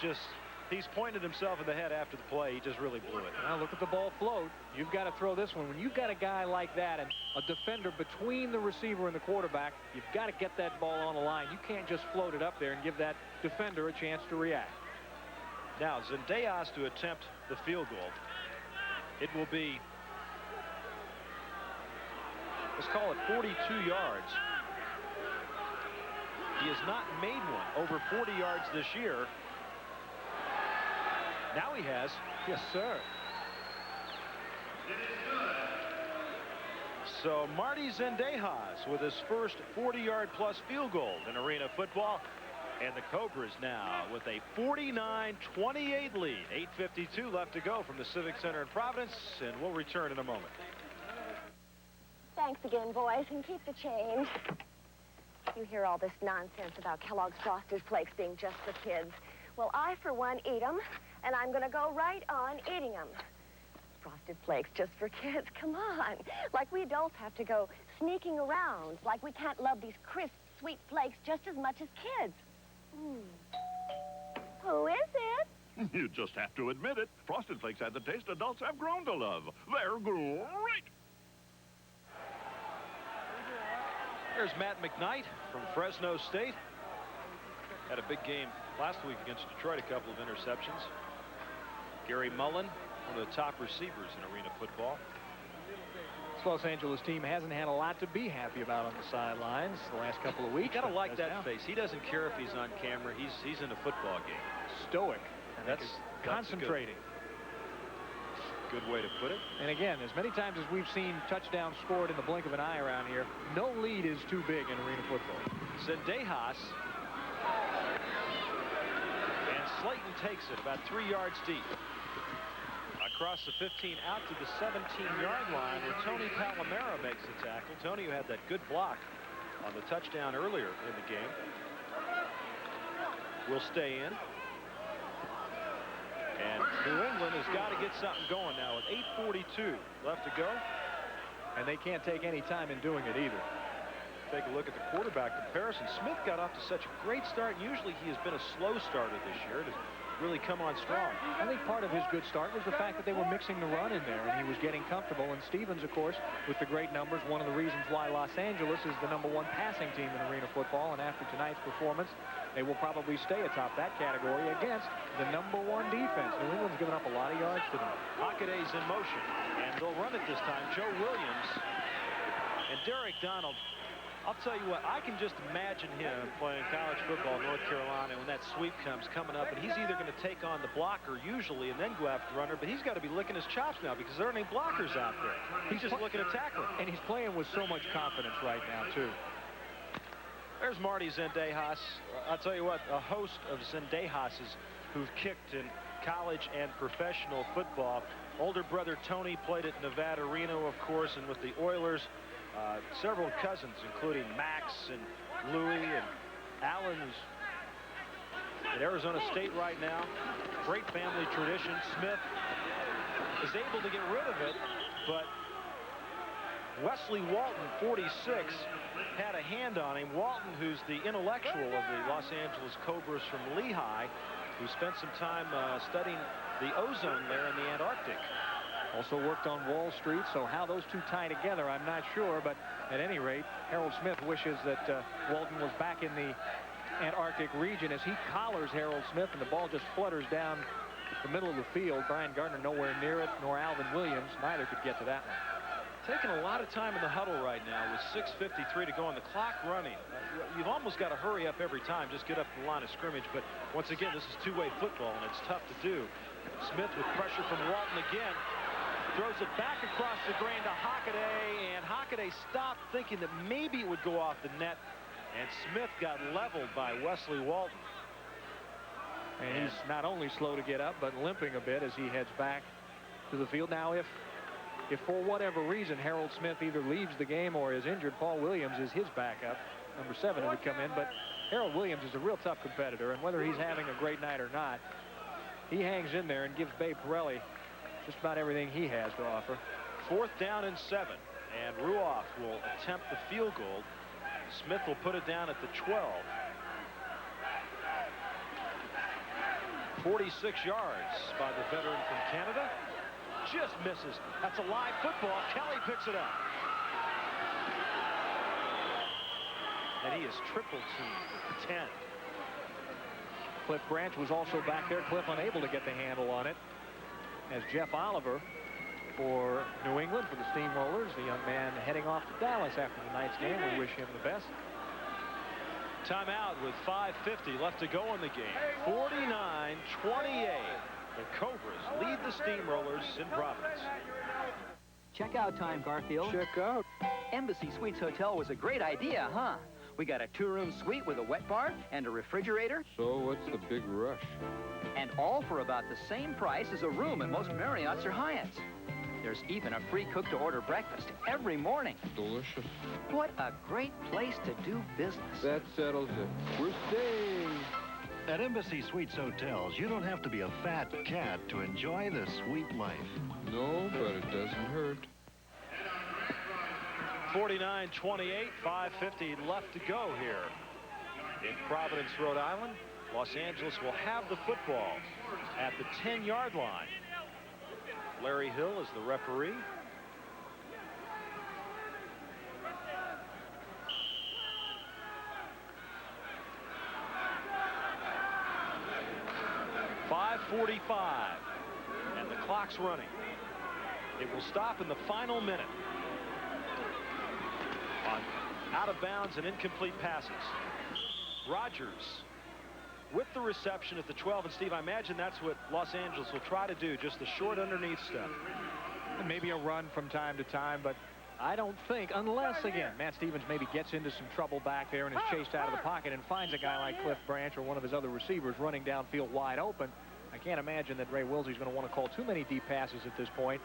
he's pointed himself in the head after the play. He just really blew it. Now look at the ball float. You've got to throw this one. When you've got a guy like that and a defender between the receiver and the quarterback, you've got to get that ball on the line. You can't just float it up there and give that defender a chance to react. Now, Zendejas to attempt the field goal. It will be, let's call it 42 yards. He has not made one over 40 yards this year. Now he has. Yes, sir. So Marty Zendejas with his first 40-yard plus field goal in arena football. And the Cobras now with a 49-28 lead. 8:52 left to go from the Civic Center in Providence, and we'll return in a moment. Thanks again, boys, and keep the change. You hear all this nonsense about Kellogg's Frosted Flakes being just for kids. Well, I, for one, eat them, and I'm going to go right on eating them. Frosted Flakes just for kids, come on. Like we adults have to go sneaking around, like we can't love these crisp, sweet flakes just as much as kids. Who is it? You just have to admit it. Frosted Flakes have the taste adults have grown to love. They're great. There's Matt McKnight from Fresno State. Had a big game last week against Detroit, a couple of interceptions. Gary Mullen, one of the top receivers in arena football. This Los Angeles team hasn't had a lot to be happy about on the sidelines the last couple of weeks. You gotta like that face. He doesn't care if he's on camera. He's in a football game. Stoic. That's concentrating. Good way to put it. And again, as many times as we've seen touchdowns scored in the blink of an eye around here, no lead is too big in arena football. Zendejas. And Slayton takes it about 3 yards deep. Across the 15 out to the 17-yard line where Tony Palomero makes the tackle. Tony, who had that good block on the touchdown earlier in the game, will stay in. And New England has got to get something going now with 8:42 left to go. and they can't take any time in doing it either. Take a look at the quarterback comparison. Smith got off to such a great start. Usually he has been a slow starter this year to really come on strong. I think part of his good start was the fact that they were mixing the run in there, and he was getting comfortable. And Stevens, of course, with the great numbers, one of the reasons why Los Angeles is the #1 passing team in arena football. And after tonight's performance, they will probably stay atop that category against the #1 defense. New England's given up a lot of yards to them. Hockaday's in motion, and they'll run it this time. Joe Williams and Derek Donald. I'll tell you what, I can just imagine him playing college football in North Carolina when that sweep comes coming up, and he's either going to take on the blocker usually and then go after the runner, but he's got to be licking his chops now because there aren't any blockers out there. He's just looking to tackle him. And he's playing with so much confidence right now, too. There's Marty Zendejas. I'll tell you what, a host of Zendejases who've kicked in college and professional football. Older brother Tony played at Nevada Reno, of course, and with the Oilers. Several cousins, including Max and Louie and Alan, who's at Arizona State right now. Great family tradition. Smith is able to get rid of it, but Wesley Walton, 46, had a hand on him. Walton, who's the intellectual of the Los Angeles Cobras from Lehigh, who spent some time studying the ozone layer in the Antarctic. Also worked on Wall Street, so how those two tie together, I'm not sure. But at any rate, Harold Smith wishes that Walton was back in the Antarctic region as he collars Harold Smith, and the ball just flutters down the middle of the field. Brian Gardner nowhere near it, nor Alvin Williams. Neither could get to that one. Taking a lot of time in the huddle right now with 6:53 to go and the clock running. You've almost got to hurry up every time, just get up to the line of scrimmage. But once again, this is two-way football, and it's tough to do. Smith with pressure from Walton again. Throws it back across the grain to Hockaday, and Hockaday stopped thinking that maybe it would go off the net, and Smith got leveled by Wesley Walton. And he's not only slow to get up, but limping a bit as he heads back to the field. Now, if for whatever reason Harold Smith either leaves the game or is injured, Paul Williams is his backup, number 7, who would come in. But Harold Williams is a real tough competitor, and whether he's having a great night or not, he hangs in there and gives Bay Pirelli just about everything he has to offer. 4th down and 7, and Ruoff will attempt the field goal. Smith will put it down at the 12. 46 yards by the veteran from Canada. Just misses. That's a live football. Kelly picks it up. And he is triple teamed at the 10. Cliff Branch was also back there. Cliff unable to get the handle on it. As Jeff Oliver for New England, for the Steamrollers, the young man heading off to Dallas after tonight's game. We wish him the best. Timeout with 5:50 left to go in the game. 49-28. The Cobras lead the Steamrollers in Providence. Checkout time, Garfield. Check out. Embassy Suites Hotel was a great idea, huh? We got a 2-room suite with a wet bar and a refrigerator. So what's the big rush? And all for about the same price as a room at most Marriotts or Hyatts. There's even a free cook-to-order breakfast every morning. Delicious. What a great place to do business. That settles it. We're staying. At Embassy Suites Hotels, you don't have to be a fat cat to enjoy the sweet life. No, but it doesn't hurt. 49-28, 5:50 left to go here in Providence, Rhode Island. Los Angeles will have the football at the 10-yard line. Larry Hill is the referee. .45, and the clock's running. It will stop in the final minute on out of bounds and incomplete passes. Rogers with the reception at the 12, and Steve, I imagine that's what Los Angeles will try to do, just the short underneath stuff. And maybe a run from time to time, but I don't think, unless, again, Matt Stevens maybe gets into some trouble back there and is chased out of the pocket and finds a guy like Cliff Branch or one of his other receivers running downfield wide open. I can't imagine that Ray Wilsey's going to want to call too many deep passes at this point.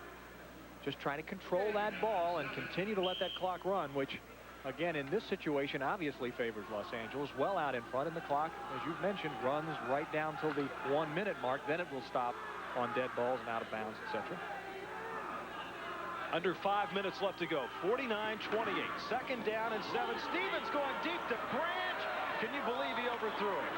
Just trying to control that ball and continue to let that clock run, which, again, in this situation, obviously favors Los Angeles. Well out in front, and the clock, as you've mentioned, runs right down till the 1-minute mark. Then it will stop on dead balls and out of bounds, etc. Under 5 minutes left to go. 49-28. Second down and 7. Stevens going deep to Branch. Can you believe he overthrew it?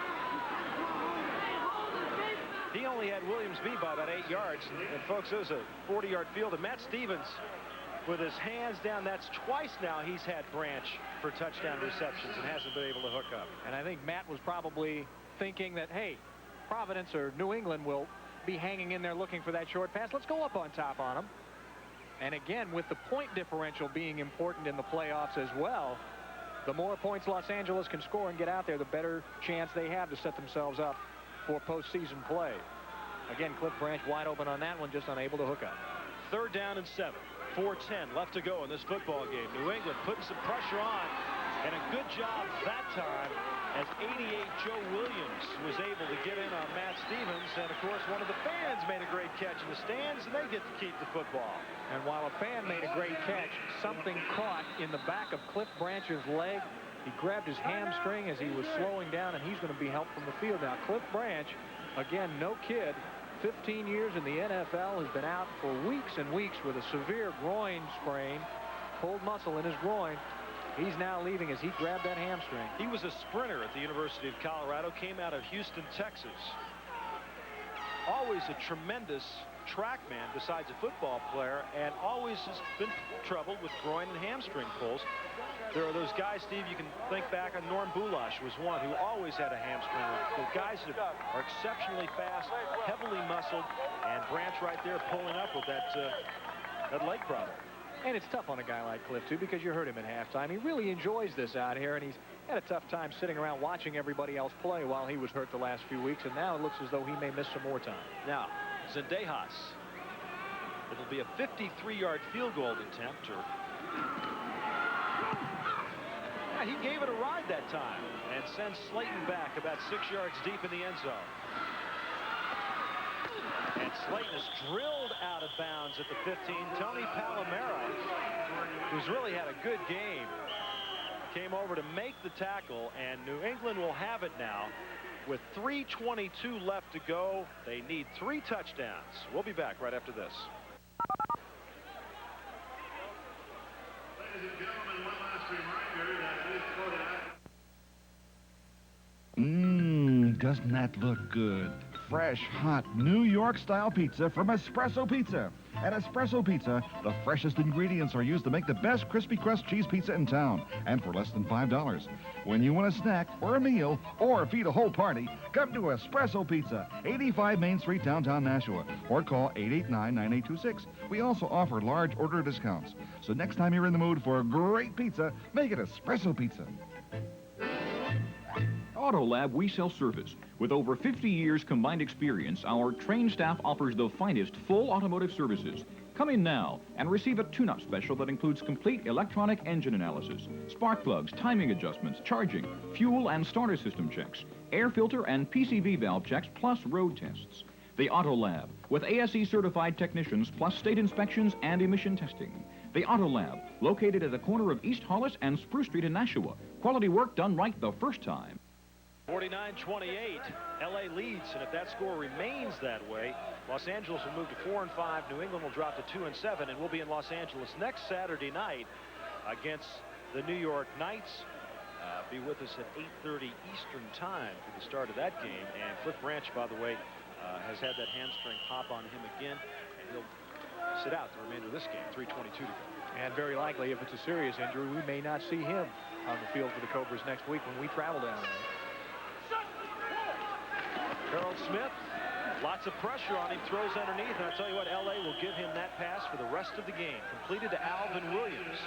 He only had Williams beat by about 8 yards. And folks, it was a 40-yard field. And Matt Stevens, with his hands down, that's twice now he's had Branch for touchdown receptions and hasn't been able to hook up. And I think Matt was probably thinking that, hey, Providence or New England will be hanging in there looking for that short pass. Let's go up on top on them. And again, with the point differential being important in the playoffs as well, the more points Los Angeles can score and get out there, the better chance they have to set themselves up for postseason play. Again, Cliff Branch wide open on that one, just unable to hook up. Third down and 7. 4:10 left to go in this football game. New England putting some pressure on, and a good job that time as 88 Joe Williams was able to get in on Matt Stevens. And, of course, one of the fans made a great catch in the stands, and they get to keep the football. And while a fan made a great catch, something caught in the back of Cliff Branch's leg. He grabbed his hamstring as he was slowing down, and he's going to be helped from the field. Now, Cliff Branch, again, no kid, 15 years in the NFL, has been out for weeks and weeks with a severe groin sprain, pulled muscle in his groin. He's now leaving as he grabbed that hamstring. He was a sprinter at the University of Colorado, came out of Houston, Texas. Always a tremendous track man besides a football player, and always has been troubled with groin and hamstring pulls. There are those guys, Steve, you can think back on. Norm Bulash was one who always had a hamstring. The guys that are exceptionally fast, heavily muscled, and Branch right there pulling up with that leg problem. And it's tough on a guy like Cliff, too, because you heard him at halftime. He really enjoys this out here, and he's had a tough time sitting around watching everybody else play while he was hurt the last few weeks, and now it looks as though he may miss some more time. Now, Zendejas. It'll be a 53-yard field goal attempt. Yeah, he gave it a ride that time and sends Slayton back about 6 yards deep in the end zone. And Slayton is drilled out of bounds at the 15. Tony Palomero, who's really had a good game, came over to make the tackle, and New England will have it now. With 3:22 left to go, they need 3 touchdowns. We'll be back right after this. Ladies and gentlemen, one last reminder that this photo. Doesn't that look good? Fresh, hot, New York-style pizza from Espresso Pizza. At Espresso Pizza, the freshest ingredients are used to make the best crispy crust cheese pizza in town, and for less than $5. When you want a snack or a meal or feed a whole party, come to Espresso Pizza, 85 Main Street, downtown Nashua, or call 889-9826. We also offer large order discounts. So next time you're in the mood for a great pizza, make it Espresso Pizza. Autolab We Sell Service. With over 50 years combined experience, our trained staff offers the finest full automotive services. Come in now and receive a tune-up special that includes complete electronic engine analysis, spark plugs, timing adjustments, charging, fuel and starter system checks, air filter and PCV valve checks, plus road tests. The Autolab, with ASE certified technicians, plus state inspections and emission testing. The Autolab, located at the corner of East Hollis and Spruce Street in Nashua. Quality work done right the first time. 49-28, LA leads, and if that score remains that way, Los Angeles will move to 4-5. New England will drop to 2-7, and we'll be in Los Angeles next Saturday night against the New York Knights. Be with us at 8:30 Eastern time for the start of that game. And Cliff Branch, by the way, has had that hamstring pop on him again, and he'll sit out the remainder of this game. 3:22 to go. And very likely, if it's a serious injury, we may not see him on the field for the Cobras next week when we travel down there. Harold Smith, lots of pressure on him, throws underneath, and I'll tell you what, LA will give him that pass for the rest of the game. Completed to Alvin Williams.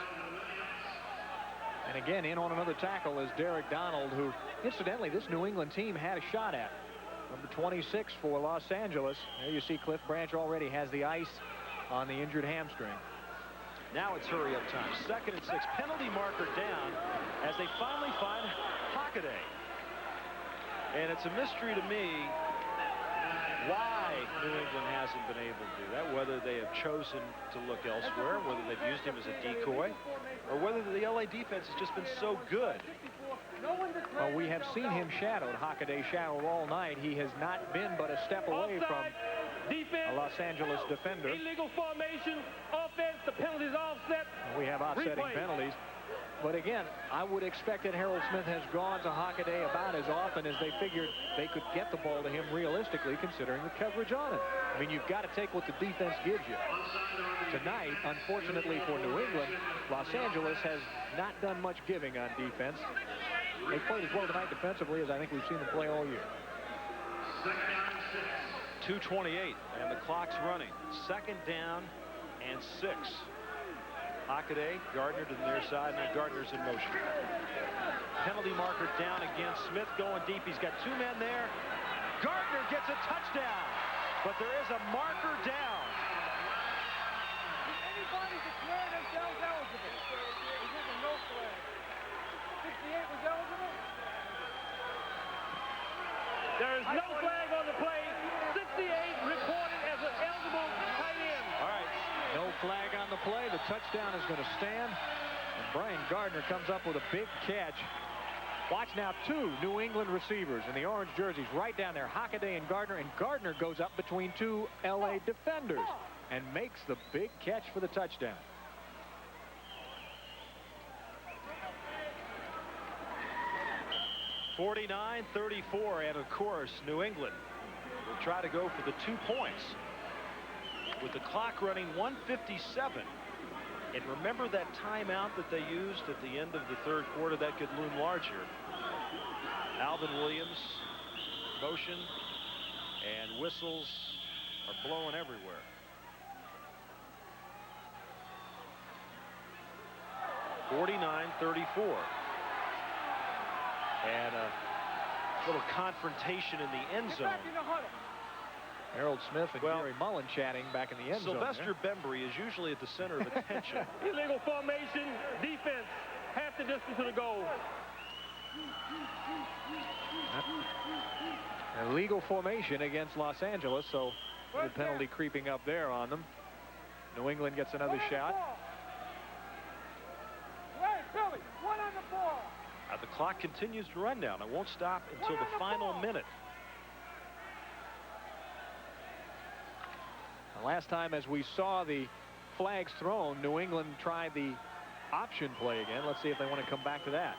And again, in on another tackle is Derek Donald, who, incidentally, this New England team had a shot at. Number 26 for Los Angeles. There you see Cliff Branch already has the ice on the injured hamstring. Now it's hurry-up time. 2nd and 6. Penalty marker down as they finally find Hockaday. And it's a mystery to me why New England hasn't been able to do that, whether they have chosen to look elsewhere, whether they've used him as a decoy, or whether the LA defense has just been so good. Well, we have seen him shadowed, Hockaday shadowed all night. He has not been but a step away from Defense. a Los Angeles defender. Illegal formation. Offense. The penalties offset. We have offsetting penalties. But again, I would expect that Harold Smith has gone to Hockaday about as often as they figured they could get the ball to him realistically, considering the coverage on him. I mean, you've got to take what the defense gives you. Tonight, unfortunately for New England, Los Angeles has not done much giving on defense. They played as well tonight defensively as I think we've seen them play all year. 2:28, and the clock's running. 2nd down and 6. Hockaday, Gardner to the near side, and then Gardner's in motion. Penalty marker down against Smith going deep. He's got 2 men there. Gardner gets a touchdown, but there is a marker down. Did anybody declare themselves eligible? Is it a no flag? 68 was eligible? There is no flag on the play. 68 reported as an eligible tight end. All right, no flag on the play. The touchdown is going to stand. And Brian Gardner comes up with a big catch. Watch now, 2 New England receivers in the orange jerseys right down there, Hockaday and Gardner goes up between 2 L.A. defenders and makes the big catch for the touchdown. (49-34), and of course, New England will try to go for the 2 points. With the clock running 1:57. And remember that timeout that they used at the end of the 3rd quarter? That could loom large here. Alvin Williams, motion, and whistles are blowing everywhere. (49-34). And a little confrontation in the end zone. Harold Smith and Gary Mullen chatting back in the end zone. Sylvester Bembry is usually at the center of attention. Illegal formation. Defense. Half the distance to the goal. Illegal formation against Los Angeles, so the penalty creeping up there on them. New England gets another shot. Hey, Billy, 1 on the ball. The clock continues to run down. It won't stop until the final minute. Last time, as we saw the flags thrown, New England tried the option play again. Let's see if they want to come back to that.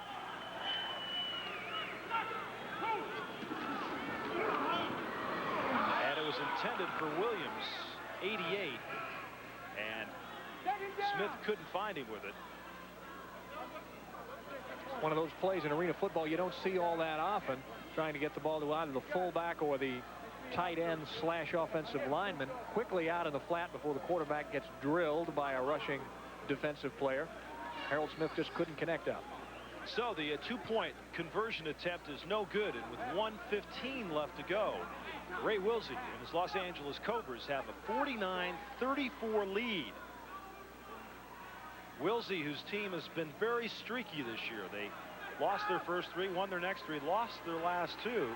And it was intended for Williams, 88, and Smith couldn't find him with it. One of those plays in arena football you don't see all that often, trying to get the ball to either the fullback or the tight end / offensive lineman quickly out of the flat before the quarterback gets drilled by a rushing defensive player. Harold Smith just couldn't connect up. So the 2-point conversion attempt is no good, and with 1:15 left to go, Ray Wilsey and his Los Angeles Cobras have a 49-34 lead. Wilsey, whose team has been very streaky this year. They lost their first 3, won their next 3, lost their last 2.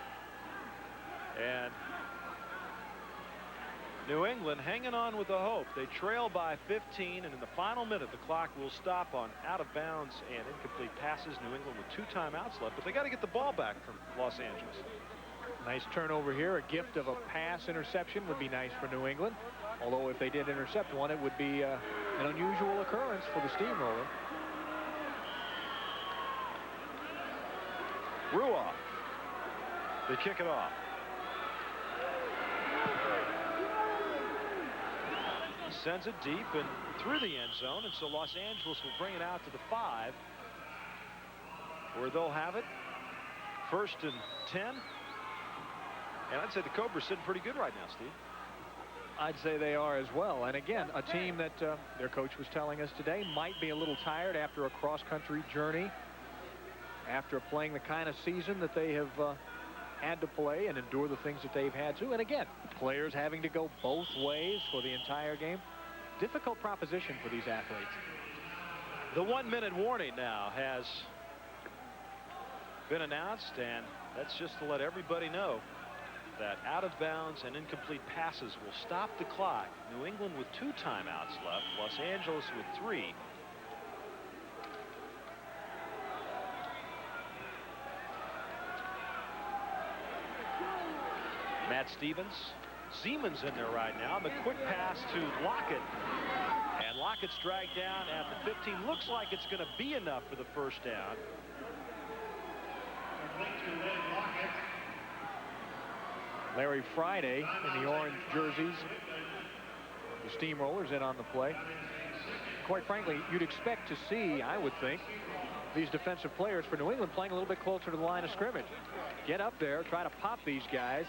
And New England hanging on with the hope. They trail by 15, and in the final minute, the clock will stop on out of bounds and incomplete passes. New England with 2 timeouts left, but they got to get the ball back from Los Angeles. Nice turnover here. A gift of a pass interception would be nice for New England. Although if they did intercept one, it would be an unusual occurrence for the Steamroller. Ruoff. They kick it off. Sends it deep and through the end zone, and so Los Angeles will bring it out to the 5, where they'll have it 1st and 10. And I'd say the Cobras sitting pretty good right now, Steve. I'd say they are as well. And again, a team that their coach was telling us today might be a little tired after a cross-country journey, after playing the kind of season that they have had to play and endure the things that they've had to. And again, players having to go both ways for the entire game. Difficult proposition for these athletes. The 1-minute warning now has been announced, and that's just to let everybody know that out of bounds and incomplete passes will stop the clock. New England with 2 timeouts left, Los Angeles with 3. Matt Stevens Siemens in there right now. The quick pass to Lockett. And Lockett's dragged down at the 15. Looks like it's going to be enough for the first down. Larry Friday in the orange jerseys. The Steamrollers in on the play. Quite frankly, you'd expect to see, I would think, these defensive players for New England playing a little bit closer to the line of scrimmage. Get up there, try to pop these guys,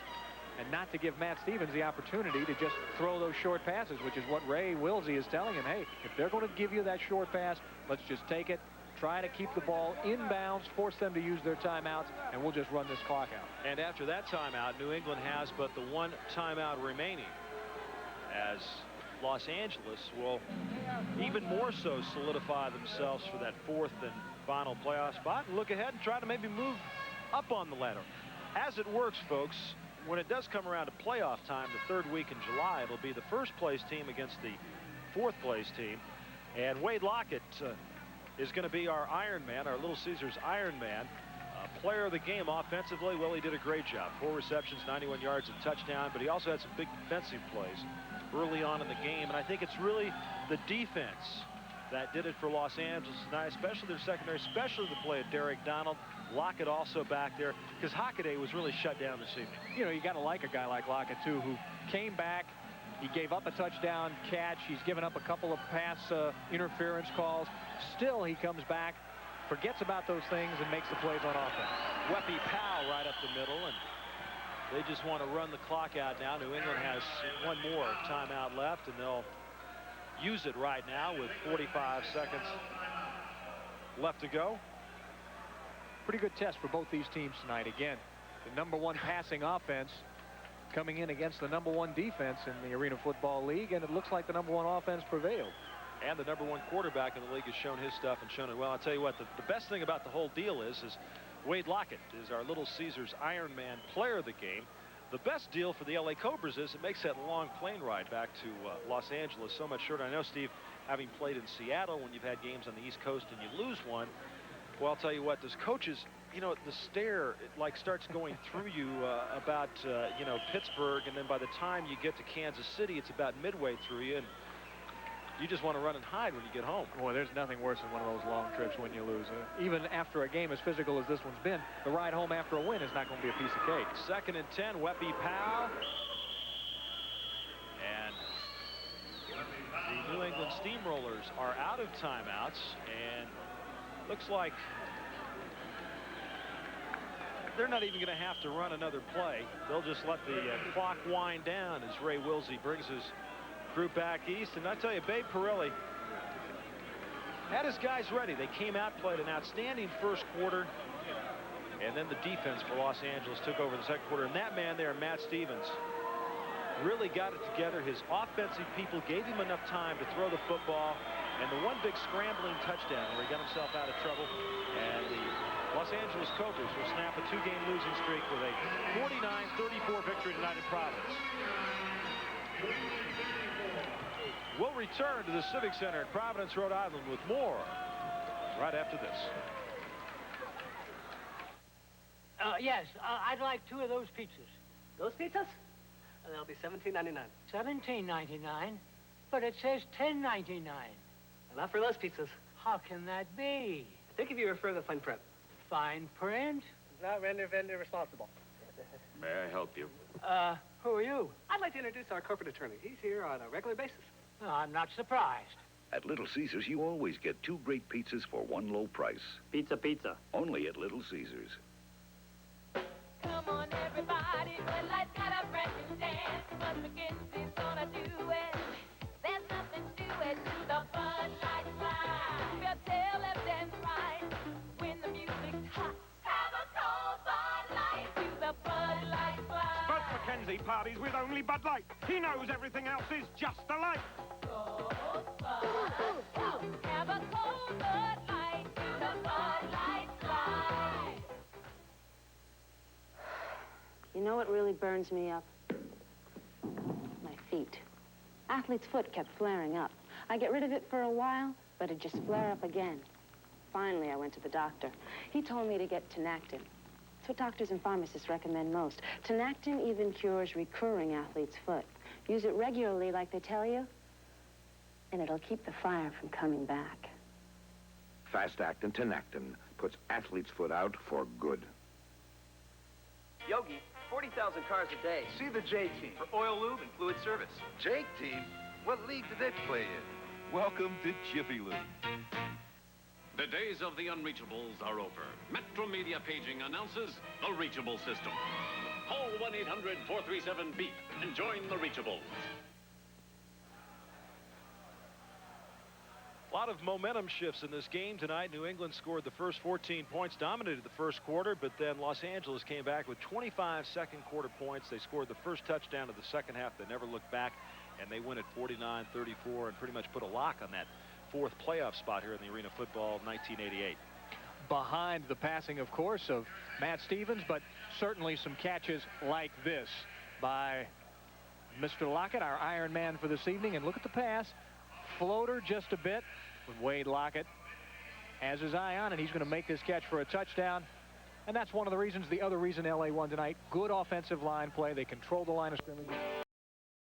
and not to give Matt Stevens the opportunity to just throw those short passes, which is what Ray Wilsey is telling him. Hey, if they're going to give you that short pass, let's just take it, try to keep the ball inbounds, force them to use their timeouts, and we'll just run this clock out. And after that timeout, New England has but the one timeout remaining, as Los Angeles will even more so solidify themselves for that fourth and final playoff spot and look ahead and try to maybe move up on the ladder. As it works, folks, when it does come around to playoff time, the third week in July, it'll be the first place team against the fourth place team. And Wade Lockett is going to be our Iron Man, our Little Caesars Iron Man. Player of the game offensively, well, he did a great job. 4 receptions, 91 yards, a touchdown, but he also had some big defensive plays early on in the game. And I think it's really the defense that did it for Los Angeles tonight, especially their secondary, especially the play of Derek Donald. Lockett also back there, because Hockaday was really shut down this evening. You know, you got to like a guy like Lockett, too, who came back. He gave up a touchdown catch. He's given up a couple of pass interference calls. Still, he comes back, forgets about those things, and makes the plays on offense. Weppy Powell right up the middle, and they just want to run the clock out now. New England has one more timeout left, and they'll use it right now with 45 seconds left to go. Pretty good test for both these teams tonight. Again, the #1 passing offense coming in against the #1 defense in the Arena Football League, and it looks like the #1 offense prevailed. And the #1 quarterback in the league has shown his stuff and shown it well. I'll tell you what, the best thing about the whole deal is Wade Lockett is our Little Caesars Iron Man player of the game. The best deal for the LA Cobras is it makes that long plane ride back to Los Angeles so much shorter. I know, Steve, having played in Seattle when you've had games on the East Coast and you lose one, well, I'll tell you what, those coaches, you know, the stare, it like starts going through you about, you know, Pittsburgh, and then by the time you get to Kansas City, it's about midway through you, and you just want to run and hide when you get home. Boy, there's nothing worse than one of those long trips when you lose. Even after a game as physical as this one's been, the ride home after a win is not going to be a piece of cake. 2nd and 10, Weppy Powell. And the New England Steamrollers are out of timeouts, and looks like they're not even going to have to run another play. They'll just let the clock wind down as Ray Wilsey brings his group back east. And I tell you, Babe Pirelli had his guys ready. They came out, played an outstanding first quarter, and then the defense for Los Angeles took over the second quarter. And that man there, Matt Stevens, really got it together. His offensive people gave him enough time to throw the football, and the one big scrambling touchdown where he got himself out of trouble. And the Los Angeles Cobras will snap a 2-game losing streak with a 49-34 victory tonight in Providence. We'll return to the Civic Center in Providence, Rhode Island with more right after this. Yes, I'd like 2 of those pizzas. Those pizzas? They'll be $17.99. $17.99? But it says $10.99. Not for those pizzas. How can that be? I think if you refer to the fine print. Fine print? Not vendor responsible. May I help you? Who are you? I'd like to introduce our corporate attorney. He's here on a regular basis. Oh, I'm not surprised. At Little Caesars, you always get 2 great pizzas for one low price. Pizza, pizza. Only at Little Caesars. Come on, everybody. Bud Light's got a brand new dance. Bud McKenzie's gonna do it. There's nothing to it to the Bud Light slide. We'll tell left and right when the music's hot. Have a cold Bud Light to the Bud Light slide. Bud McKenzie parties with only Bud Light. He knows everything else is just a light. Have a cold Bud Light to the Bud Light slide. You know what really burns me up? My feet. Athlete's foot kept flaring up. I get rid of it for a while, but it'd just flare up again. Finally, I went to the doctor. He told me to get Tinactin. It's what doctors and pharmacists recommend most. Tenactin even cures recurring athlete's foot. Use it regularly like they tell you, and it'll keep the fire from coming back. Fast-acting Tenactin puts athlete's foot out for good. Yogi, 40,000 cars a day. See the J Team for oil, lube, and fluid service. J Team? What league do they play in? Welcome to Jiffy Lube. The days of the unreachables are over. Metro Media Paging announces the Reachable System. Call 1-800-437-BEEP and join the Reachables. A lot of momentum shifts in this game tonight. New England scored the first 14 points, dominated the first quarter, but then Los Angeles came back with 25 second quarter points. They scored the first touchdown of the second half. They never looked back, and they win at 49-34 and pretty much put a lock on that fourth playoff spot here in the Arena Football of 1988. Behind the passing, of course, of Matt Stevens, but certainly some catches like this by Mr. Lockett, our Iron Man for this evening. And look at the pass. Floater just a bit with Wade Lockett has his eye on, and he's going to make this catch for a touchdown. And that's one of the reasons, the other reason LA won tonight. Good offensive line play. They control the line of scrimmage.